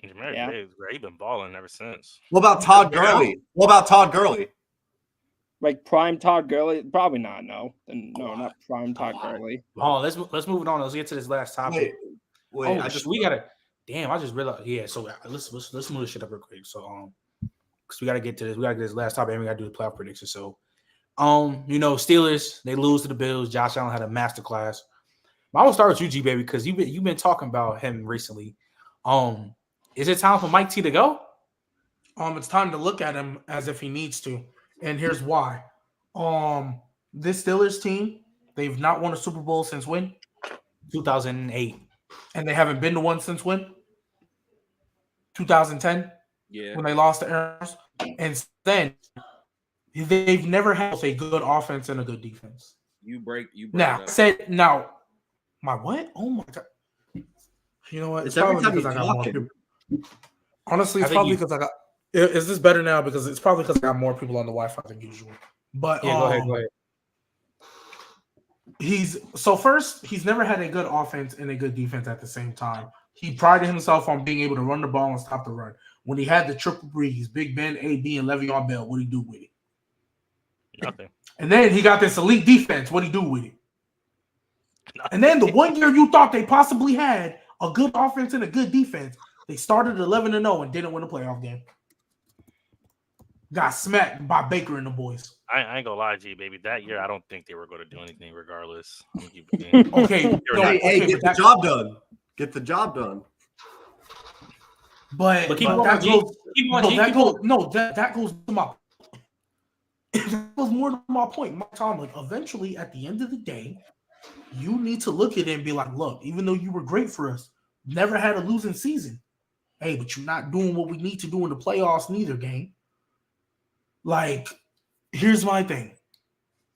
Jahmyr Yeah. Gibbs, bro, he been balling ever since. What about Todd Gurley? What about Todd Gurley? Like prime Todd Gurley? Probably not. No, not prime Todd Gurley. Oh, let's move it on. Let's get to this last topic. Wait, We gotta. Damn, I just realized. Yeah, so let's move this shit up real quick. So because we gotta get to this. We gotta get this last topic, and we gotta do the playoff prediction. So, Steelers, they lose to the Bills. Josh Allen had a masterclass. I will start with you, G baby, because you've been talking about him recently. Is it time for Mike T to go? It's time to look at him as if he needs to. And here's why. This Steelers team, they've not won a Super Bowl since when? 2008. And they haven't been to one since when? 2010, Yeah. when they lost to Aaron Rodgers. And then they've never had a good offense and a good defense. You break Now, up. my what? Oh my God. You know what? It's every time because you I got more talking. people. Honestly, I it's think probably you- because I got. Is this better now? Because it's probably because I got more people on the Wi-Fi than usual. But Yeah, go ahead. He's never had a good offense and a good defense at the same time. He prided himself on being able to run the ball and stop the run. When he had the triple breeze, Big Ben, AB, and Le'Veon Bell, what did he do with it? Nothing. And then he got this elite defense. What did he do with it? And then the 1 year you thought they possibly had a good offense and a good defense, they started 11-0 and didn't win a playoff game. Got smacked by Baker and the boys. I ain't gonna lie, G baby. That year, I don't think they were going to do anything regardless. I'm gonna keep it in. Okay, Get the job done. Get the job done. But keep on, that G. goes. Keep on, No, G. that Keep goes. on. No, that goes to my. That goes more to my point. Mike Tomlin. Eventually, at the end of the day, you need to look at it and be like, "Look, even though you were great for us, never had a losing season. Hey, but you're not doing what we need to do in the playoffs, neither, gang." Like, here's my thing.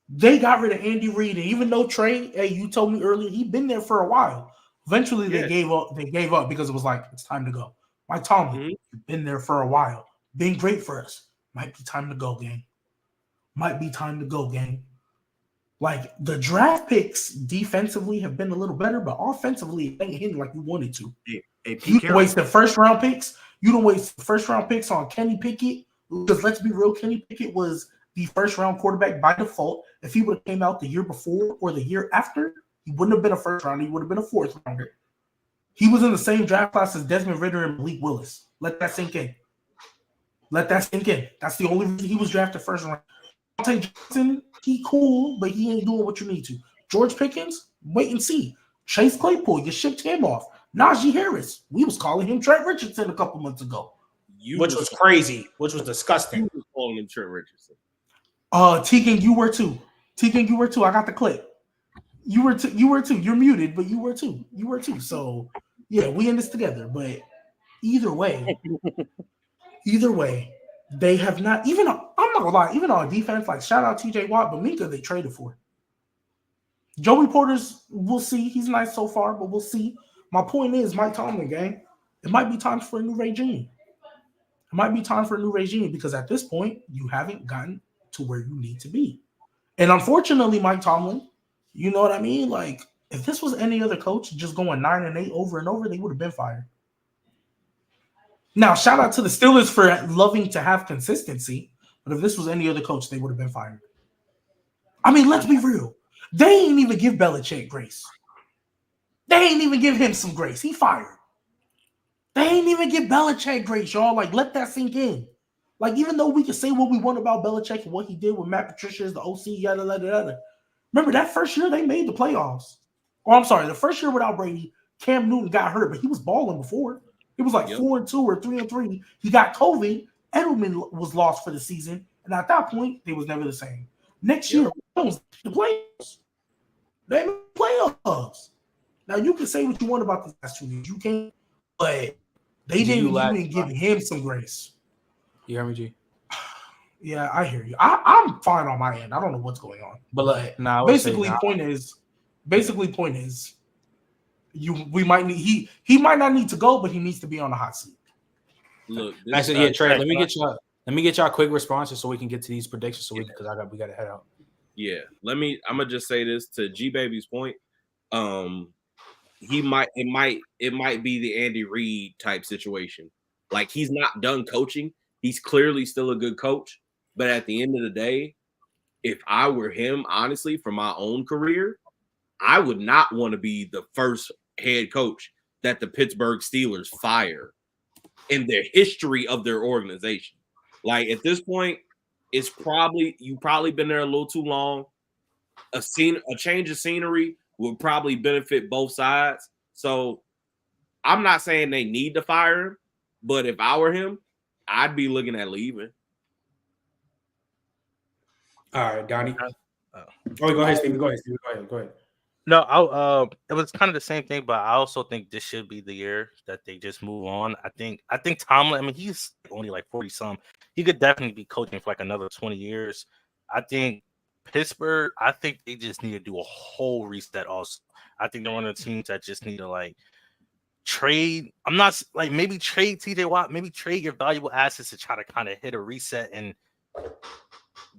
They got rid of Andy Reid, and even though Trey, hey, you told me earlier, he'd been there for a while. Eventually, they gave up. They gave up because it was like, it's time to go. Mike Tomlin, you've been there for a while. Been great for us. Might be time to go, gang. Might be time to go, gang. Like, the draft picks defensively have been a little better, but offensively, it ain't hitting like you wanted to. You don't waste the first-round picks. You don't waste the first-round picks on Kenny Pickett. Because let's be real, Kenny Pickett was the first-round quarterback by default. If he would have came out the year before or the year after, he wouldn't have been a first-rounder. He would have been a fourth-rounder. He was in the same draft class as Desmond Ridder and Malik Willis. Let that sink in. Let that sink in. That's the only reason he was drafted first-round. Dante Johnson, he cool, but he ain't doing what you need to. George Pickens, wait and see. Chase Claypool, you shipped him off. Najee Harris, we was calling him Trent Richardson a couple months ago. Which was crazy, which was disgusting. You were calling him Trent Richardson. Tegan, you were too. Tegan, you were too. I got the clip. You were too. You're muted, but you were too. So yeah, we in this together. But either way, they have not even. I'm not gonna lie. Even on defense, like shout out TJ Watt, but Minka they traded for. Joey Porter's, we'll see. He's nice so far, but we'll see. My point is, Mike Tomlin, gang, it might be time for a new regime. It might be time for a new regime because at this point, you haven't gotten to where you need to be. And unfortunately, Mike Tomlin, you know what I mean? Like, if this was any other coach just going 9-8 over and over, they would have been fired. Now, shout out to the Steelers for loving to have consistency. But if this was any other coach, they would have been fired. I mean, let's be real. They ain't even give Belichick grace. They ain't even give him some grace. He fired. They ain't even give Belichick grace, y'all. Like, let that sink in. Like, even though we can say what we want about Belichick and what he did with Matt Patricia as the OC, yada, yada, yada. Remember, that first year they made the playoffs. Oh, I'm sorry. The first year without Brady, Cam Newton got hurt, but he was balling before. It was like 4-2 or 3-3. He got COVID. Edelman was lost for the season. And at that point, they was never the same. Next year, it was the playoffs. They made the playoffs. Now, you can say what you want about the last 2 years. You can't. But they didn't even give him some grace. You hear me, G? Yeah, I hear you. I'm fine on my end. I don't know what's going on. But point is, we might need he might not need to go, but he needs to be on the hot seat. Look, Trey, let me get y'all quick responses so we can get to these predictions we got to head out. Yeah, I'm gonna just say this to G Baby's point. It might be the Andy Reid type situation. Like, he's not done coaching. He's clearly still a good coach. But at the end of the day, if I were him, honestly, for my own career, I would not want to be the first head coach that the Pittsburgh Steelers fire in their history of their organization. Like, at this point, you've probably been there a little too long. A change of scenery would probably benefit both sides. So I'm not saying they need to fire him, but if I were him, I'd be looking at leaving. All right, Donnie. Go ahead, Steve. Go ahead. No, it was kind of the same thing, but I also think this should be the year that they just move on. I think Tomlin, I mean, he's only like 40-some. He could definitely be coaching for like another 20 years. I think Pittsburgh, I think they just need to do a whole reset also. I think they're one of the teams that just need to like trade. I'm not like maybe trade TJ Watt, maybe trade your valuable assets to try to kind of hit a reset and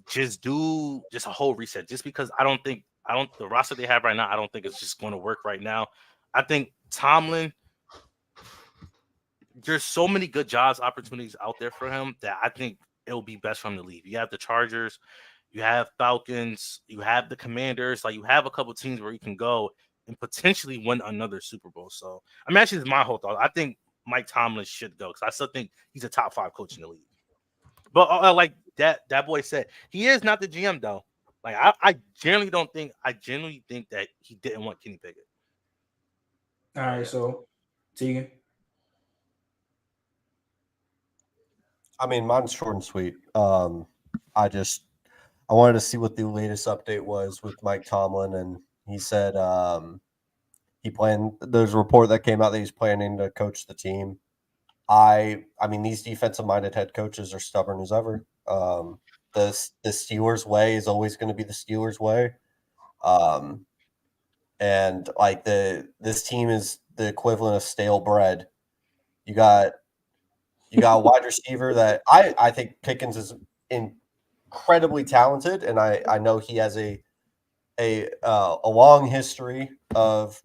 just do just a whole reset. Just because the roster they have right now, I don't think it's just going to work right now. I think Tomlin, there's so many good jobs opportunities out there for him that I think it'll be best for him to leave. You have the Chargers, you have Falcons, you have the Commanders, like you have a couple teams where you can go and potentially win another Super Bowl. So, I mean, actually, it's my whole thought. I think Mike Tomlin should go because I still think he's a top 5 coach in the league. But like that boy said, he is not the GM though. Like I genuinely think that he didn't want Kenny Pickett. All right, so Tegan. I mean, mine's short and sweet. I wanted to see what the latest update was with Mike Tomlin, and he said there's a report that came out that he's planning to coach the team. I mean, these defensive-minded head coaches are stubborn as ever. The Steelers' way is always going to be the Steelers' way. And like this team is the equivalent of stale bread. You got a wide receiver that I think Pickens is incredibly talented, and I know he has a long history of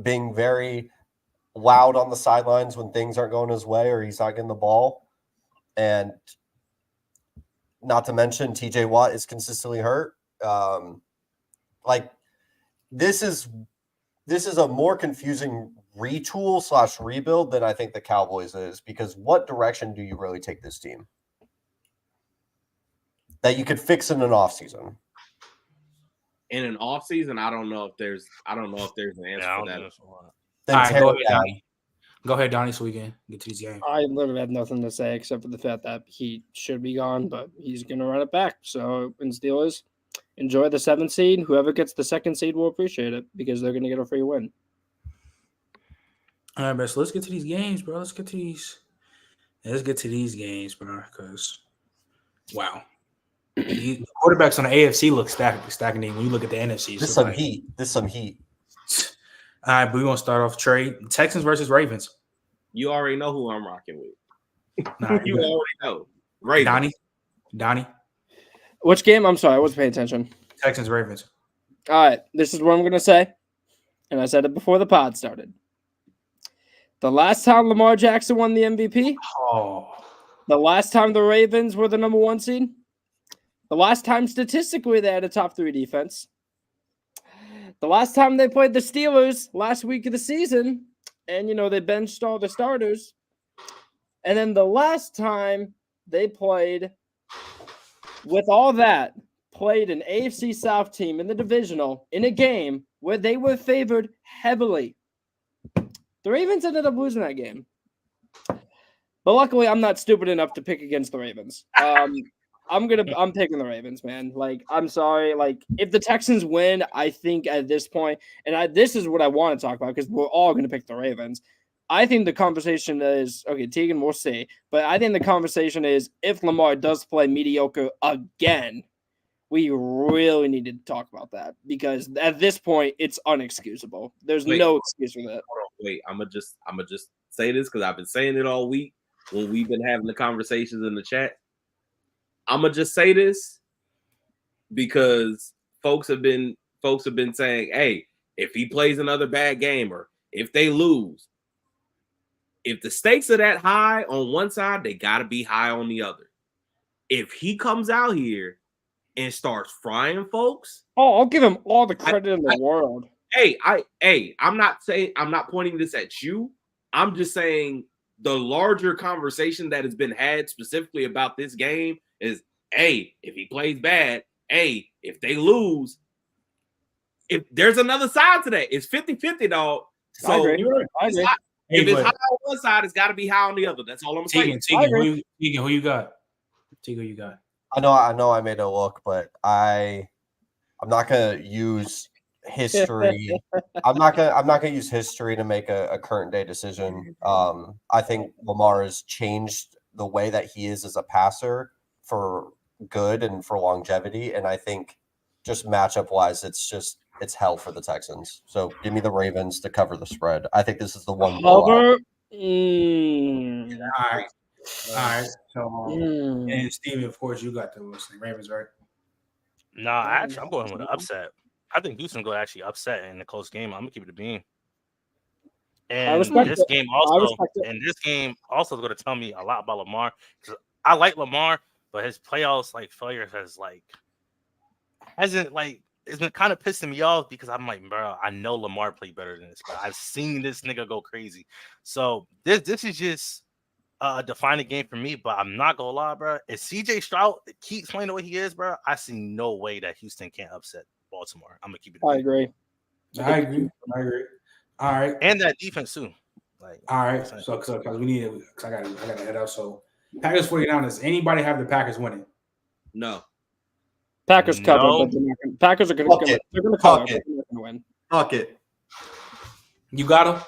being very loud on the sidelines when things aren't going his way or he's not getting the ball. And not to mention TJ Watt is consistently hurt. Like this is a more confusing retool / rebuild than I think the Cowboys is, because what direction do you really take this team that you could fix in an offseason? In an offseason, I don't know if there's an answer for that. All right, go ahead, Donnie, so we can get to these games. I literally have nothing to say except for the fact that he should be gone, but he's going to run it back. So, in Steelers, enjoy the 7th seed. Whoever gets the 2nd seed will appreciate it because they're going to get a free win. All right, so let's get to these games, bro. Let's get to these games, bro, because, wow. The quarterbacks on the AFC look stacking when you look at the NFC. This some heat. All right, but we're going to start off trade. Texans versus Ravens. You already know who I'm rocking with. Nah, you already know. Ravens. Donnie. Which game? I'm sorry, I wasn't paying attention. Texans, Ravens. All right, this is what I'm going to say, and I said it before the pod started. The last time Lamar Jackson won the MVP, the last time the Ravens were the number 1 seed, The last time statistically they had a top 3 defense. The last time they played the Steelers last week of the season, and they benched all the starters. And then the last time they played, with all that, played an AFC South team in the divisional in a game where they were favored heavily. The Ravens ended up losing that game. But luckily, I'm not stupid enough to pick against the Ravens. I'm picking the Ravens, man. Like, I'm sorry. Like, if the Texans win, I think at this point, and this is what I want to talk about because we're all going to pick the Ravens. I think the conversation is, okay, Tegan, we'll see. But I think the conversation is if Lamar does play mediocre again, we really need to talk about that because at this point, it's unexcusable. There's no excuse for that. Wait, I'm gonna just say this because I've been saying it all week when we've been having the conversations in the chat. I'm gonna just say this because folks have been saying, hey, if he plays another bad game or if they lose, if the stakes are that high on one side, they gotta be high on the other. If he comes out here and starts frying folks, I'll give him all the credit in the world. I'm not pointing this at you. I'm just saying the larger conversation that has been had specifically about this game is, hey, if he plays bad, hey, if they lose, if there's another side to that, it's 50-50, dog. So I agree. if it's high on one side, it's got to be high on the other. That's all I'm saying. Tegan, who you got? Tegan, who you got? I know I made a look, but I'm not gonna use history. I'm not gonna use history to make a current day decision. I think Lamar has changed the way that he is as a passer for good and for longevity, and I think just matchup wise, it's hell for the Texans. So give me the Ravens to cover the spread. I think this is the one. Cover. All right. So, and Steven, of course, you got the Ravens, right? Nah, actually, I'm going with an upset. I think Houston going to actually upset in the close game. I'm going to keep it a bean. And this game also is going to tell me a lot about Lamar. Because I like Lamar, but his playoffs failure it's been kind of pissing me off because I'm like, bro, I know Lamar played better than this, but I've seen this nigga go crazy. So this is just a defining game for me, but I'm not gonna lie, bro. If CJ Stroud keeps playing the way he is, bro, I see no way that Houston can't upset Baltimore. I'm gonna keep it. I agree. All right, and that defense too. All right, so because we need it, because I got to head out. So Packers 49ers. Anybody have the Packers winning? No. Packers cover, but Packers are going to cover. They're going to cover. They're going to win. Fuck it. You got him.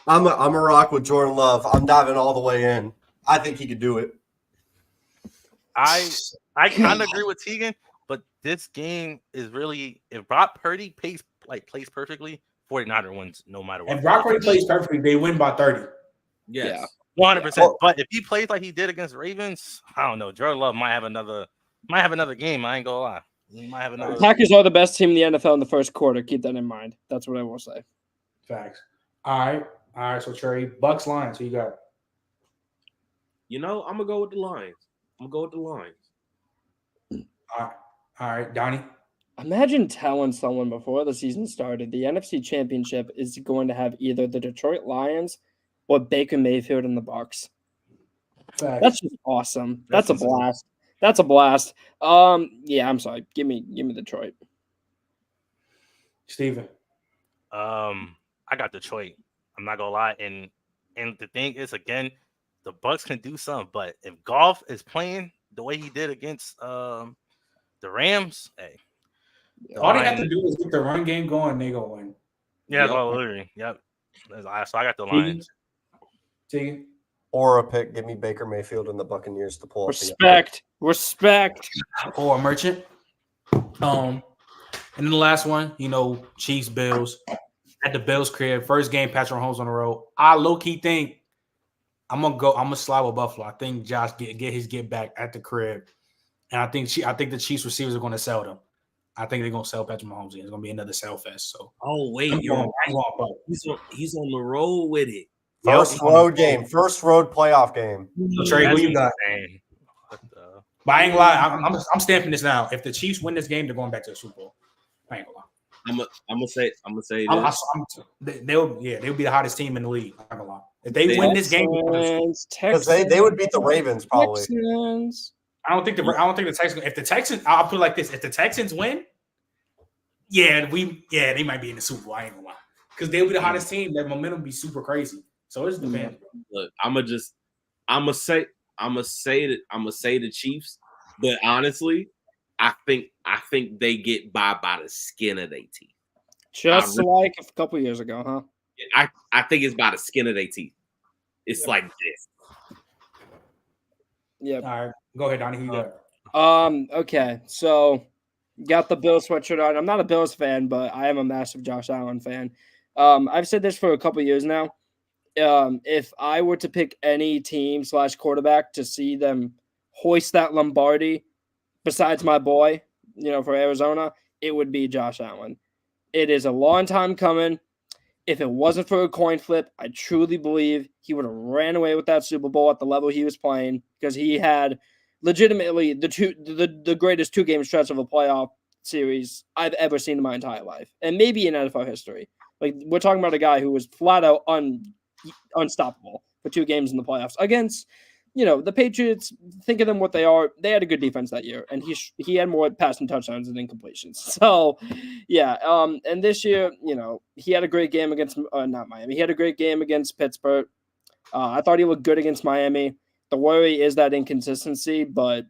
I'm a rock with Jordan Love. I'm diving all the way in. I think he could do it. I kind of agree with Tegan, but this game is really if Brock Purdy plays perfectly, 49er wins no matter what. If Brock Purdy plays perfectly, they win by 30. Yes. Yeah, 100%. But if he plays like he did against Ravens, I don't know. Jordan Love might have another game. I ain't gonna lie. He might have another. Packers are the best team in the NFL in the first quarter. Keep that in mind. That's what I will say. Facts. All right. So Trey, Bucks Lions. Who you got? I'm gonna go with the Lions. All right, Donnie. Imagine telling someone before the season started the NFC Championship is going to have either the Detroit Lions or Baker Mayfield in the Bucks. Facts. That's just awesome. That's a blast. That's a blast. Yeah, I'm sorry. Give me Detroit. Steven. I got Detroit. I'm not gonna lie. And the thing is, again, the Bucks can do something, but if Goff is playing the way he did against the Rams, hey. All they have to do is get the run game going, they go win. Yeah, literally. Yep. So I got the Lions. Tegan. Or a pick. Give me Baker Mayfield and the Buccaneers to pull. Respect. Or a merchant. And then the last one, Chiefs Bills at the Bills crib. First game, Patrick Mahomes on the road. I low key think I'm gonna slide with Buffalo. I think Josh get back at the crib, and I think the Chiefs receivers are gonna sell them. I think they're gonna sell Patrick Mahomes. It's gonna be another sell fest. So wait, he's on the road with it. First road playoff game. So Trey, who you got? But I ain't gonna lie. I'm stamping this now. If the Chiefs win this game, they're going back to the Super Bowl. I ain't gonna lie. I'm gonna say this. They'll be the hottest team in the league. I'm not gonna lie. If they win this game, because they would beat the Ravens probably. Texans. I don't think the Texans. If the Texans, I'll put it like this: if the Texans win, they might be in the Super Bowl. I ain't gonna lie, because they'll be the hottest team. Their momentum be super crazy. So it's depends. Look, I'm gonna say the Chiefs, but honestly, I think they get by the skin of their teeth. Just like a couple years ago, huh? I think it's by the skin of their teeth. It's like this. Yeah. All right. Go ahead, Donnie. Who you got? Okay. So got the Bills sweatshirt on. I'm not a Bills fan, but I am a massive Josh Allen fan. I've said this for a couple years now. If I were to pick any team / quarterback to see them hoist that Lombardi, besides my boy, for Arizona, it would be Josh Allen. It is a long time coming. If it wasn't for a coin flip, I truly believe he would have ran away with that Super Bowl at the level he was playing, because he had legitimately the greatest 2-game stretch of a playoff series I've ever seen in my entire life, and maybe in NFL history. Like, we're talking about a guy who was flat out unstoppable for 2 games in the playoffs against, the Patriots. Think of them what they are. They had a good defense that year, and he had more passing touchdowns than incompletions. So, yeah. And this year, he had a great game against not Miami. He had a great game against Pittsburgh. I thought he looked good against Miami. The worry is that inconsistency, but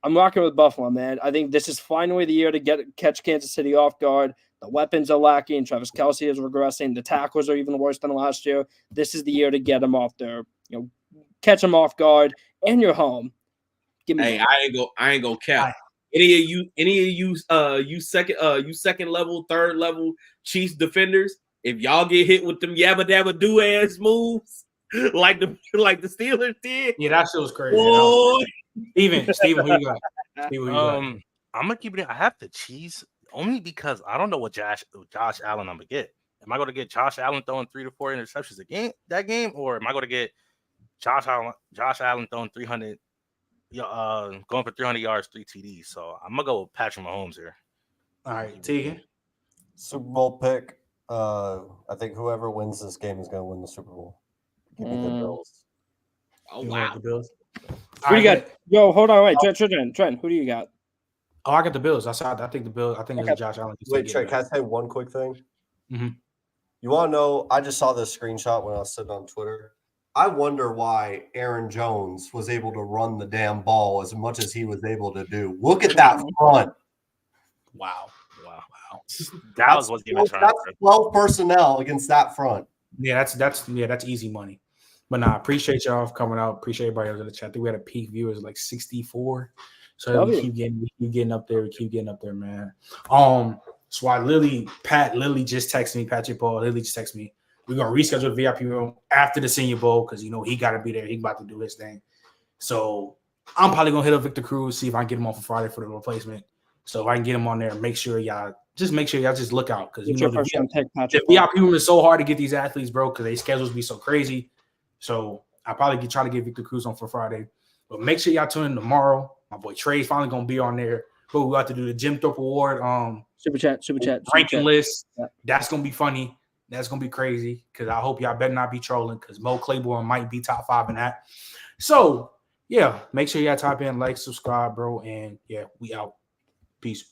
I'm rocking with Buffalo, man. I think this is finally the year to catch Kansas City off guard. The weapons are lacking. Travis Kelce is regressing. The tackles are even worse than last year. This is the year to get them off their, catch them off guard, and you're home. Hey, I ain't gonna cap. Any of you second level, third level Chiefs defenders, if y'all get hit with them yabba dabba do ass moves like the Steelers did, that shit was crazy. Steven, who you got? I'm gonna keep it. I have the Chiefs only because I don't know what Josh Allen I'm gonna get. Am I gonna get Josh Allen throwing 3 to 4 interceptions that game, or am I gonna get Josh Allen throwing 300, going for 300 yards, 3 TDs? So I'm gonna go with Patrick Mahomes here. All right, Tegan. Super Bowl pick. I think whoever wins this game is gonna win the Super Bowl. Give me the Bills. Oh wow, the Bills. Who do you got? Yo, hold on, wait, Trent. Who do you got? Oh, I got the Bills. I think the Bills. I think it's Josh Allen. Wait, Trey, can I say one quick thing? Mm-hmm. You want to know? I just saw this screenshot when I was sitting on Twitter. I wonder why Aaron Jones was able to run the damn ball as much as he was able to do. Look at that front. Wow. That was what's giving That's 12 personnel against that front. Yeah, that's easy money. But nah, appreciate y'all for coming out. Appreciate everybody else in the chat. I think we had a peak viewers like 64. So we keep getting up there. We keep getting up there, man. So Lily just texted me, Patrick Paul. Lily just texted me. We're gonna reschedule the VIP room after the Senior Bowl because he gotta be there. He about to do his thing. So I'm probably gonna hit up Victor Cruz, see if I can get him on for Friday for the replacement. So if I can get him on there, make sure y'all just look out because the VIP room is so hard to get these athletes, bro, because their schedules be so crazy. So I probably try to get Victor Cruz on for Friday. But make sure y'all tune in tomorrow. My boy Trey's finally gonna be on there. But we got to do the Jim Thorpe Award super chat ranking list. Yeah. That's gonna be funny. That's gonna be crazy because I hope y'all better not be trolling because Mo Claiborne might be top 5 in that. So yeah, make sure y'all type in, like, subscribe, bro, and yeah, we out. Peace.